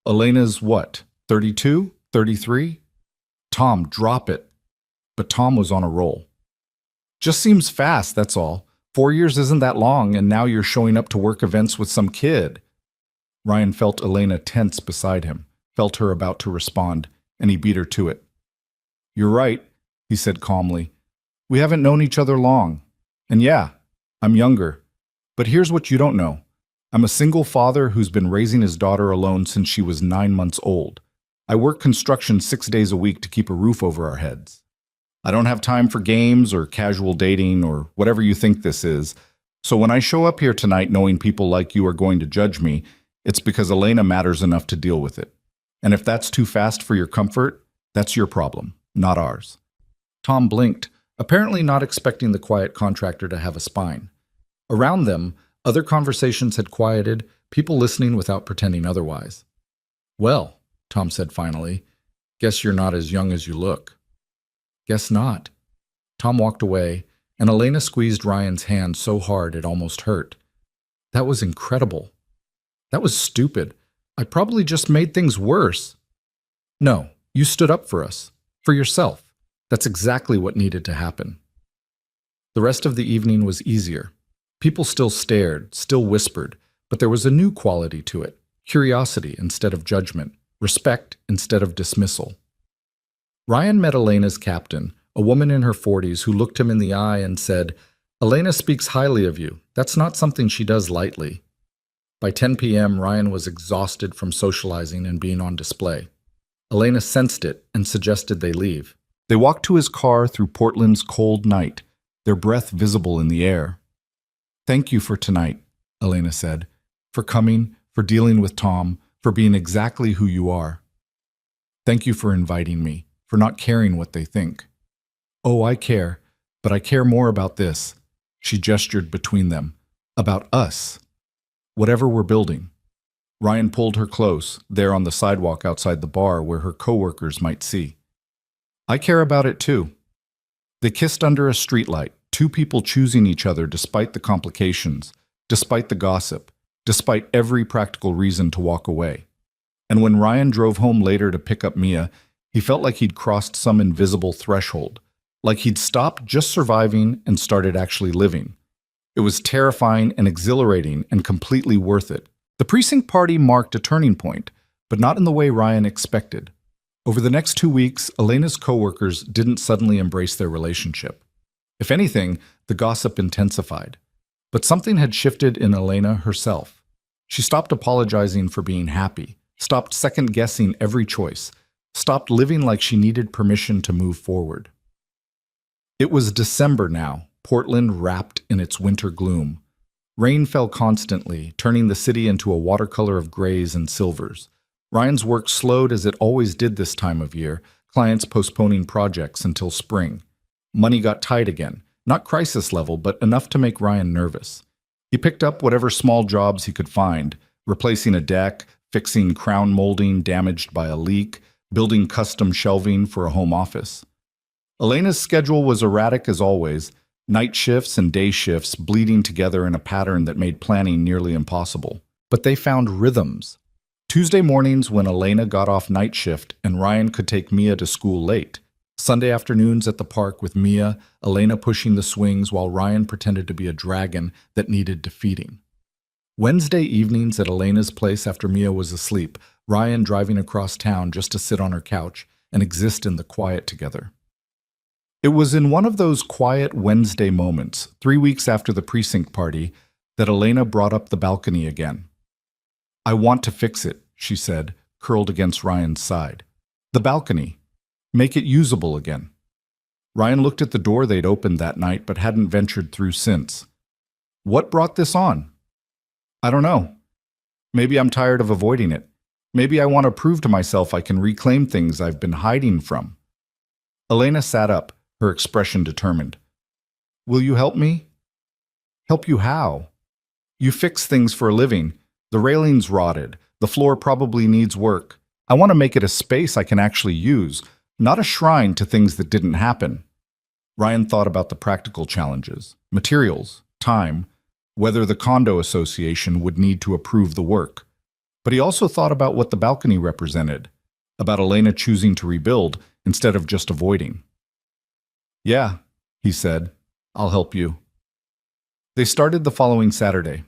Elena's what, 32, 33? Tom, drop it. But Tom was on a roll. Just seems fast, that's all. 4 years isn't that long, and now you're showing up to work events with some kid. Ryan felt Elena tense beside him, felt her about to respond, and he beat her to it. You're right, he said calmly. We haven't known each other long. And yeah, I'm younger. But here's what you don't know. I'm a single father who's been raising his daughter alone since she was 9 months old. I work construction 6 days a week to keep a roof over our heads. I don't have time for games or casual dating or whatever you think this is. So when I show up here tonight knowing people like you are going to judge me, it's because Elena matters enough to deal with it. And if that's too fast for your comfort, that's your problem, not ours. Tom blinked, apparently not expecting the quiet contractor to have a spine. Around them, other conversations had quieted, people listening without pretending otherwise. Well, Tom said finally, guess you're not as young as you look. Guess not. Tom walked away, and Elena squeezed Ryan's hand so hard it almost hurt. That was incredible. That was stupid. I probably just made things worse. No, you stood up for us. For yourself. That's exactly what needed to happen. The rest of the evening was easier. People still stared, still whispered, but there was a new quality to it. Curiosity instead of judgment. Respect instead of dismissal. Ryan met Elena's captain, a woman in her 40s who looked him in the eye and said, Elena speaks highly of you. That's not something she does lightly. By 10 p.m., Ryan was exhausted from socializing and being on display. Elena sensed it and suggested they leave. They walked to his car through Portland's cold night, their breath visible in the air. Thank you for tonight, Elena said, for coming, for dealing with Tom, for being exactly who you are. Thank you for inviting me, for not caring what they think. Oh, I care. But I care more about this. She gestured between them. About us. Whatever we're building. Ryan pulled her close, there on the sidewalk outside the bar where her coworkers might see. I care about it too. They kissed under a streetlight, two people choosing each other despite the complications, despite the gossip, despite every practical reason to walk away. And when Ryan drove home later to pick up Mia, he felt like he'd crossed some invisible threshold, like he'd stopped just surviving and started actually living. It was terrifying and exhilarating and completely worth it. The precinct party marked a turning point, but not in the way Ryan expected. Over the next 2 weeks, Elena's coworkers didn't suddenly embrace their relationship. If anything, the gossip intensified. But something had shifted in Elena herself. She stopped apologizing for being happy, stopped second-guessing every choice, stopped living like she needed permission to move forward. It was December now, Portland wrapped in its winter gloom. Rain fell constantly, turning the city into a watercolor of grays and silvers. Ryan's work slowed as it always did this time of year, clients postponing projects until spring. Money got tight again, not crisis level, but enough to make Ryan nervous. He picked up whatever small jobs he could find, replacing a deck, fixing crown molding damaged by a leak, building custom shelving for a home office. Elena's schedule was erratic as always, night shifts and day shifts bleeding together in a pattern that made planning nearly impossible. But they found rhythms. Tuesday mornings when Elena got off night shift and Ryan could take Mia to school late. Sunday afternoons at the park with Mia, Elena pushing the swings while Ryan pretended to be a dragon that needed defeating. Wednesday evenings at Elena's place after Mia was asleep, Ryan driving across town just to sit on her couch and exist in the quiet together. It was in one of those quiet Wednesday moments, 3 weeks after the precinct party, that Elena brought up the balcony again. I want to fix it, she said, curled against Ryan's side. The balcony. Make it usable again. Ryan looked at the door they'd opened that night but hadn't ventured through since. What brought this on? I don't know. Maybe I'm tired of avoiding it. Maybe I want to prove to myself I can reclaim things I've been hiding from. Elena sat up, her expression determined. Will you help me? Help you how? You fix things for a living. The railing's rotted. The floor probably needs work. I want to make it a space I can actually use, not a shrine to things that didn't happen. Ryan thought about the practical challenges, materials, time, whether the condo association would need to approve the work. But he also thought about what the balcony represented, about Elena choosing to rebuild instead of just avoiding. Yeah, he said, I'll help you. They started the following Saturday.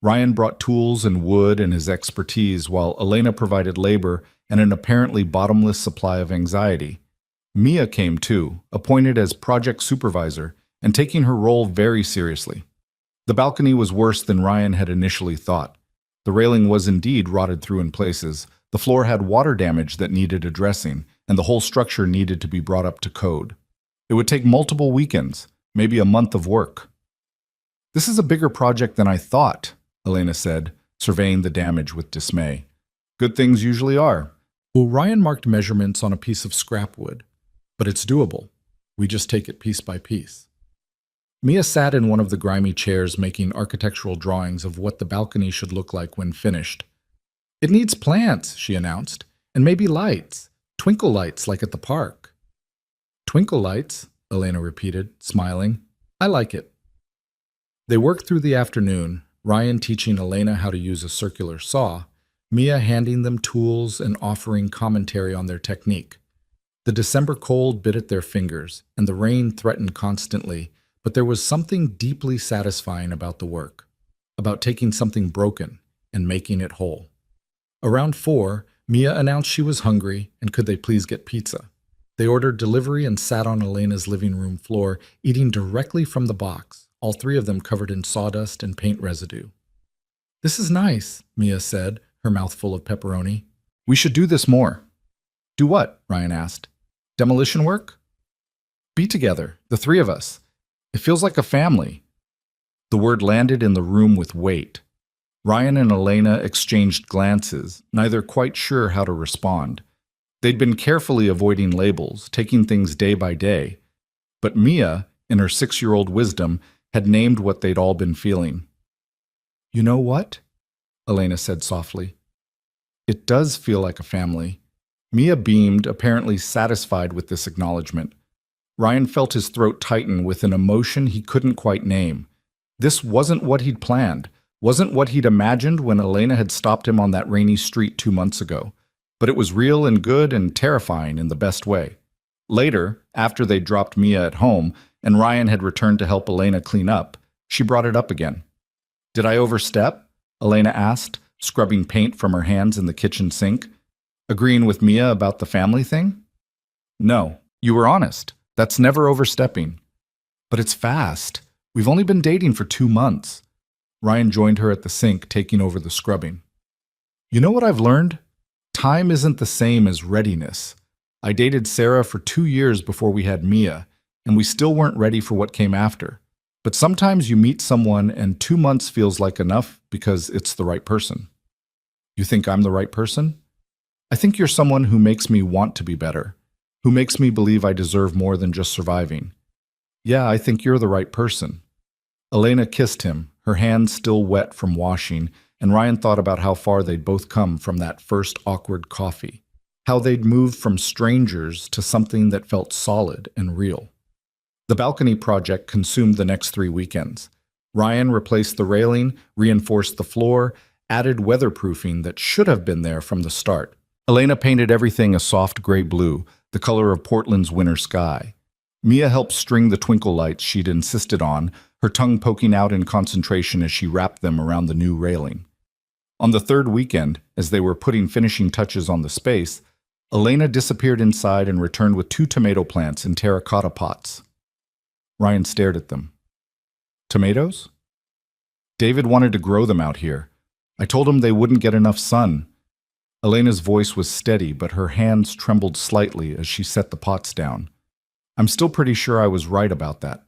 Ryan brought tools and wood and his expertise, while Elena provided labor and an apparently bottomless supply of anxiety. Mia came too, appointed as project supervisor and taking her role very seriously. The balcony was worse than Ryan had initially thought. The railing was indeed rotted through in places, the floor had water damage that needed addressing, and the whole structure needed to be brought up to code. It would take multiple weekends, maybe a month of work. This is a bigger project than I thought, Elena said, surveying the damage with dismay. Good things usually are. Well, Ryan marked measurements on a piece of scrap wood, but it's doable. We just take it piece by piece. Mia sat in one of the grimy chairs making architectural drawings of what the balcony should look like when finished. It needs plants, she announced, and maybe lights, twinkle lights like at the park. Twinkle lights, Elena repeated, smiling. I like it. They worked through the afternoon, Ryan teaching Elena how to use a circular saw, Mia handing them tools and offering commentary on their technique. The December cold bit at their fingers, and the rain threatened constantly, but there was something deeply satisfying about the work, about taking something broken and making it whole. Around 4, Mia announced she was hungry and could they please get pizza. They ordered delivery and sat on Elena's living room floor, eating directly from the box, all 3 of them covered in sawdust and paint residue. This is nice, Mia said, her mouth full of pepperoni. We should do this more. Do what? Ryan asked. Demolition work? Be together, the 3 of us. It feels like a family. The word landed in the room with weight. Ryan and Elena exchanged glances, neither quite sure how to respond. They'd been carefully avoiding labels, taking things day by day. But Mia, in her 6-year-old wisdom, had named what they'd all been feeling. "You know what?" Elena said softly. "It does feel like a family." Mia beamed, apparently satisfied with this acknowledgement. Ryan felt his throat tighten with an emotion he couldn't quite name. This wasn't what he'd planned, wasn't what he'd imagined when Elena had stopped him on that rainy street 2 months ago. But it was real and good and terrifying in the best way. Later, after they'd dropped Mia at home and Ryan had returned to help Elena clean up, she brought it up again. "Did I overstep?" Elena asked, scrubbing paint from her hands in the kitchen sink. "Agreeing with Mia about the family thing?" "No, you were honest. That's never overstepping." "But it's fast. We've only been dating for 2 months." Ryan joined her at the sink, taking over the scrubbing. "You know what I've learned? Time isn't the same as readiness. I dated Sarah for 2 years before we had Mia, and we still weren't ready for what came after. But sometimes you meet someone and 2 months feels like enough because it's the right person." "You think I'm the right person?" "I think you're someone who makes me want to be better, who makes me believe I deserve more than just surviving." "Yeah, I think you're the right person." Elena kissed him, her hands still wet from washing, and Ryan thought about how far they'd both come from that first awkward coffee, how they'd moved from strangers to something that felt solid and real. The balcony project consumed the next 3 weekends. Ryan replaced the railing, reinforced the floor, added weatherproofing that should have been there from the start. Elena painted everything a soft gray blue, the color of Portland's winter sky. Mia helped string the twinkle lights she'd insisted on, her tongue poking out in concentration as she wrapped them around the new railing. On the 3rd weekend, as they were putting finishing touches on the space, Elena disappeared inside and returned with 2 tomato plants in terracotta pots. Ryan stared at them. "Tomatoes?" "David wanted to grow them out here. I told him they wouldn't get enough sun." Elena's voice was steady, but her hands trembled slightly as she set the pots down. "I'm still pretty sure I was right about that,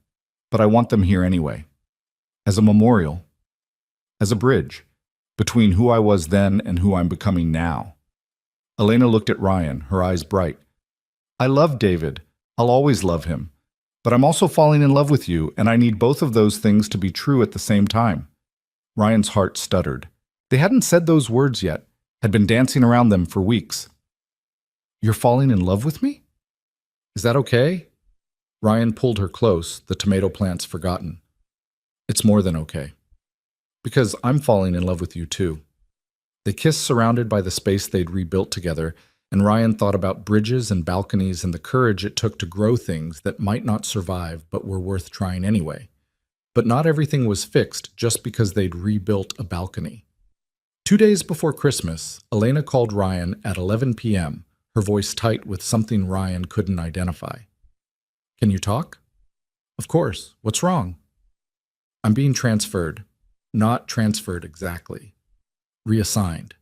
but I want them here anyway. As a memorial. As a bridge between who I was then and who I'm becoming now." Elena looked at Ryan, her eyes bright. "I love David. I'll always love him. But I'm also falling in love with you, and I need both of those things to be true at the same time." Ryan's heart stuttered. They hadn't said those words yet, had been dancing around them for weeks. "You're falling in love with me? Is that okay?" Ryan pulled her close, the tomato plants forgotten. "It's more than okay. Because I'm falling in love with you too." They kissed surrounded by the space they'd rebuilt together, and Ryan thought about bridges and balconies and the courage it took to grow things that might not survive but were worth trying anyway. But not everything was fixed just because they'd rebuilt a balcony. 2 days before Christmas, Elena called Ryan at 11 p.m., her voice tight with something Ryan couldn't identify. "Can you talk?" "Of course. What's wrong?" "I'm being transferred. Not transferred exactly. Reassigned.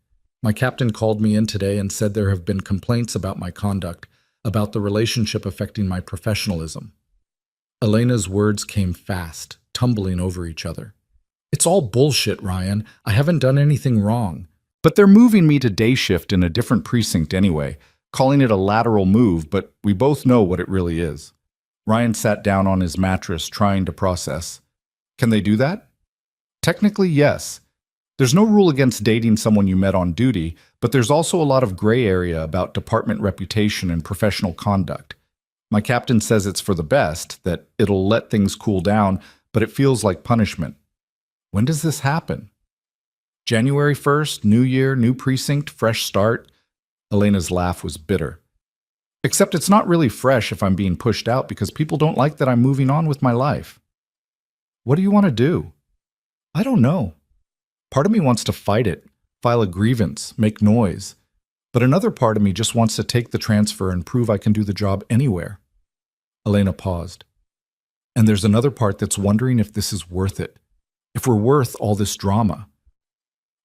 My captain called me in today and said there have been complaints about my conduct, about the relationship affecting my professionalism." Elena's words came fast, tumbling over each other. "It's all bullshit, Ryan. I haven't done anything wrong. But they're moving me to day shift in a different precinct anyway, calling it a lateral move, but we both know what it really is." Ryan sat down on his mattress, trying to process. "Can they do that?" "Technically, yes. There's no rule against dating someone you met on duty, but there's also a lot of gray area about department reputation and professional conduct. My captain says it's for the best, that it'll let things cool down, but it feels like punishment." "When does this happen?" "January 1st, new year, new precinct, fresh start." Elena's laugh was bitter. "Except it's not really fresh if I'm being pushed out because people don't like that I'm moving on with my life." "What do you want to do?" "I don't know. Part of me wants to fight it, file a grievance, make noise. But another part of me just wants to take the transfer and prove I can do the job anywhere." Elena paused. "And there's another part that's wondering if this is worth it, if we're worth all this drama."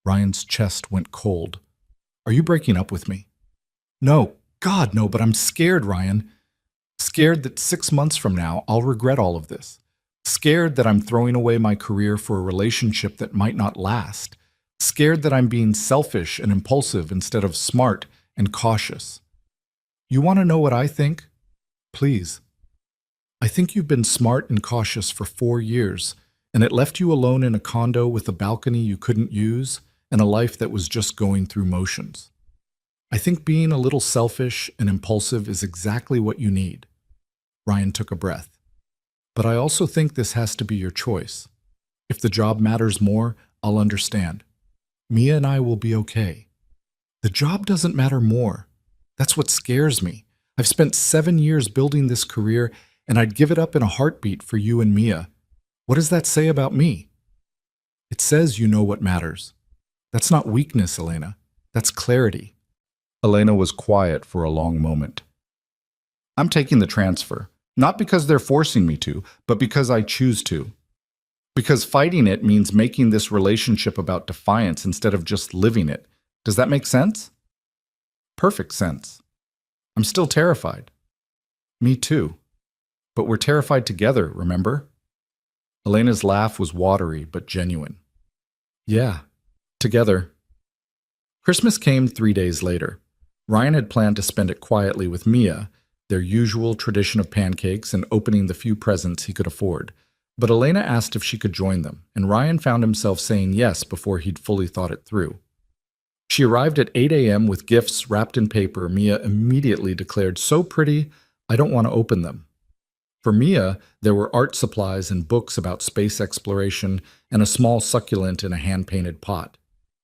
Ryan's chest went cold. "Are you breaking up with me?" "No, God, no, but I'm scared, Ryan. Scared that 6 months from now I'll regret all of this. Scared that I'm throwing away my career for a relationship that might not last. Scared that I'm being selfish and impulsive instead of smart and cautious. You want to know what I think? Please." I think you've been smart and cautious for 4 years, and it left you alone in a condo with a balcony you couldn't use and a life that was just going through motions. I think being a little selfish and impulsive is exactly what you need. Ryan took a breath. But I also think this has to be your choice. If the job matters more, I'll understand. Mia and I will be okay. The job doesn't matter more. That's what scares me. I've spent 7 years building this career, and I'd give it up in a heartbeat for you and Mia. What does that say about me? It says you know what matters. That's not weakness, Elena. That's clarity. Elena was quiet for a long moment. I'm taking the transfer, not because they're forcing me to, but because I choose to. Because fighting it means making this relationship about defiance instead of just living it. Does that make sense? Perfect sense. I'm still terrified. Me too. But we're terrified together, remember? Elena's laugh was watery but genuine. Yeah, together. Christmas came 3 days later. Ryan had planned to spend it quietly with Mia, their usual tradition of pancakes and opening the few presents he could afford. But Elena asked if she could join them, and Ryan found himself saying yes before he'd fully thought it through. She arrived at 8 a.m. with gifts wrapped in paper Mia immediately declared so pretty, I don't want to open them. For Mia, there were art supplies and books about space exploration and a small succulent in a hand-painted pot.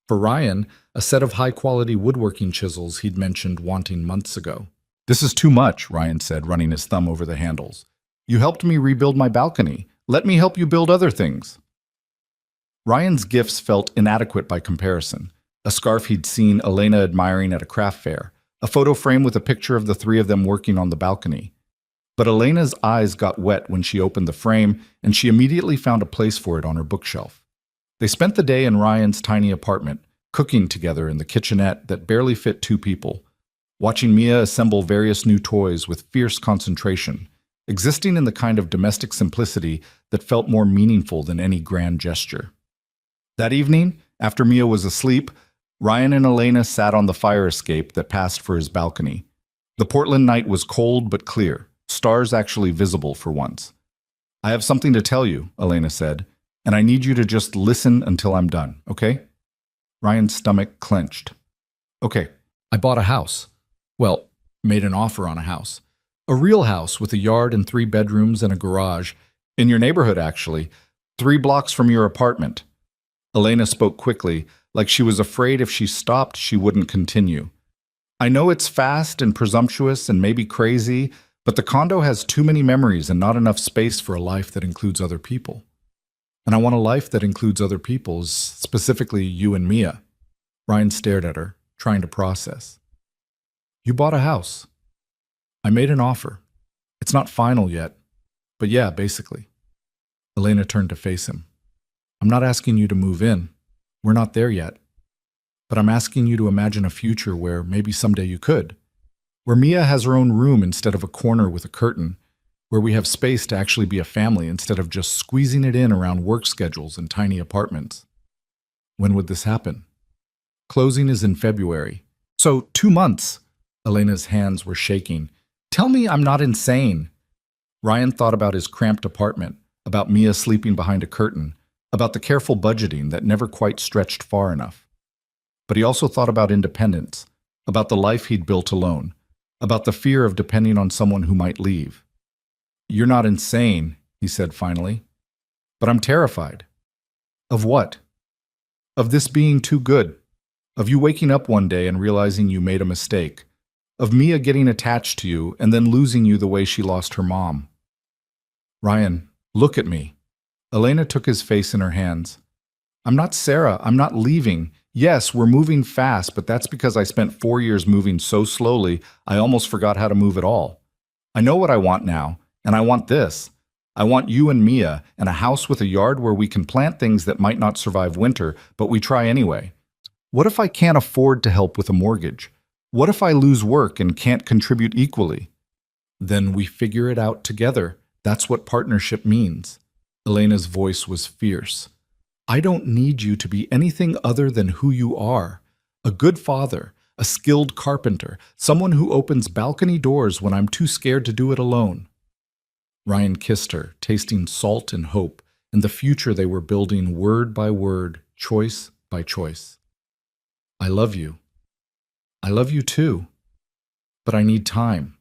For Ryan, a set of high-quality woodworking chisels he'd mentioned wanting months ago. This is too much, Ryan said, running his thumb over the handles. You helped me rebuild my balcony. Let me help you build other things. Ryan's gifts felt inadequate by comparison. A scarf he'd seen Elena admiring at a craft fair, a photo frame with a picture of the three of them working on the balcony. But Elena's eyes got wet when she opened the frame, and she immediately found a place for it on her bookshelf. They spent the day in Ryan's tiny apartment, cooking together in the kitchenette that barely fit 2 people, watching Mia assemble various new toys with fierce concentration, existing in the kind of domestic simplicity that felt more meaningful than any grand gesture. That evening, after Mia was asleep, Ryan and Elena sat on the fire escape that passed for his balcony. The Portland night was cold but clear, stars actually visible for once. I have something to tell you, Elena said, and I need you to just listen until I'm done, okay? Ryan's stomach clenched. Okay, I bought a house. Well, made an offer on a house. A real house with a yard and 3 bedrooms and a garage. In your neighborhood, actually. 3 blocks from your apartment. Elena spoke quickly, like she was afraid if she stopped, she wouldn't continue. I know it's fast and presumptuous and maybe crazy, but the condo has too many memories and not enough space for a life that includes other people. And I want a life that includes other people's, specifically you and Mia. Ryan stared at her, trying to process. You bought a house. I made an offer. It's not final yet, but yeah, basically. Elena turned to face him. I'm not asking you to move in. We're not there yet. But I'm asking you to imagine a future where maybe someday you could. Where Mia has her own room instead of a corner with a curtain. Where we have space to actually be a family instead of just squeezing it in around work schedules and tiny apartments. When would this happen? Closing is in February. So 2 months. Elena's hands were shaking. Tell me I'm not insane. Ryan thought about his cramped apartment, about Mia sleeping behind a curtain, about the careful budgeting that never quite stretched far enough. But he also thought about independence, about the life he'd built alone, about the fear of depending on someone who might leave. You're not insane, he said finally. But I'm terrified. Of what? Of this being too good. Of you waking up one day and realizing you made a mistake. Of Mia getting attached to you and then losing you the way she lost her mom. Ryan, look at me. Elena took his face in her hands. I'm not Sarah. I'm not leaving. Yes, we're moving fast, but that's because I spent 4 years moving so slowly, I almost forgot how to move at all. I know what I want now. And I want this. I want you and Mia and a house with a yard where we can plant things that might not survive winter, but we try anyway. What if I can't afford to help with a mortgage? What if I lose work and can't contribute equally? Then we figure it out together. That's what partnership means. Elena's voice was fierce. I don't need you to be anything other than who you are. A good father, a skilled carpenter, someone who opens balcony doors when I'm too scared to do it alone. Ryan kissed her, tasting salt and hope, and the future they were building word by word, choice by choice. I love you. I love you too. But I need time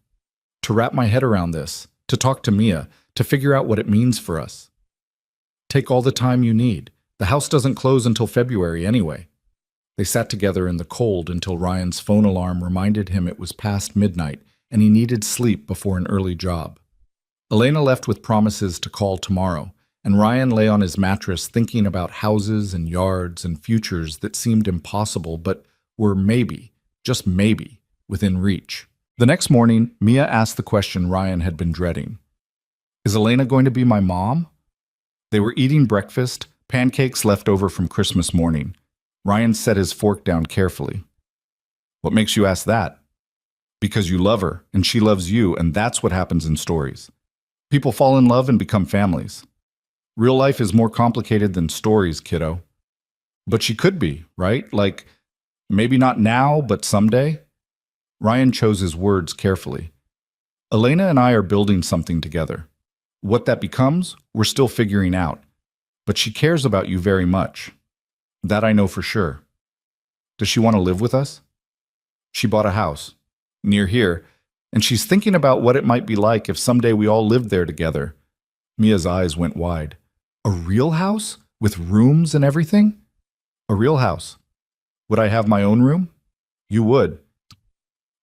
to wrap my head around this, to talk to Mia, to figure out what it means for us. Take all the time you need. The house doesn't close until February anyway. They sat together in the cold until Ryan's phone alarm reminded him it was past midnight and he needed sleep before an early job. Elena left with promises to call tomorrow, and Ryan lay on his mattress thinking about houses and yards and futures that seemed impossible but were maybe, just maybe, within reach. The next morning, Mia asked the question Ryan had been dreading. Is Elena going to be my mom? They were eating breakfast, pancakes left over from Christmas morning. Ryan set his fork down carefully. What makes you ask that? Because you love her, and she loves you, and that's what happens in stories. People fall in love and become families. Real life is more complicated than stories, kiddo. But she could be, right? Like, maybe not now, but someday? Ryan chose his words carefully. Elena and I are building something together. What that becomes, we're still figuring out. But she cares about you very much. That I know for sure. Does she want to live with us? She bought a house, near here, and she's thinking about what it might be like if someday we all lived there together. Mia's eyes went wide. A real house? With rooms and everything? A real house. Would I have my own room? You would.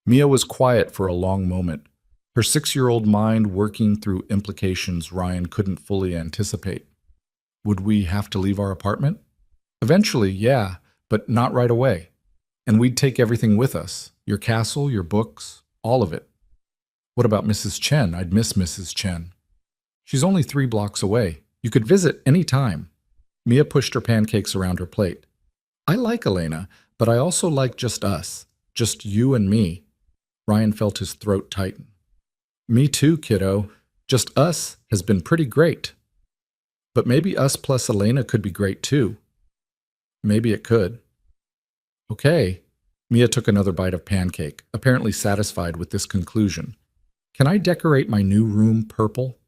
Mia was quiet for a long moment, her 6-year-old mind working through implications Ryan couldn't fully anticipate. Would we have to leave our apartment? Eventually, yeah, but not right away. And we'd take everything with us. Your castle, your books, all of it. What about Mrs. Chen? I'd miss Mrs. Chen. She's only 3 blocks away. You could visit any time. Mia pushed her pancakes around her plate. I like Elena, but I also like just us. Just you and me. Ryan felt his throat tighten. Me too, kiddo. Just us has been pretty great. But maybe us plus Elena could be great too. Maybe it could. Okay. Mia took another bite of pancake, apparently satisfied with this conclusion. Can I decorate my new room purple?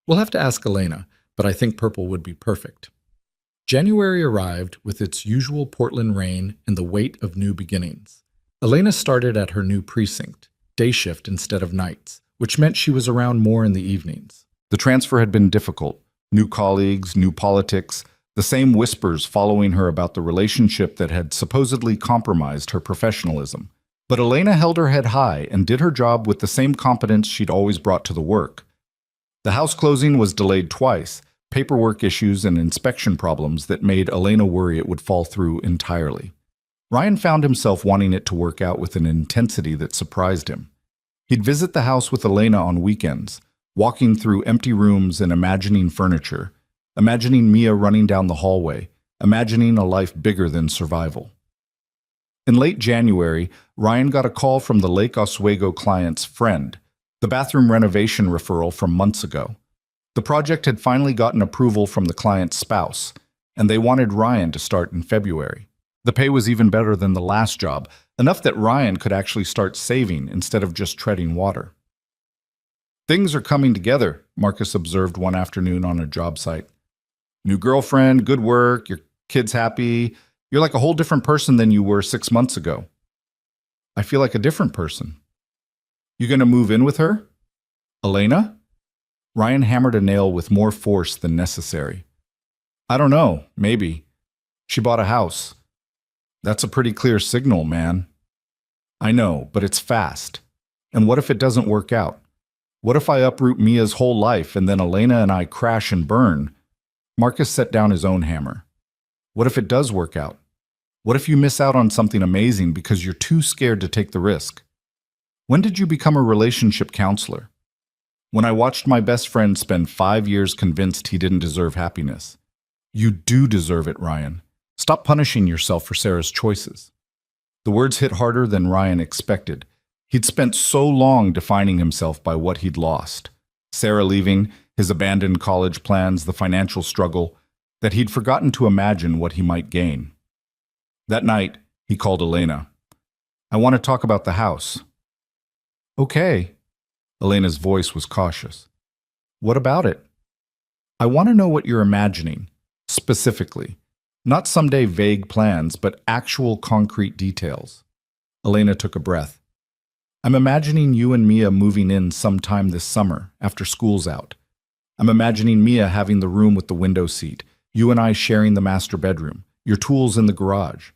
We'll have to ask Elena, but I think purple would be perfect. January arrived with its usual Portland rain and the weight of new beginnings. Elena started at her new precinct, day shift instead of nights, which meant she was around more in the evenings. The transfer had been difficult. New colleagues, new politics, the same whispers following her about the relationship that had supposedly compromised her professionalism. But Elena held her head high and did her job with the same competence she'd always brought to the work. The house closing was delayed twice, paperwork issues and inspection problems that made Elena worry it would fall through entirely. Ryan found himself wanting it to work out with an intensity that surprised him. He'd visit the house with Elena on weekends, walking through empty rooms and imagining furniture, imagining Mia running down the hallway, imagining a life bigger than survival. In late January, Ryan got a call from the Lake Oswego client's friend, the bathroom renovation referral from months ago. The project had finally gotten approval from the client's spouse, and they wanted Ryan to start in February. The pay was even better than the last job, enough that Ryan could actually start saving instead of just treading water. Things are coming together, Marcus observed one afternoon on a job site. New girlfriend, good work, your kid's happy. You're like a whole different person than you were 6 months ago. I feel like a different person. You gonna move in with her? Elena? Ryan hammered a nail with more force than necessary. I don't know, maybe. She bought a house. That's a pretty clear signal, man. I know, but it's fast. And what if it doesn't work out? What if I uproot Mia's whole life and then Elena and I crash and burn? Marcus set down his own hammer. What if it does work out? What if you miss out on something amazing because you're too scared to take the risk? When did you become a relationship counselor? When I watched my best friend spend 5 years convinced he didn't deserve happiness. You do deserve it, Ryan. Stop punishing yourself for Sarah's choices. The words hit harder than Ryan expected. He'd spent so long defining himself by what he'd lost. Sarah leaving, his abandoned college plans, the financial struggle, that he'd forgotten to imagine what he might gain. That night, he called Elena. I want to talk about the house. Okay. Elena's voice was cautious. What about it? I want to know what you're imagining, specifically. Not someday vague plans, but actual concrete details. Elena took a breath. I'm imagining you and Mia moving in sometime this summer, after school's out. I'm imagining Mia having the room with the window seat, you and I sharing the master bedroom, your tools in the garage.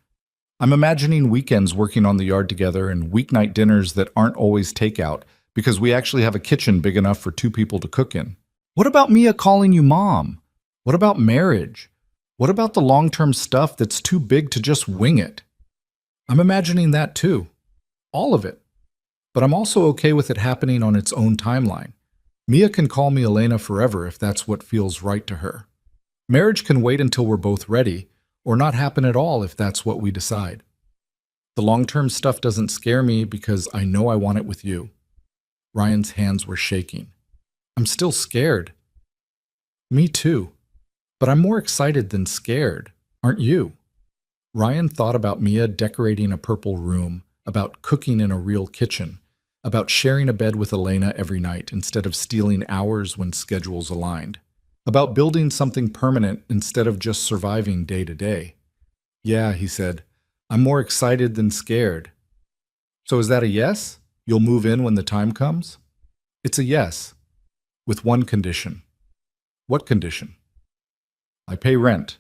I'm imagining weekends working on the yard together and weeknight dinners that aren't always takeout because we actually have a kitchen big enough for 2 people to cook in. What about Mia calling you mom? What about marriage? What about the long-term stuff that's too big to just wing it? I'm imagining that too. All of it. But I'm also okay with it happening on its own timeline. Mia can call me Elena forever if that's what feels right to her. Marriage can wait until we're both ready, or not happen at all if that's what we decide. The long-term stuff doesn't scare me because I know I want it with you. Ryan's hands were shaking. I'm still scared. Me too. But I'm more excited than scared, aren't you? Ryan thought about Mia decorating a purple room, about cooking in a real kitchen, about sharing a bed with Elena every night instead of stealing hours when schedules aligned, about building something permanent instead of just surviving day to day. Yeah, he said, I'm more excited than scared. So is that a yes? You'll move in when the time comes? It's a yes, with one condition. What condition? I pay rent.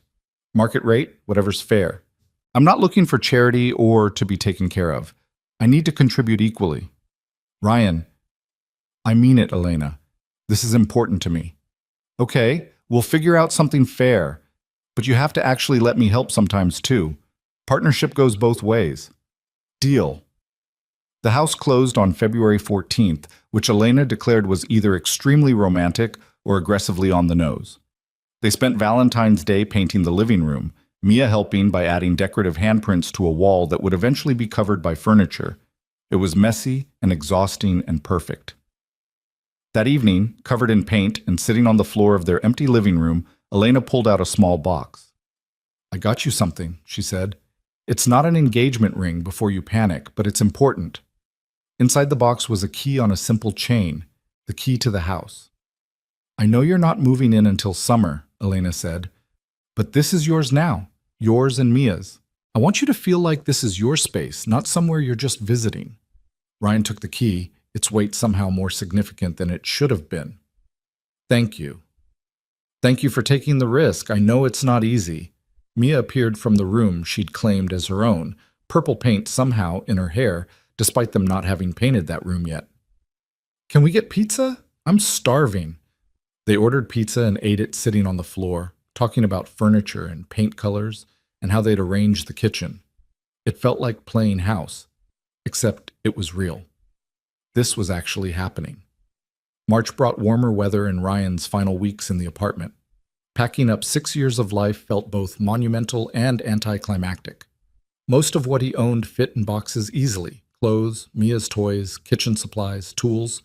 Market rate, whatever's fair. I'm not looking for charity or to be taken care of. I need to contribute equally. Ryan, I mean it, Elena. This is important to me. Okay, we'll figure out something fair, but you have to actually let me help sometimes too. Partnership goes both ways. Deal. The house closed on February 14th, which Elena declared was either extremely romantic or aggressively on the nose. They spent Valentine's Day painting the living room, Mia helping by adding decorative handprints to a wall that would eventually be covered by furniture. It was messy and exhausting and perfect. That evening, covered in paint and sitting on the floor of their empty living room, Elena pulled out a small box. I got you something, she said. It's not an engagement ring before you panic, but it's important. Inside the box was a key on a simple chain, the key to the house. I know you're not moving in until summer, Elena said, but this is yours now, yours and Mia's. I want you to feel like this is your space, not somewhere you're just visiting. Ryan took the key, its weight somehow more significant than it should have been. Thank you. Thank you for taking the risk. I know it's not easy. Mia appeared from the room she'd claimed as her own, purple paint somehow in her hair, despite them not having painted that room yet. Can we get pizza? I'm starving. They ordered pizza and ate it sitting on the floor, talking about furniture and paint colors and how they'd arranged the kitchen. It felt like playing house, except it was real. This was actually happening. March brought warmer weather in Ryan's final weeks in the apartment. Packing up 6 years of life felt both monumental and anticlimactic. Most of what he owned fit in boxes easily: clothes, Mia's toys, kitchen supplies, tools.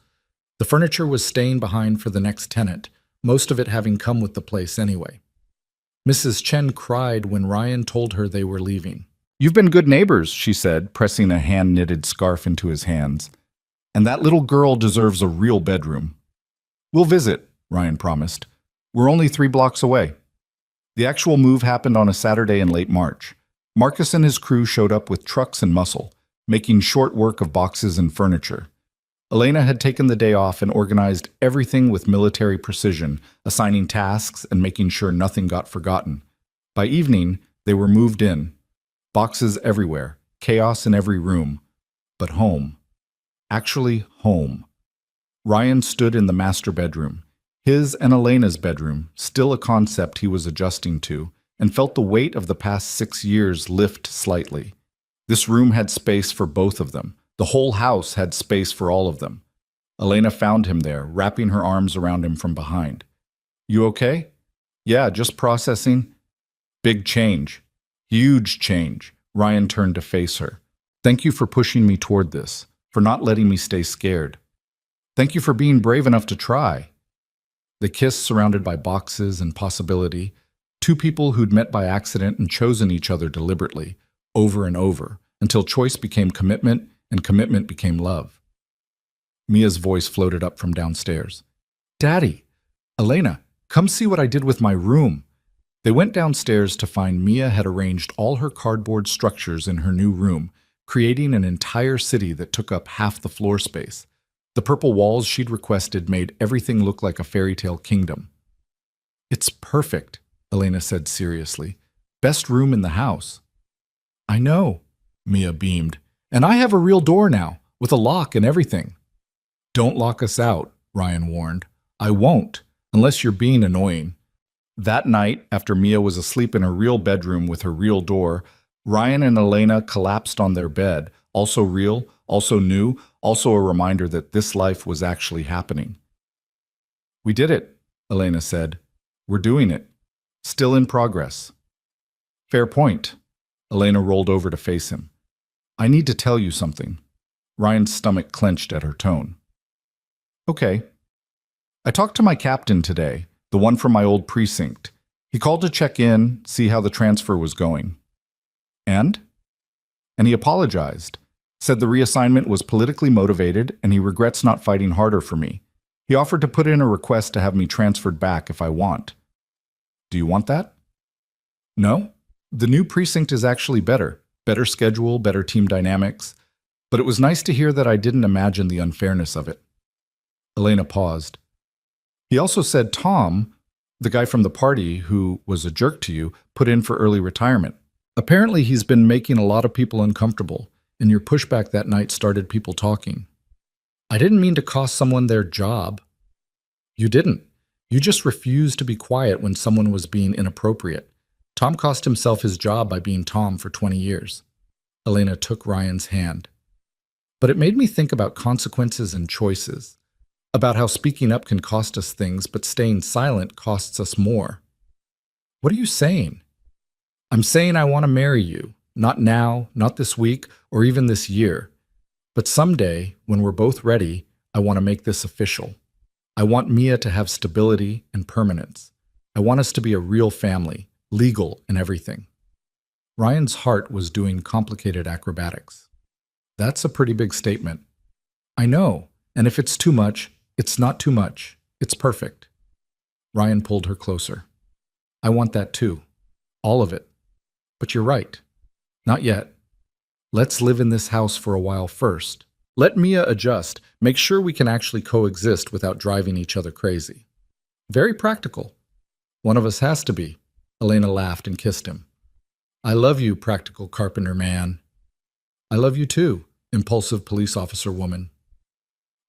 The furniture was staying behind for the next tenant, most of it having come with the place anyway. Mrs. Chen cried when Ryan told her they were leaving. You've been good neighbors, she said, pressing a hand-knitted scarf into his hands. And that little girl deserves a real bedroom. We'll visit, Ryan promised. We're only 3 blocks away. The actual move happened on a Saturday in late March. Marcus and his crew showed up with trucks and muscle, making short work of boxes and furniture. Elena had taken the day off and organized everything with military precision, assigning tasks and making sure nothing got forgotten. By evening, they were moved in. Boxes everywhere, chaos in every room. But home. Actually, home. Ryan stood in the master bedroom, his and Elena's bedroom, still a concept he was adjusting to, and felt the weight of the past 6 years lift slightly. This room had space for both of them. The whole house had space for all of them. Elena found him there, wrapping her arms around him from behind. You okay? Yeah, just processing. Big change. Huge change. Ryan turned to face her. Thank you for pushing me toward this, for not letting me stay scared. Thank you for being brave enough to try. They kissed, surrounded by boxes and possibility, 2 people who'd met by accident and chosen each other deliberately, over and over, until choice became commitment and commitment became love. Mia's voice floated up from downstairs. Daddy, Elena, come see what I did with my room. They went downstairs to find Mia had arranged all her cardboard structures in her new room, creating an entire city that took up half the floor space. The purple walls she'd requested made everything look like a fairy tale kingdom. It's perfect, Elena said seriously. Best room in the house. I know, Mia beamed. And I have a real door now, with a lock and everything. Don't lock us out, Ryan warned. I won't, unless you're being annoying. That night, after Mia was asleep in her real bedroom with her real door, Ryan and Elena collapsed on their bed, also real, also new, also a reminder that this life was actually happening. We did it, Elena said. We're doing it. Still in progress. Fair point. Elena rolled over to face him. I need to tell you something. Ryan's stomach clenched at her tone. Okay. I talked to my captain today, the one from my old precinct. He called to check in, see how the transfer was going. And he apologized. Said the reassignment was politically motivated and he regrets not fighting harder for me. He offered to put in a request to have me transferred back if I want. Do you want that? No? The new precinct is actually better. Better schedule, better team dynamics. But it was nice to hear that I didn't imagine the unfairness of it. Elena paused. He also said Tom, the guy from the party who was a jerk to you, put in for early retirement. Apparently he's been making a lot of people uncomfortable, and your pushback that night started people talking. I didn't mean to cost someone their job. You didn't. You just refused to be quiet when someone was being inappropriate. Tom cost himself his job by being Tom for 20 years. Elena took Ryan's hand. But it made me think about consequences and choices, about how speaking up can cost us things, but staying silent costs us more. What are you saying? I'm saying I want to marry you, not now, not this week, or even this year. But someday, when we're both ready, I want to make this official. I want Mia to have stability and permanence. I want us to be a real family, legal and everything. Ryan's heart was doing complicated acrobatics. That's a pretty big statement. I know, and if it's too much, it's not too much. It's perfect. Ryan pulled her closer. I want that too. All of it. But you're right. Not yet. Let's live in this house for a while first. Let Mia adjust. Make sure we can actually coexist without driving each other crazy. Very practical. One of us has to be. Elena laughed and kissed him. I love you, practical carpenter man. I love you too, impulsive police officer woman.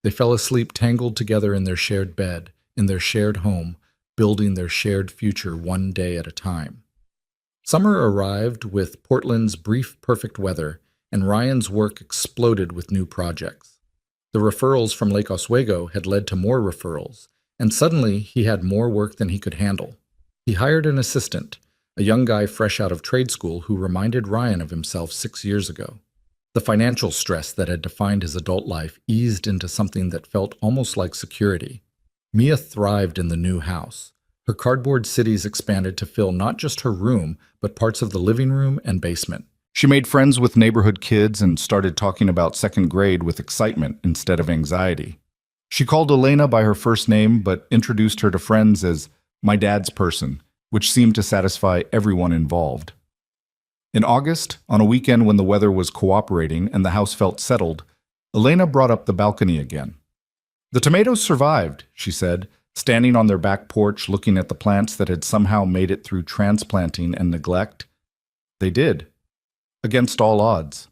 They fell asleep tangled together in their shared bed, in their shared home, building their shared future one day at a time. Summer arrived with Portland's brief perfect weather, and Ryan's work exploded with new projects. The referrals from Lake Oswego had led to more referrals, and suddenly he had more work than he could handle. He hired an assistant, a young guy fresh out of trade school who reminded Ryan of himself 6 years ago. The financial stress that had defined his adult life eased into something that felt almost like security. Mia thrived in the new house. Her cardboard cities expanded to fill not just her room, but parts of the living room and basement. She made friends with neighborhood kids and started talking about second grade with excitement instead of anxiety. She called Elena by her first name, but introduced her to friends as my dad's person, which seemed to satisfy everyone involved. In August, on a weekend when the weather was cooperating and the house felt settled, Elena brought up the balcony again. The tomatoes survived, she said, standing on their back porch looking at the plants that had somehow made it through transplanting and neglect. They did. Against all odds.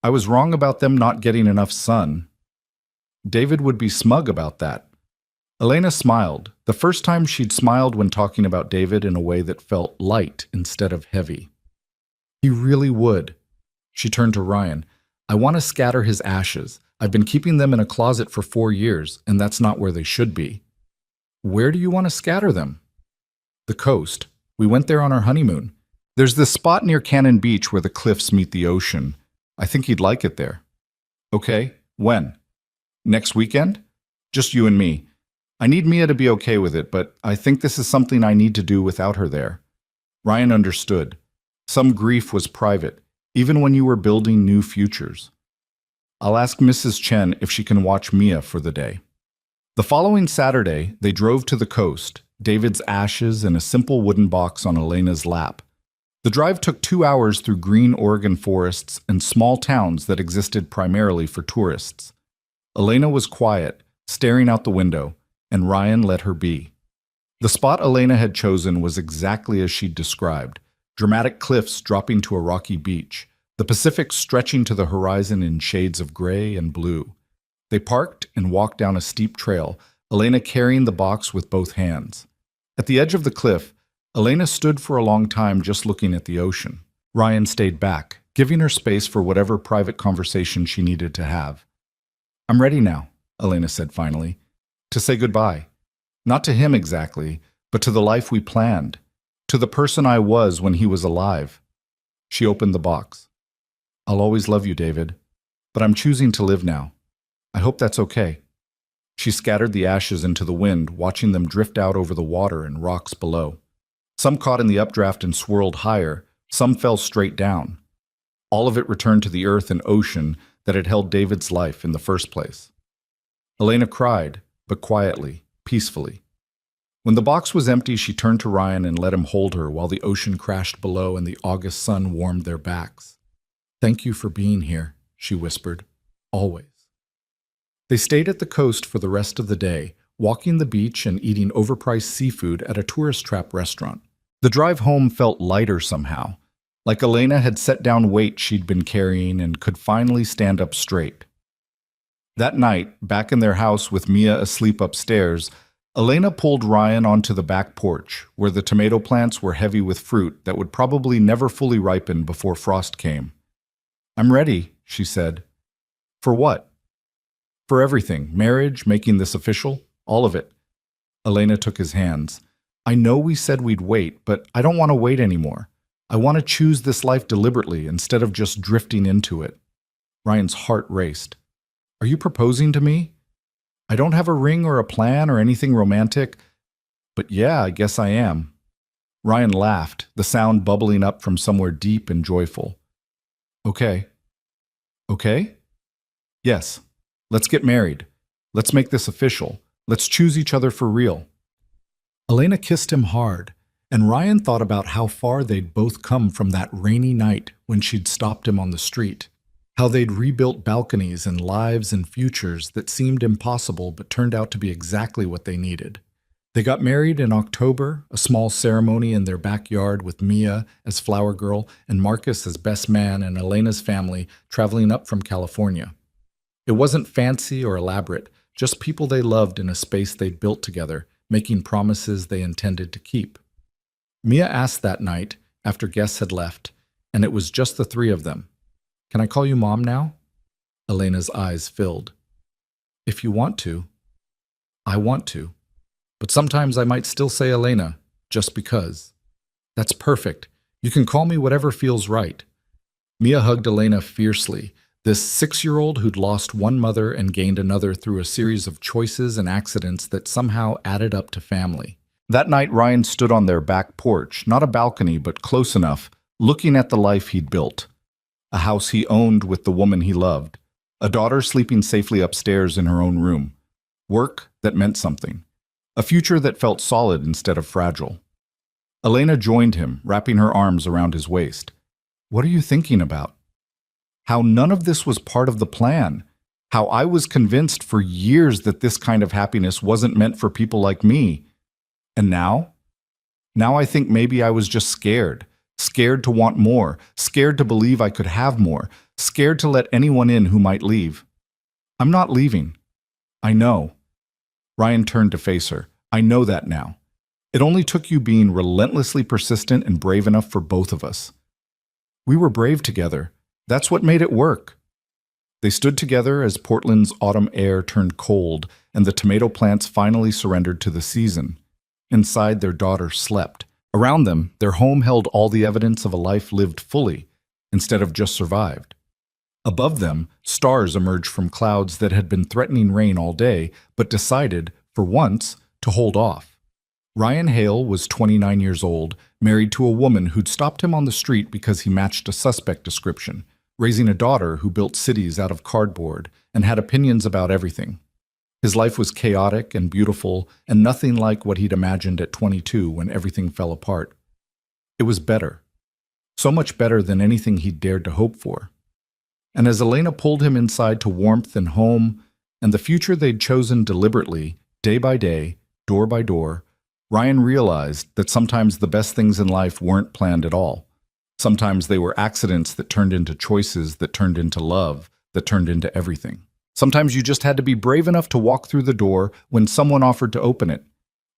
I was wrong about them not getting enough sun. David would be smug about that. Elena smiled, the first time she'd smiled when talking about David in a way that felt light instead of heavy. He really would. She turned to Ryan. I want to scatter his ashes. I've been keeping them in a closet for 4 years, and that's not where they should be. Where do you want to scatter them? The coast. We went there on our honeymoon. There's this spot near Cannon Beach where the cliffs meet the ocean. I think he'd like it there. Okay, when? Next weekend? Just you and me. I need Mia to be okay with it, but I think this is something I need to do without her there. Ryan understood. Some grief was private, even when you were building new futures. I'll ask Mrs. Chen if she can watch Mia for the day. The following Saturday, they drove to the coast, David's ashes in a simple wooden box on Elena's lap. The drive took 2 hours through green Oregon forests and small towns that existed primarily for tourists. Elena was quiet, staring out the window, and Ryan let her be. The spot Elena had chosen was exactly as she'd described: dramatic cliffs dropping to a rocky beach, the Pacific stretching to the horizon in shades of gray and blue. They parked and walked down a steep trail, Elena carrying the box with both hands. At the edge of the cliff, Elena stood for a long time just looking at the ocean. Ryan stayed back, giving her space for whatever private conversation she needed to have. "I'm ready now," Elena said finally, "to say goodbye. Not to him exactly, but to the life we planned, to the person I was when he was alive." She opened the box. "I'll always love you, David, but I'm choosing to live now. I hope that's okay." She scattered the ashes into the wind, watching them drift out over the water and rocks below. Some caught in the updraft and swirled higher, some fell straight down. All of it returned to the earth and ocean that had held David's life in the first place. Elena cried, but quietly, peacefully. When the box was empty, she turned to Ryan and let him hold her while the ocean crashed below and the August sun warmed their backs. "Thank you for being here," she whispered. "Always." They stayed at the coast for the rest of the day, walking the beach and eating overpriced seafood at a tourist trap restaurant. The drive home felt lighter somehow, like Elena had set down weight she'd been carrying and could finally stand up straight. That night, back in their house with Mia asleep upstairs, Elena pulled Ryan onto the back porch, where the tomato plants were heavy with fruit that would probably never fully ripen before frost came. "I'm ready," she said. "For what?" "For everything. Marriage, making this official. All of it." Elena took his hands. "I know we said we'd wait, but I don't want to wait anymore. I want to choose this life deliberately instead of just drifting into it." Ryan's heart raced. "Are you proposing to me? I don't have a ring or a plan or anything romantic, but yeah, I guess I am." Ryan laughed, the sound bubbling up from somewhere deep and joyful. "Okay." "Okay?" "Yes. Let's get married. Let's make this official. Let's choose each other for real." Elena kissed him hard, and Ryan thought about how far they'd both come from that rainy night when she'd stopped him on the street. How they'd rebuilt balconies and lives and futures that seemed impossible but turned out to be exactly what they needed. They got married in October, a small ceremony in their backyard with Mia as flower girl and Marcus as best man and Elena's family traveling up from California. It wasn't fancy or elaborate, just people they loved in a space they'd built together, making promises they intended to keep. Mia asked that night, after guests had left, and it was just the three of them. "Can I call you Mom now?" Elena's eyes filled. "If you want to." "I want to. But sometimes I might still say Elena, just because." "That's perfect. You can call me whatever feels right." Mia hugged Elena fiercely, this 6-year-old who'd lost one mother and gained another through a series of choices and accidents that somehow added up to family. That night, Ryan stood on their back porch, not a balcony, but close enough, looking at the life he'd built. A house he owned with the woman he loved. A daughter sleeping safely upstairs in her own room. Work that meant something. A future that felt solid instead of fragile. Elena joined him, wrapping her arms around his waist. "What are you thinking about?" "How none of this was part of the plan. How I was convinced for years that this kind of happiness wasn't meant for people like me. And now? Now I think maybe I was just scared. Scared to want more. Scared to believe I could have more. Scared to let anyone in who might leave. I'm not leaving. I know." Ryan turned to face her. "I know that now. It only took you being relentlessly persistent and brave enough for both of us. We were brave together. That's what made it work." They stood together as Portland's autumn air turned cold and the tomato plants finally surrendered to the season. Inside, their daughter slept. Around them, their home held all the evidence of a life lived fully, instead of just survived. Above them, stars emerged from clouds that had been threatening rain all day, but decided, for once, to hold off. Ryan Hale was 29 years old, married to a woman who'd stopped him on the street because he matched a suspect description, raising a daughter who built cities out of cardboard and had opinions about everything. His life was chaotic and beautiful, and nothing like what he'd imagined at 22 when everything fell apart. It was better. So much better than anything he'd dared to hope for. And as Elena pulled him inside to warmth and home, and the future they'd chosen deliberately, day by day, door by door, Ryan realized that sometimes the best things in life weren't planned at all. Sometimes they were accidents that turned into choices, that turned into love, that turned into everything. Sometimes you just had to be brave enough to walk through the door when someone offered to open it.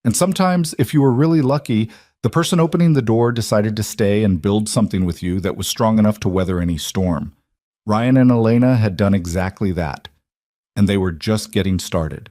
And sometimes, if you were really lucky, the person opening the door decided to stay and build something with you that was strong enough to weather any storm. Ryan and Elena had done exactly that, and they were just getting started.